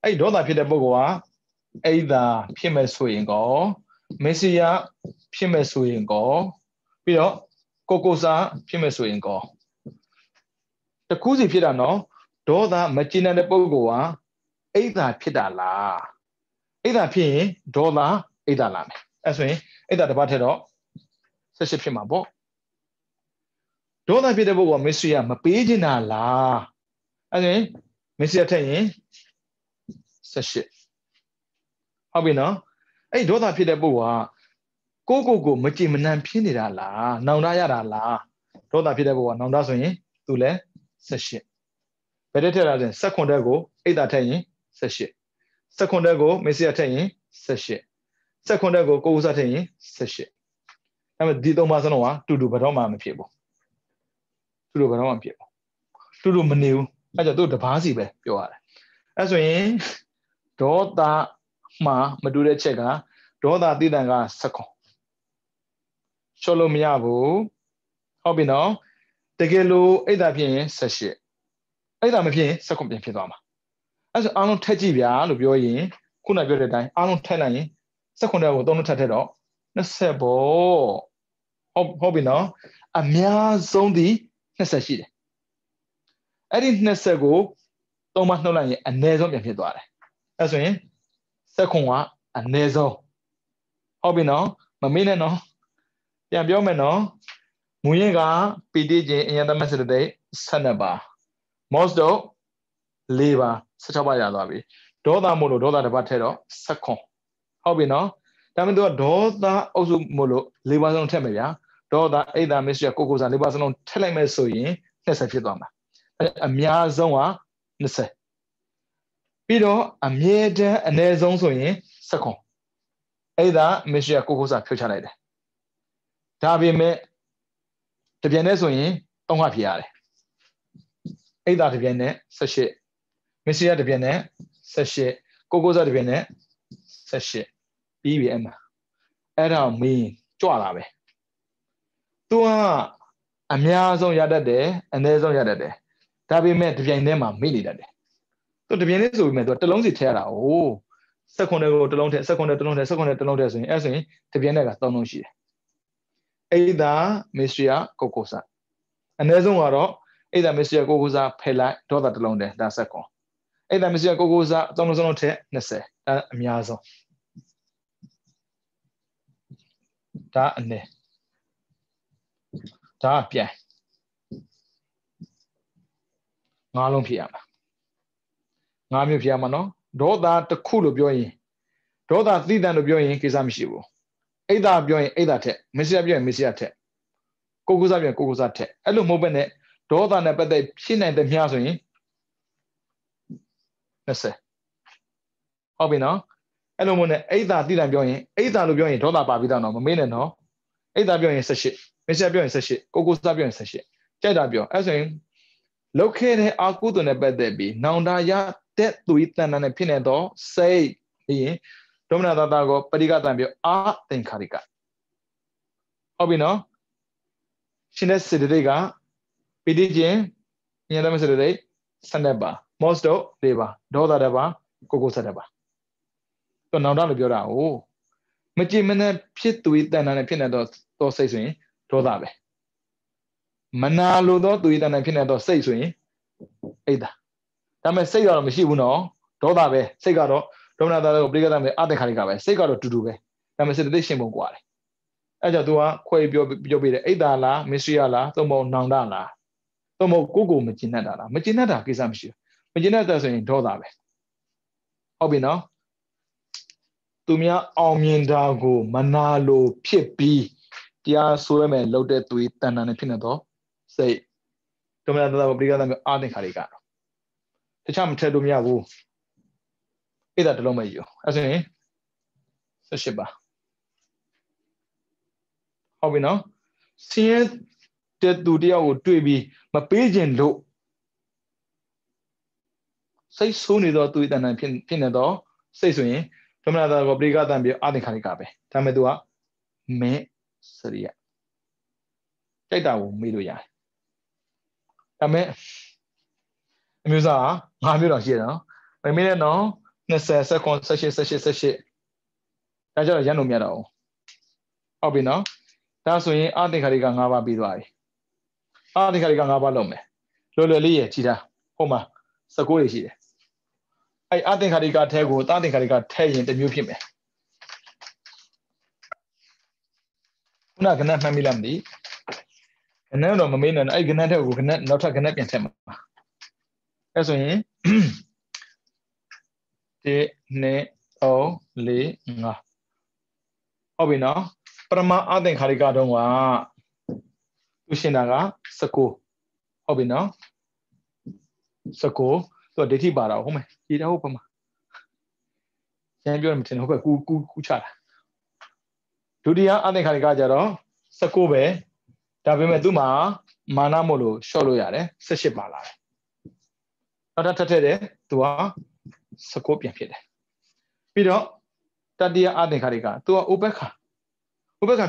အဲ့ဒေါသဖြစ်တဲ့ပုဂ္ဂိုလ်ကအိဒါဖြစ်မဲ့ဆိုရင်ကောမစ္စယဖြစ်မဲ့ဆိုရင်ကောပြီးတော့ကိုကိုစာဖြစ်မဲ့ဆိုရင်ကောတခုစီဖြစ်တာနော်ဒေါသမကျဉ်းတဲ့ပုဂ္ဂိုလ်ကအိဒါဖြစ်တာလားအိဒါဖြစ်ရင်ဒေါသအိဒါလာမယ်အဲ့ဆိုရင်အိဒါတစ်ပါးထက်တော့18ဖြစ်မှာပေါ့ဒေါသဖြစ်တဲ့ပုဂ္ဂိုလ်ကမစ္စယမပေးချင်တာလားအဲ့ဆိုရင်မစ္စယထက်ရင်18ဟုတ်ပြီနော်အဲ့ဒေါသဖြစ်တဲ့ပုဂ္ဂိုလ်ကကိုမကြည်မနှံဖြစ်နေတာလားနောင်တရတာလားဒေါသဖြစ်တဲ့ပုဂ္ဂိုလ်ကနောင်တဆိုရင်သူလည်း18ဘယ်တဲ့ထက်လာဆိုရင်16တက်ကိုအိတ်တာထက်ရင်18 16တက်ကိုမစ္စယထက်ရင်18 16တက်ကိုကိုဥစားထက်ရင်18အဲ့မဲ့ဒီ3ပါးစလုံးကတူဘယ်တော့မှမဖြစ်ဘူးတူဘယ်တော့မှမဖြစ်ဘူးတူမနေဘူးအဲ့ကြောင့်သူတပါးစီပဲပြောရတယ်အဲ့ဆိုရင်ဒေါသမှာမတူတဲ့ချက်ကဒေါသတိတံက16ရှော့လို့မရဘူးဟုတ်ပြီနော်တကယ်လို့အိတ်တာဖြစ်ရင်18အိတ်တာမဖြစ်ရင်16ပြန်ဖြစ်သွားမှာအဲ့ဆိုအားလုံးထက်ကြည့်ဗျာလို့ပြောရင်ခုနပြောတဲ့အတိုင်းအားလုံးထက်လိုက်ရင်16တက်ကို3လုံးထက်တော့20ပေါ့ဟုတ်ပြီနော်အများဆုံးဒီ20ရှိတယ်အဲ့ဒီ20ကို3ပါနှုတ်လိုက်ရင်အနည်းဆုံးပြန်ဖြစ်သွားတယ်အဲ့ဆိုရင်16ကအနည်းဆုံးဟုတ်ပြီနော်မမေ့နဲ့နော်ပြန်ပြောမယ်နော်မူရင်းကပီတိချင်းအញ្ញသမစရတိ12ပါမော့စ်တို့4ပါ16ပါရသွားပြီဒေါသမို့လို့ဒေါသတစ်ပါးထဲတော့16ဟုတ်ပြီနော် ဒါပေမဲ့သူကဒေါသအုပ်စုမို့လို့၄ပါးစလုံးထက်မယ်ဗျာဒေါသအိဒါမစ္စရိယကိုကိုစား၄ပါးစလုံးထက်လိုက်မယ်ဆိုရင်20ဖြစ်သွားမှာအများဆုံးက20ပြီးတော့အမြဲတမ်းအနည်းဆုံးဆိုရင်19အိဒါမစ္စရိယကိုကိုစားဖြုတ်ချလိုက်တယ်ဒါပေမဲ့တပြိုင်တည်းဆိုရင်3ခါဖြစ်ရတယ်အိဒါတပြိုင်တည်း18မစ္စရိယတပြိုင်တည်း18ကိုကိုစားတပြိုင်တည်း18ပြီးပြီအဲ့မှာအဲ့ဒါမင်းကြွလာပဲသူကအများဆုံးရတတ်တယ်အနည်းဆုံးရတတ်တယ်ဒါပေမဲ့တပြိုင်တည်းမှာမိနေတတ်တယ်သူတပြိုင်တည်းဆိုပေမဲ့သူတစ်လုံးစီထည့်ရတာဟို19ကိုတစ်လုံးထည့်19တစ်လုံးထည့်19တစ်လုံးထည့်ဆိုရင်အဲ့ဆိုရင်တပြိုင်တည်းက3လုံးရှိတယ်အိဒါမစ္စရိယကိုကိုစားအနည်းဆုံးကတော့အိဒါမစ္စရိယကိုကိုစားဖယ်လိုက်ဒေါသတစ်လုံးတည်းဒါ19အိဒါမစ္စရိယကိုကိုစား3လုံးထည့်20ဒါအများဆုံးဒါအနေဒါပြန်5လုံးဖြစ်ရမှာ5မျိုးဖြစ်ရမှာနော်ဒေါသတစ်ခုလို့ပြောရင်ဒေါသသီးသန့်လို့ပြောရင်ကိစ္စမရှိဘူးအိဒါပြောရင်အိဒါထက်မစ္စရိယပြောရင်မစ္စရိယထက်ကိုကိုစားပြောရင်ကိုကိုစားထက်အဲ့လိုမဟုတ်ဘဲနဲ့ဒေါသနဲ့ပတ်သက်ဖြစ်နိုင်တဲ့မြဆိုရင်20ဟုတ်ပြီနော်အဲ့လိုမျိုးနဲ့အိဒါသီးသန့်ပြောရင်အိဒါလို့ပြောရင်ဒေါသပါပြီးတော့မမေးနဲ့နော်အိဒါပြောရင်18မစ္စရိယပြောရင်18ကိုကိုစားပြောရင်18ကြိုက်တာပြောအဲ့ဆိုရင်လောက်ခဲ့တဲ့အာကုသိုလ်နဲ့ပတ်သက်ပြီးနောင်တရတဲ့သူဤတဏ္ဍာနဲ့ဖြစ်နေတော့စိတ်ပြီးရင်ဒုမနတတကိုပရိကတံပြောအာသင်္ခါရိကဟုတ်ပြီနော်ရှင်တဲ့စေတသိက်ကပိဋိချင်းဉာဏ်သမစေတသိက်12ပါမောစတော့4ပါဒေါသ1ပါကိုကို7ပါတော့နောင်တလို့ပြောတာဟိုမကြည်မနဲ့ဖြစ်သူဤတဏ္ဍာနဲ့ဖြစ်နေတော့စိတ်ဆိုရင်ဒေါသပဲမနာလိုသောသူဤတဏ္ဍာဖြစ်နေတော့စိတ်ဆိုရင်အိဒါဒါပေမဲ့စိတ်ကတော့မရှိဘူးနော်ဒေါသပဲစိတ်ကတော့ဒုမနတကိုပရိကတံပဲအသင်္ခါရိကပဲစိတ်ကတော့တူတူပဲဒါပေမဲ့စေတသိက်ရှင်ပုံကွာတယ်အဲ့ကြောင့် तू ကခွဲပြောပြတယ်အိဒါလားမစ္စရိယလားသို့မဟုတ်နောင်တလားသို့မဟုတ်ကိုမကျင်တတ်တာလားမကျင်တတ်တာကိစ္စမရှိဘူးမကျင်တတ်တဲ့ဆိုရင်ဒေါသပဲဟုတ်ပြီနော်သူများအောင်မြင်တာကိုမနာလိုဖြစ်ပြီးတရားဆိုရမယ်လုပ်တဲ့သူတဏ္ဍာနဲ့ဖြစ်နေတော့စိတ်ဒုမနတကိုပရိကတံပဲအသင်္ခါရိကတော့တခြားမထည့်လို့မရဘူးအိဒါတလုံးပဲယူအဲ့ဆိုရင်18ပါဟုတ်ပြီနော်ဆင်းရဲတဲ့သူတယောက်ကိုတွေ့ပြီးမပေးခြင်းလို့စိတ်ဆိုးနေတော့သူတဏ္ဍာဖြစ်နေတော့စိတ်ဆိုရင်ဒုမနတကိုပရိကတံပြီးအသင်္ခါရိကပဲဒါမဲ့ तू ကမေစရိယကြိုက်တာကိုမေးလို့ရတယ်ဒါမဲ့အမျိုးသား5မျိုးတော့ရှိရနော်မမေးနဲ့နော်20 second 18ဒါကြတော့ရန်လို့မရတော့ဘူးဟုတ်ပြီနော်ဒါဆိုရင်အသင်္ခါရိက5ပါးပြီးသွားပြီအသင်္ခါရိက5ပါးလုံးမယ်လွယ်လွယ်လေးရကြည်တာဟိုမှာ19တွေရှိတယ်အဲ့အသင်္ခါရိကထဲကိုအသင်္ခါရိကထဲရင်တစ်မျိုးဖြစ်မယ်ခုနကဏ္ဍမှတ်မိလားမသိကဏ္ဍတော့မမေးနဲ့အဲ့ကဏ္ဍထဲကိုကဏ္ဍနောက်ထပ်ကဏ္ဍပြန်ထည့်မှာအဲ့ဆိုရင်1 2 3 4 5ဟုတ်ပြီနော်ပရမအသင်္ခါရိကတုံးကသူရှင်းတာက19ဟုတ်ပြီနော်19သူကဒိဋ္ဌိပါတာဟုတ်မယ်ဒီတော့ဟုတ်ပါမှာကျန်ပြောရမထင်ဟုတ်ပဲကူချတာဒုတိယအသင်္ခါရိကကြတော့19ပဲဒါပေမဲ့သူ့မှာမာနမို့လို့ရှော့လို့ရတယ်18ပါလာတယ်နောက်ထပ်ထည့်တယ်သူက19ပြန်ဖြစ်တယ်ပြီးတော့တတိယအသင်္ခါရိကသူကဥပ္ပခါ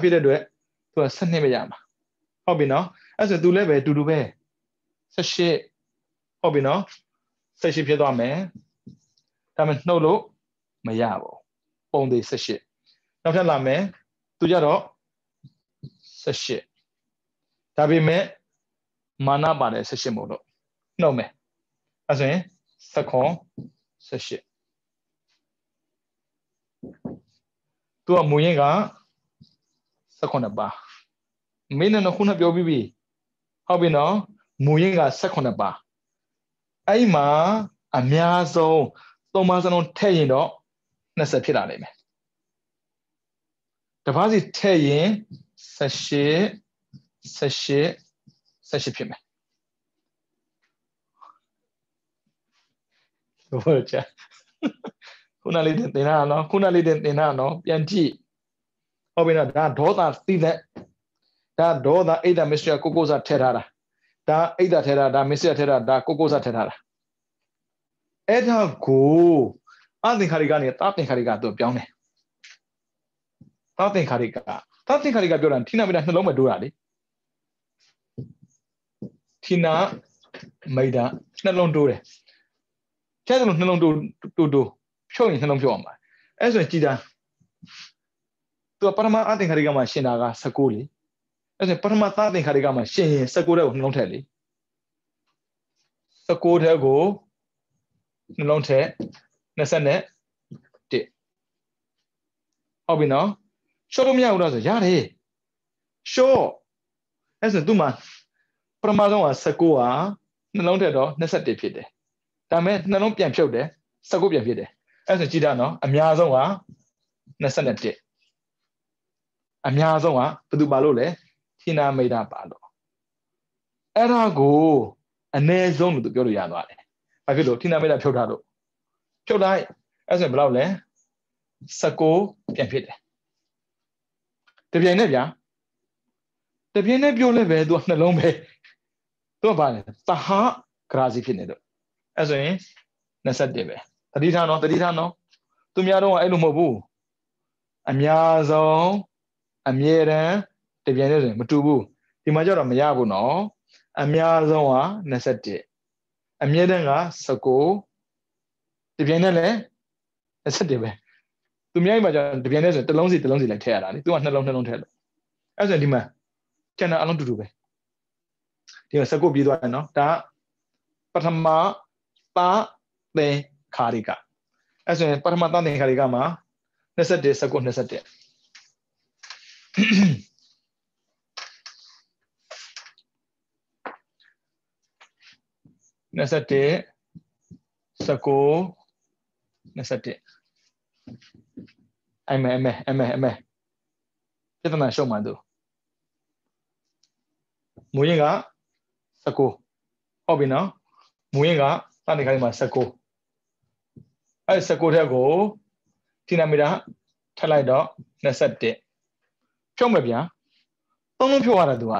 ဖြစ်တဲ့အတွက်သူက12ပဲရမှာဟုတ်ပြီနော်အဲ့ဆိုသူလည်းပဲတူတူပဲ18ဟုတ်ပြီနော်18ဖြစ်သွားမယ်ဒါပေမဲ့နှုတ်လို့မရဘူးပုံသေး18နောက်ထပ်လာမယ်သူကြတော့18ဒါပေမဲ့မာနပါတယ်18မို့လို့နှုတ်မယ်အဲ့ဆိုရင်18သူကမူရင်းက18ပါမင်းနဲ့ခုနပြောပြီးပြီဟုတ်ပြီနော်မူရင်းက18ပါအဲ့မှာအများဆုံး3ပါးစလုံးထည့်ရင်တော့20ဖြစ်လာနိုင်မယ် တပါးစီထည့်ရင်18 ဖြစ်မယ်ဟုတ်ကြခုနလေးတင်တာနော်ခုနလေးတင်တာနော်ပြန်ကြည့်ဟုတ်ပြီနော်ဒါဒေါသသိတဲ့ဒါဒေါသအိတ်တာမစ္စရကိုစားထည့်ထားတာဒါအိတ်တာထည့်ထားတာဒါမစ္စရထည့်ထားတာဒါကိုစားထည့်ထားတာအဲ့ဒါကိုအသင်္ခါရိကနေတာသင်္ခါရိကတော့ပြောင်းတယ်တာသင်္ခါရိကပြောတာထိနာမိတာနှလုံးမတိုးတာလေထိနာမိတာနှလုံးတိုးတယ်ကျတဲ့နှလုံးတိုးဖြုတ်ရင်နှလုံးဖြုတ်အောင်ပါအဲ့ဆိုရင်ကြည်တာသူကပထမအသင်္ခါရိကမှာရှင်းတာက19လေအဲ့ဆိုပထမသာသင်္ခါရိကမှာရှင်းရင်19တဲ့ကိုနှလုံးထည့်လေ19တဲ့ကိုနှလုံးထည့်20နဲ့1ဟုတ်ပြီနော်ရှော့လို့မရဘူးလားဆိုရတယ်ရှော့အဲ့ဆိုသူ့မှာပထမဆုံးက19ကနှလုံးထည့်တော့21ဖြစ်တယ်ဒါမဲ့နှလုံးပြန်ဖြုတ်တယ်19ပြန်ဖြစ်တယ်အဲ့ဆိုကြည့်တာနော်အများဆုံးက21အများဆုံးကဘယ်သူပါလို့လဲထိနာမိတာပါလို့အဲ့ဒါကိုအနည်းဆုံးလို့သူပြောလို့ရသွားတယ်ဘာဖြစ်လို့ထိနာမိတာဖြုတ်ထားလို့ဖြုတ်လိုက်အဲ့ဆိုဘယ်လောက်လဲ19ပြန်ဖြစ်တယ်တပြိုင်နဲ့ဗျာတပြိုင်နဲ့ပြောလဲပဲသူကနှလုံးပဲသူကပါလေသဟဂရာစီဖြစ်နေတော့အဲ့ဆိုရင်21ပဲတတိထားနော်သူများတော့အဲ့လိုမဟုတ်ဘူးအများဆုံးအမြဲတမ်းတပြိုင်နဲ့ဆိုရင်မတူဘူးဒီမှာကျတော့မရဘူးနော်အများဆုံးက21အမြဲတမ်းက19တပြိုင်နဲ့လည်း21ပဲသူများမှာကျတော့တပြိုင်နဲ့ဆိုရင်တစ်လုံးစီလိုက်ထည့်ရတာလေသူကနှလုံးထည့်လို့အဲ့ဆိုရင်ဒီမှာကျန်တာအလုံးတူတူပဲဒီမှာ19ပြီးသွားတယ်နော်ဒါပထမသာသင်္ခါရိကအဲ့ဆိုရင်ပထမသာသင်္ခါရိကမှာ21 19 21 အမေပြဿနာရှုံးမှန်သူမူရင်းက19ဟုတ်ပြီနော်မူရင်းကသာသင်္ခါရိမှာ19အဲ့19ထက်ကိုထိနာမိတာထပ်လိုက်တော့21ဖြုတ်မယ်ဗျာသုံးလုံးဖြုတ်ရတာသူက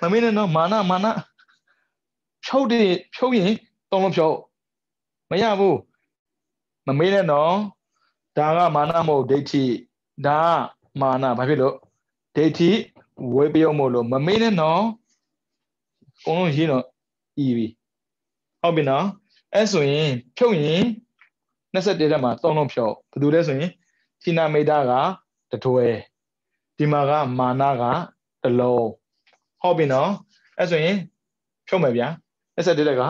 မမင်းနဲ့နော်မာနဖြုတ်ရင်သုံးလုံးဖြုတ်မရဘူးမမေးနဲ့နော်ဒါကမာနမဟုတ်ဒိဋ္ဌိဒါကမာနဘာဖြစ်လို့ဒိဋ္ဌိဝေပယုံမို့လို့မမေးနဲ့နော်အကုန်လုံးရေးတော့ဤပြီဟုတ်ပြီနော်အဲ့ဆိုရင်ဖြုတ်ရင်21တက်မှာ3လုံးဖြုတ်ဘယ်သူလဲဆိုရင်ထိနာမိတာကတတွဲဒီမှာကမာနကတစ်လုံးဟုတ်ပြီနော်အဲ့ဆိုရင်ဖြုတ်မယ်ဗျာ21တက်က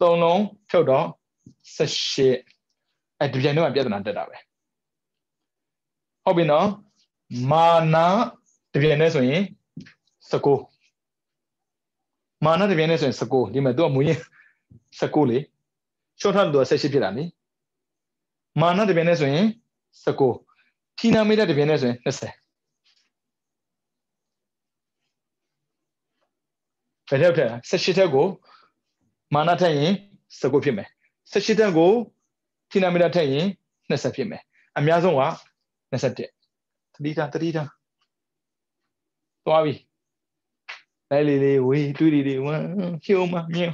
3လုံးဖြုတ်တော့18အဲ့ဒီပြန်တော့ပြဿနာတက်တာပဲဟုတ်ပြီနော်မာနတပြန်နဲ့ဆိုရင်19မာနတပြန်နဲ့ဆိုရင်19ဒီမှာသူကမူရင်း19လေရှော့ထားလို့18ဖြစ်တာလေမာနတပြန်နဲ့ဆိုရင်19ထိနာမိတာတပြန်နဲ့ဆိုရင်20ဘယ်လောက်ထက်18ထက်ကိုမာနထက်ရင်19ဖြစ်မယ်18ထက်ကိုထိနာမိတာထက်ရင်20ဖြစ်မယ်အများဆုံးက21တတိတာသွားပြီလဲလေးဝေးတွေးတွေဝမ်းဖြုံးမမြင်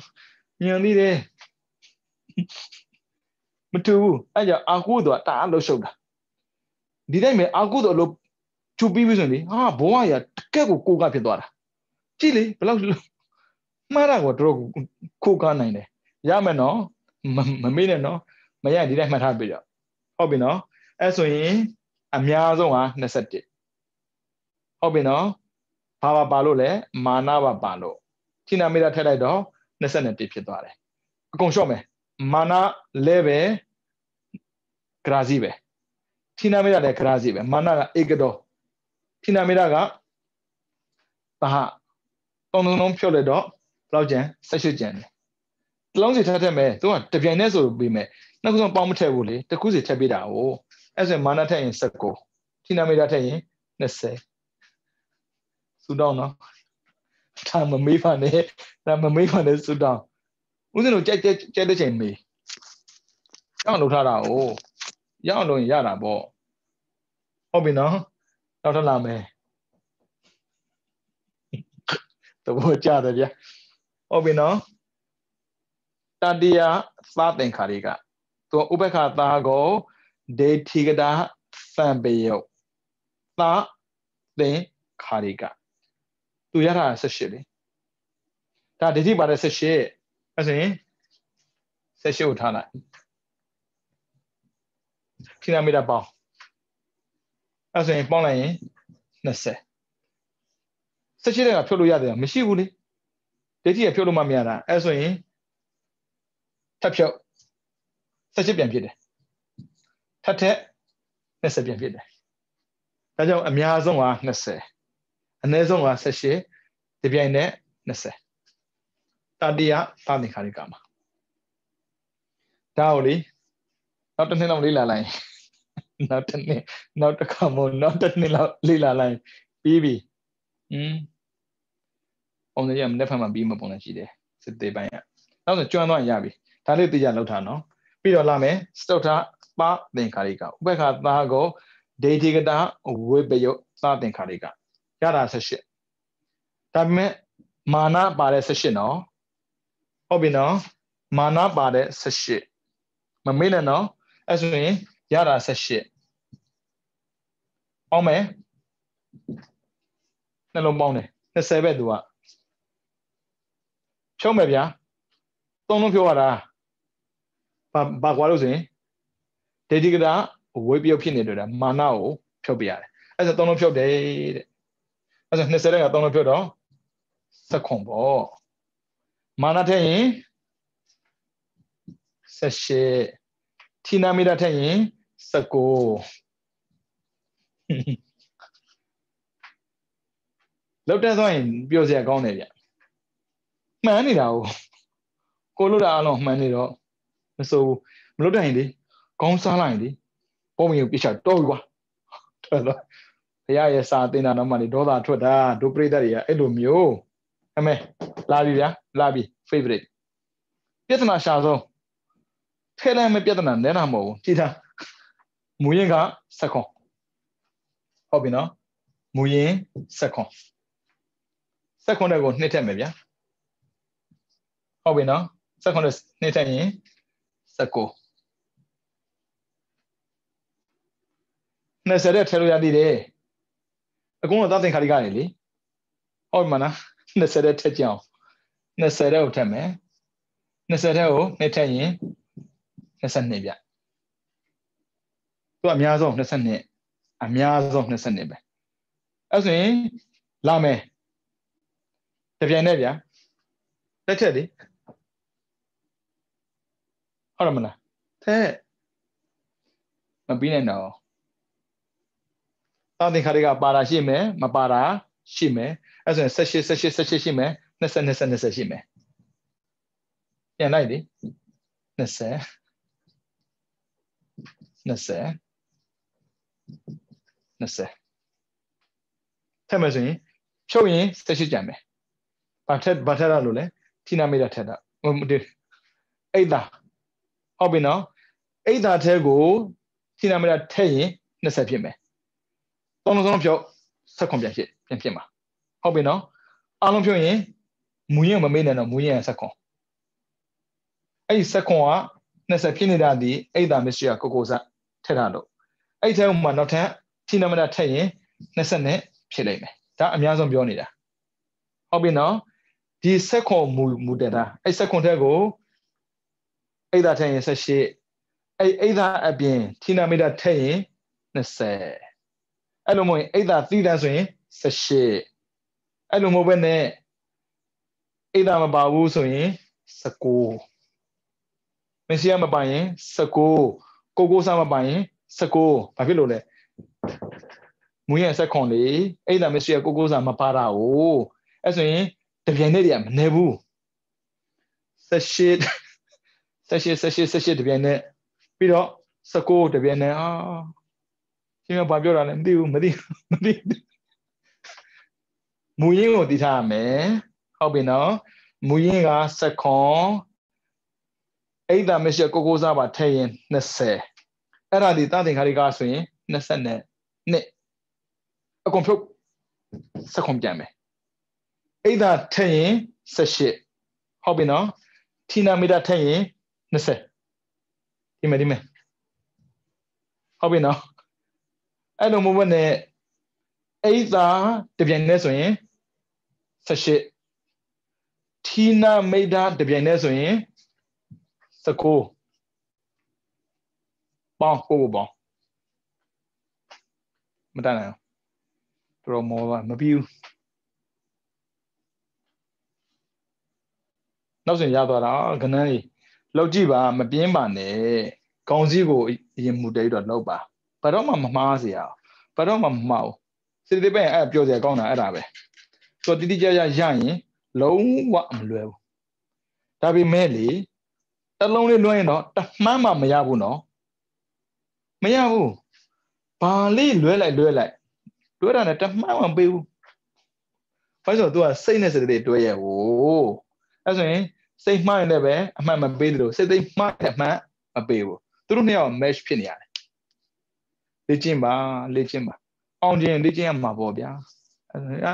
သေးတယ်မတူဘူးအဲ့ကြောင့်အာကုသို့တအားလှုပ်ရှုပ်တာဒီတိုင်းပဲအာကုသို့လို့ချူပြီးပြီဆိုရင်ဟာဘဝရတကက်ကိုကဖြစ်သွားတာကြည့်လေဘယ်လောက်မှားတာကိုတို့ခိုးကားနိုင်တယ်ရမယ်နော်မမေ့နဲ့နော်မရဒီတိုင်းမှတ်ထားပြကြဟုတ်ပြီနော်အဲ့ဆိုရင်အများဆုံးက21ဟုတ်ပြီနော်ဘာပါလို့လဲမာနပါလို့ထိနာမိတာထည့်လိုက်တော့21ဖြစ်သွားတယ်အကုန်ရှော့မယ်မာနလဲပဲဂရာစီပဲထိနာမိတာလည်းဂရာစီပဲမာနကဧကတော်ထိနာမိတာကဘာသုံးလုံးဖြုတ်လိုက်တော့ဘယ်လောက်ကျန်18ကျန်တယ်တစ်လုံးစီထပ်ထည့်မယ်သူကတပြိုင်တည်းဆိုပြီးမယ်နှစ်ခုစလုံးပေါင်းမထည့်ဘူးလေတစ်ခုစီထည့်ပေးတာ哦အဲ့ဆိုမာနထက်ရင်19ထိနာမိတာထက်ရင်20စူတောင်းနော်ဒါမမေးပါနဲ့ဒါမမေးပါနဲ့စူတောင်းဦးဇင်းတို့ကြိုက်တဲ့ချိန်မေးရအောင်လုပ်ထားတာ哦ရအောင်လုပ်ရင်ရတာပေါ့ဟုတ်ပြီနော်နောက်ထပ်လာမယ်သဘောကျတယ်ဗျဟုတ်ပြီနော်တတိယသာသင်္ခါရိကသူဥပ္ပခာသာကိုဒေထိကတာသံပေယုတ်သာသင်္ခါရိကသူရတာ18လေဒါဒိဋ္ဌိပါတဲ့18အဲ့ဆိုရင်18ကိုထားလိုက်ခိနာမိတာပေါင်းအဲ့ဆိုရင်ပေါင်းလိုက်ရင်20 18တဲ့ကဖြုတ်လို့ရတယ်မရှိဘူးလေဒိဋ္ဌိကဖြုတ်လို့မှမရတာအဲ့ဆိုရင်ထပ်ဖြုတ်18ပြန်ဖြစ်တယ်ထပ်ထက်20ပြန်ဖြစ်တယ်ဒါကြောင့်အများဆုံးက20အနည်းဆုံးက18ဒီပြိုင်နဲ့20တတိယသာသင်္ခါရိကမှာဒါကိုလေနောက်တစ်နှစ်လောက်လေ့လာလိုက်နောက်တစ်နှစ်နောက်တစ်ခါမို့နောက်တစ်နှစ်လောက်လေ့လာလိုက်ပြီးပြီပုံစံရမနေ့ဖက်မှာပြီးမပုံစံရှိတယ်စစ်သေးပိုင်းကနောက်ဆိုကျွမ်းသွားရပြီဒါလေးသိကြလောက်ထားနော်ပြီးတော့လာမယ်စတုထပါသင်္ခါရိကဥပ္ပခာသာကိုဒေထိကတာဝိပယုသာသင်္ခါရိကရတာ18ဒါပေမဲ့မာနပါတဲ့18နော်ဟုတ်ပြီနော်မာနပါတဲ့18မမေ့နဲ့နော်အဲ့ဆိုရင်ရတာ18ပေါင်းမယ်နှလုံးပေါင်းတယ်20ပဲသူကဖြုံးမယ်ဗျာသုံးလုံးဖြုတ်ရတာဘာကွာလို့ဆိုရင်ဒေတိကတာဝိပယုတ်ဖြစ်နေတယ်မာနကိုဖြုတ်ပြရတယ်အဲ့ဆိုသုံးလုံးဖြုတ်တယ်တဲ့အဲ့ဆို20တဲ့ကသုံးလုံးဖြုတ်တော့19ပေါ့မာနထက်ရင်18ထိနာမိတာထက်ရင်19လောက်တဲ့ဆိုရင်ပြောစရာကောင်းတယ်ဗျမှန်နေတာကိုလို့တာအလုံးမှန်နေတော့မစိုးဘူးမလို့တဲ့ရင်လေခေါင်းစားလိုက်ရင်လေပုံမြင်ပြချတော့ကွာထွက်တော့ဘုရားရဲ့စာသင်တာတော့မှလေဒေါသထွက်တာဒုပရိသတ်တွေကအဲ့လိုမျိုးအမေလာပြီဗျာလာပြီ favorite ပြဿနာရှာဆုံးထဲလိုက်မဲ့ပြဿနာနဲတာမဟုတ်ဘူးကြည့်ထားမူရင်ကဆက်ခွန်ဟုတ်ပြီနော်မူရင်ဆက်ခွန်တဲ့ကိုနှစ်ထက်မယ်ဗျာဟုတ်ပြီနော်ဆက်ခွန်နဲ့နှစ်ထက်ရင်19 20တဲ့ထဲလို့ရသေးတယ်အကုန်လုံးသာသင်္ခါရိကနေလေဟုတ်ပြီမလား20တဲ့ထက်ကြအောင်20တဲ့ကိုထက်မယ်20တဲ့ကိုနှစ်ထက်ရင်22ဗျသူအများဆုံး22အများဆုံး22ပဲအဲ့ဆိုရင်လာမယ်တပြိုင်နဲ့ဗျာတက်ထက်လေဟုတ်တယ်မလားထက်မပြီးနိုင်တော့သာသင်္ခါရိကပါတာရှိမယ်မပါတာရှိမယ်အဲ့ဆိုရင်18ရှိမယ်20ရှိမယ်ပြန်လိုက်လေ20ထက်မယ်ဆိုရင်ဖြုတ်ရင်18ကျန်မယ်ဘာထက်ရလို့လဲထိနာမိတာထက်တာအိတ်သာဟုတ်ပြီနော်အိတ်သာထဲကိုထိနာမိတာထက်ရင်20ဖြစ်မယ်သုံးလုံးဖြုတ်16ပြန်ဖြစ်မှာဟုတ်ပြီနော်အားလုံးဖြုတ်ရင်မူရင်မမေ့နဲ့တော့မူရင်16အဲ့ဒီ16က20ဖြစ်နေတာဒီအိတ်သာမရှိရကိုစထက်တာလို့အဲ့ထဲမှာနောက်ထပ်ထိနာမိတာထက်ရင်20နဲ့ဖြစ်လိမ့်မယ်ဒါအများဆုံးပြောနေတာဟုတ်ပြီနော်ဒီဆက်ခွန်မူတက်တာအဲ့ဆက်ခွန်ထက်ကိုအိဒါထက်ရင်18အဲ့အိဒါအပြင်ထိနာမိတာထက်ရင်20အဲ့လိုမဟုတ်ရင်အိဒါသီးတန်းဆိုရင်18အဲ့လိုမဟုတ်ဘဲနဲ့အိဒါမပါဘူးဆိုရင်19မရှိရမပါရင်19ကိုစားမပါရင်19ဘာဖြစ်လို့လဲမူရင်ဆက်ခွန်လေအိဒါမရှိရကိုစားမပါတာ哦အဲ့ဆိုရင်တပြိုင်တည်းတည်းမနေဘူး18တပြိုင်တည်းပြီးတော့19တပြိုင်တည်း ချင်းဘာပြောတာလဲမသိဘူးမသိမူရင်းကိုသိထားရမယ်ဟုတ်ပြီနော်မူရင်းကစက်ခွန်အိဒါမရှိကိုစားပါထည့်ရင်20အဲ့ဒါဒီတာသင်္ခါရိကဆိုရင်20နဲ့နှစ်အကုန်ဖြုတ်စက်ခွန်ပြန်မယ်အိဒါထည့်ရင်18ဟုတ်ပြီနော်ထီနာမီတာထည့်ရင်20ဒီမဲ့ဟုတ်ပြီနော်အဲ့လိုမျိုးနဲ့အိဒါတပြိုင်တည်းဆိုရင်18ထီနာမိတာတပြိုင်တည်းဆိုရင်19ပေါင်းကိုပေါင်းမတတ်နိုင်ဘူးတော်မောပါမပြီးဘူးနောက်ဆိုရသွားတာခဏလေးလောက်ကြည့်ပါမပြင်းပါနဲ့ခေါင်းစည်းကိုအရင်မူတည်းတော့လောက်ပါဘာတော့မှမမှားစေရဘာတော့မှမမှားဘူးစိတ်သေးပဲအဲ့ပြောစရာကောင်းတာအဲ့ဒါပဲဆိုတိတိကျကျရရင်လုံးဝမလွယ်ဘူးဒါပေမဲ့လေတလုံးလေးလွှဲရင်တော့တမှန်းမှမရဘူးနော်မရဘူးဘာလေးလွှဲလိုက်တွဲတာနဲ့တမှန်းမှမပေးဘူးဘာလို့ဆိုတော့ तू ကစိတ်နဲ့စိတ်တွေတွဲရဟိုအဲ့ဆိုရင်စိတ်မှားရင်လည်းပဲအမှန်မပေးသလိုစိတ်သိမှားတဲ့အမှန်မပေးဘူးသူတို့နှစ်ယောက် match ဖြစ်နေရတယ်လေ့ကျင့်ပါအောင်ကျင်လေ့ကျင့်ရမှာပေါ့ဗျာ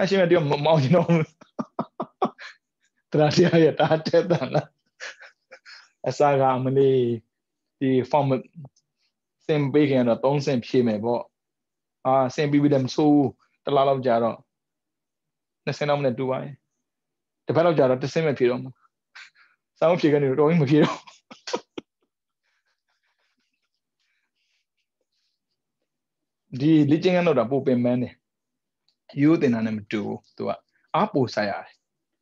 အရှင်းမတည်းမအောင်ကျင်တော့တရားတရားရတာတက်တာလားအစားကမလေးဒီ form စင်ပေးခင်တော့3ဆင့်ဖြည့်မယ်ပေါ့ဆင်ပြီးပြီလည်းမဆိုးတလားလောက်ကြာတော့20လောက်နဲ့တူပါရင်တစ်ပတ်လောက်ကြာတော့တစ်ဆင့်ပဲဖြည့်တော့မှာစောင်းဖြည့်ကနေတော့မဖြည့်တော့ဒီလေ့ကျင့်ခန်းတော့ပိုပင်ပန်းတယ်ရိုးတင်တာနဲ့မတူဘူးသူကအားပိုဆိုင်ရတယ်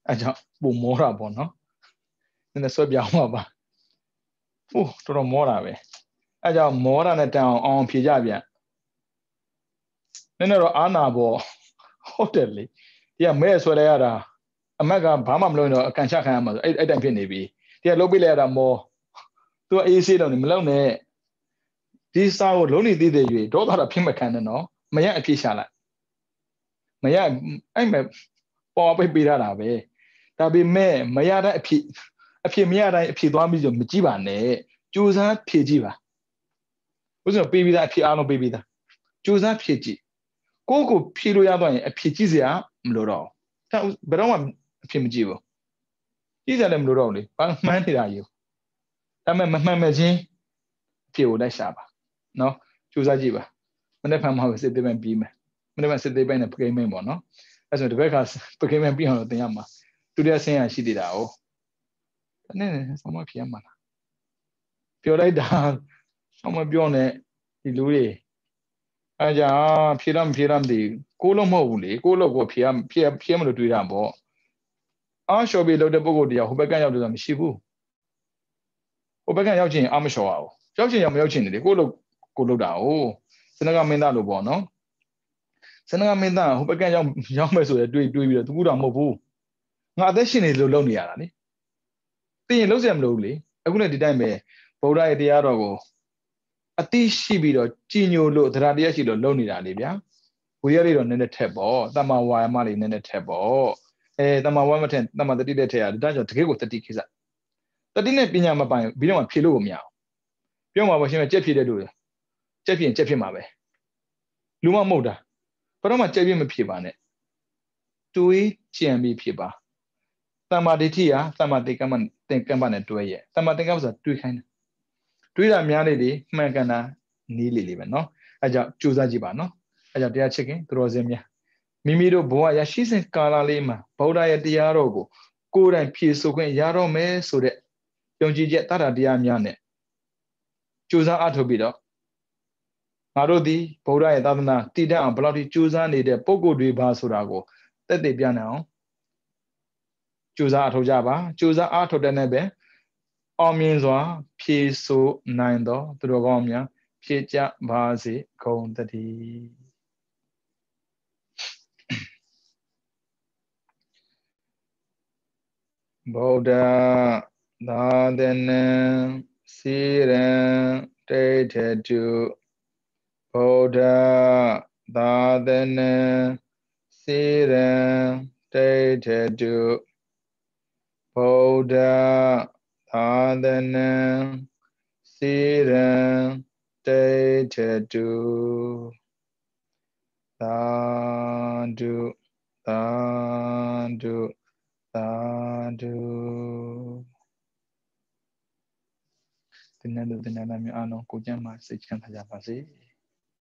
အဲကြောင့်ပိုမောတာပေါ့နော်နည်းနည်းဆွဲပြောင်းပါတော်တော်မောတာပဲအဲကြောင့်မောတာနဲ့တန်အောင်ဖြေကြပြန်နည်းနည်းတော့အာနာပေါ့ဟုတ်တယ်လေဒီကမဲဆွဲလိုက်ရတာအမက်ကဘာမှမလုပ်ရင်တော့အကန်ချခံရမှာဆိုအဲ့တိုင်ဖြစ်နေပြီဒီကလုတ်ပြလိုက်ရတာမောသူကအေးဆေးတော့နေမလုပ်နဲ့ဒီစာကိုလုံးနေသေးတယ်၍ဒေါသတာဖြစ်မခံနဲ့နော်မရအဖြစ်ရှာလိုက်မရအဲ့မဲ့ပေါ်ပိတ်ပေးရတာပဲဒါပေမဲ့မရတဲ့အဖြစ်မရတိုင်းအဖြစ်သွားပြီးဆိုမကြည့်ပါနဲ့ကြိုးစားဖြည့်ကြည့်ပါဥစ္စာပေးပြီးသားအဖြစ်အားလုံးပေးပြီးသားကြိုးစားဖြည့်ကြည့်ကိုဖြည့်လို့ရတော့ရင်အဖြစ်ကြည့်စရာမလိုတော့ဘူးဘယ်တော့မှအဖြစ်မကြည့်ဘူးကြည့်စရာလည်းမလိုတော့ဘူးလေဘာမှန်းနေတာယူဒါပေမဲ့မမှန်မဲ့ချင်းအဖြစ်ကိုလိုက်ရှာပါနော်ကြိုးစားကြည့်ပါမနေ့ဖန်မှာစစ်သေးပိုင်းပြီးမယ်မနေ့ဖန်စစ်သေးပိုင်းနဲ့ပကိမ့်မိန်ပေါ့နော်အဲ့ဆိုဒီဘက်ကပကိမ့်ပြီးအောင်တော့သင်ရမှာဒုတိယဆင်းရရှိသေးတာ哦နည်းနည်းဆောင်းမဖြေရမှာလားပြောလိုက်တာဆောင်းမပြောနဲ့ဒီလူတွေအဲ့ကြောင့်ဖြေတော့မဖြေတော့မသိကိုလုံးမဟုတ်ဘူးလေကိုလုံးကိုဖြေမလို့တွေးတာပေါ့အားလျှော်ပြီးလုပ်တဲ့ပုံကိုတရားဟိုဘက်ကရောက်တယ်ဆိုတာမရှိဘူးဟိုဘက်ကရောက်ချင်အားမလျှော်အောင်ရောက်ချင်ရောက်မရောက်ချင်တယ်လေကိုလုံးတာ哦စနကမင်းသားလို့ပေါ့နော်စနကမင်းသားဟိုဘက်ကရောက်မယ်ဆိုရတွေးပြီးတော့သူကတော့မဟုတ်ဘူးငါအသက်ရှင်နေလို့လုပ်နေရတာလေသိရင်လုပ်စရာမလိုဘူးလေအခုလည်းဒီတိုင်းပဲဗုဒ္ဓရဲ့တရားတော်ကိုအတိရှိပြီးတော့ကြည်ညိုလို့တရားတရားရှိလို့လုပ်နေတာလေဗျာဝိရလေးတော့နည်းနည်းထက်ပေါ့တမ္မာဝါယမလေးနည်းနည်းထက်ပေါ့တမ္မာဝါယမထက်တမ္မာတတိတဲ့ထက်ရတယ်ဒါကြောင့်တကယ်ကိုတတိခိစ္စတတိနဲ့ပညာမပိုင်ပြီးတော့မှဖြေလို့မရအောင်ပြောမှာပေါ့ရှင်ကြက်ဖြေတဲ့လူကြက်ဖြေရင်ကြက်ဖြစ်မှာပဲလူမမဟုတ်တာဘာတော့မှကြက်ပြမဖြေပါနဲ့တွေးကြံပြီးဖြေပါတမ္မာဒိဋ္ဌိဟာတမ္မာသင်္ကမ္မနဲ့တွဲရဲ့တမ္မာသင်္ကမ္မဆိုတာတွေးခိုင်းတယ်တွေးတာများလေမှန်ကန်တာနီးလေပဲเนาะအဲကြောင့်ကြိုးစားကြည့်ပါเนาะအဲကြောင့်တရားချစ်ခင်သူတော်စင်များမိမိတို့ဘဝရရှိစဉ်ကာလလေးမှာဗုဒ္ဓရဲ့တရားတော်ကိုကိုယ်တိုင်ဖြည့်ဆိုခွင့်ရတော့မယ်ဆိုတဲ့ယုံကြည်ချက်တရားများနဲ့ကြိုးစားအားထုတ်ပြီးတော့ငါတို့ဒီဗုဒ္ဓရဲ့သာသနာတည်တတ်အောင်ဘယ်လောက်ထိကြိုးစားနေတဲ့ပုံကိုယ်တွေပါဆိုတာကိုတက်တည်ပြနိုင်အောင်ကြိုးစားအားထုတ်ကြပါကြိုးစားအားထုတ်တဲ့နဲ့ပဲအောင်မြင်စွာဖြည့်ဆိုနိုင်သောသူတော်ကောင်းများဖြစ်ကြပါစေကုန်သတည်းဗုဒ္ဓသာသနံစီရံတေထတု Buddha Dadana Siran Tetetu Buddha Dadana Siran Tetetu Sadhu Sadhu Sadhu Tinadu Tinadami Ano Kujama Sichan Hajapasi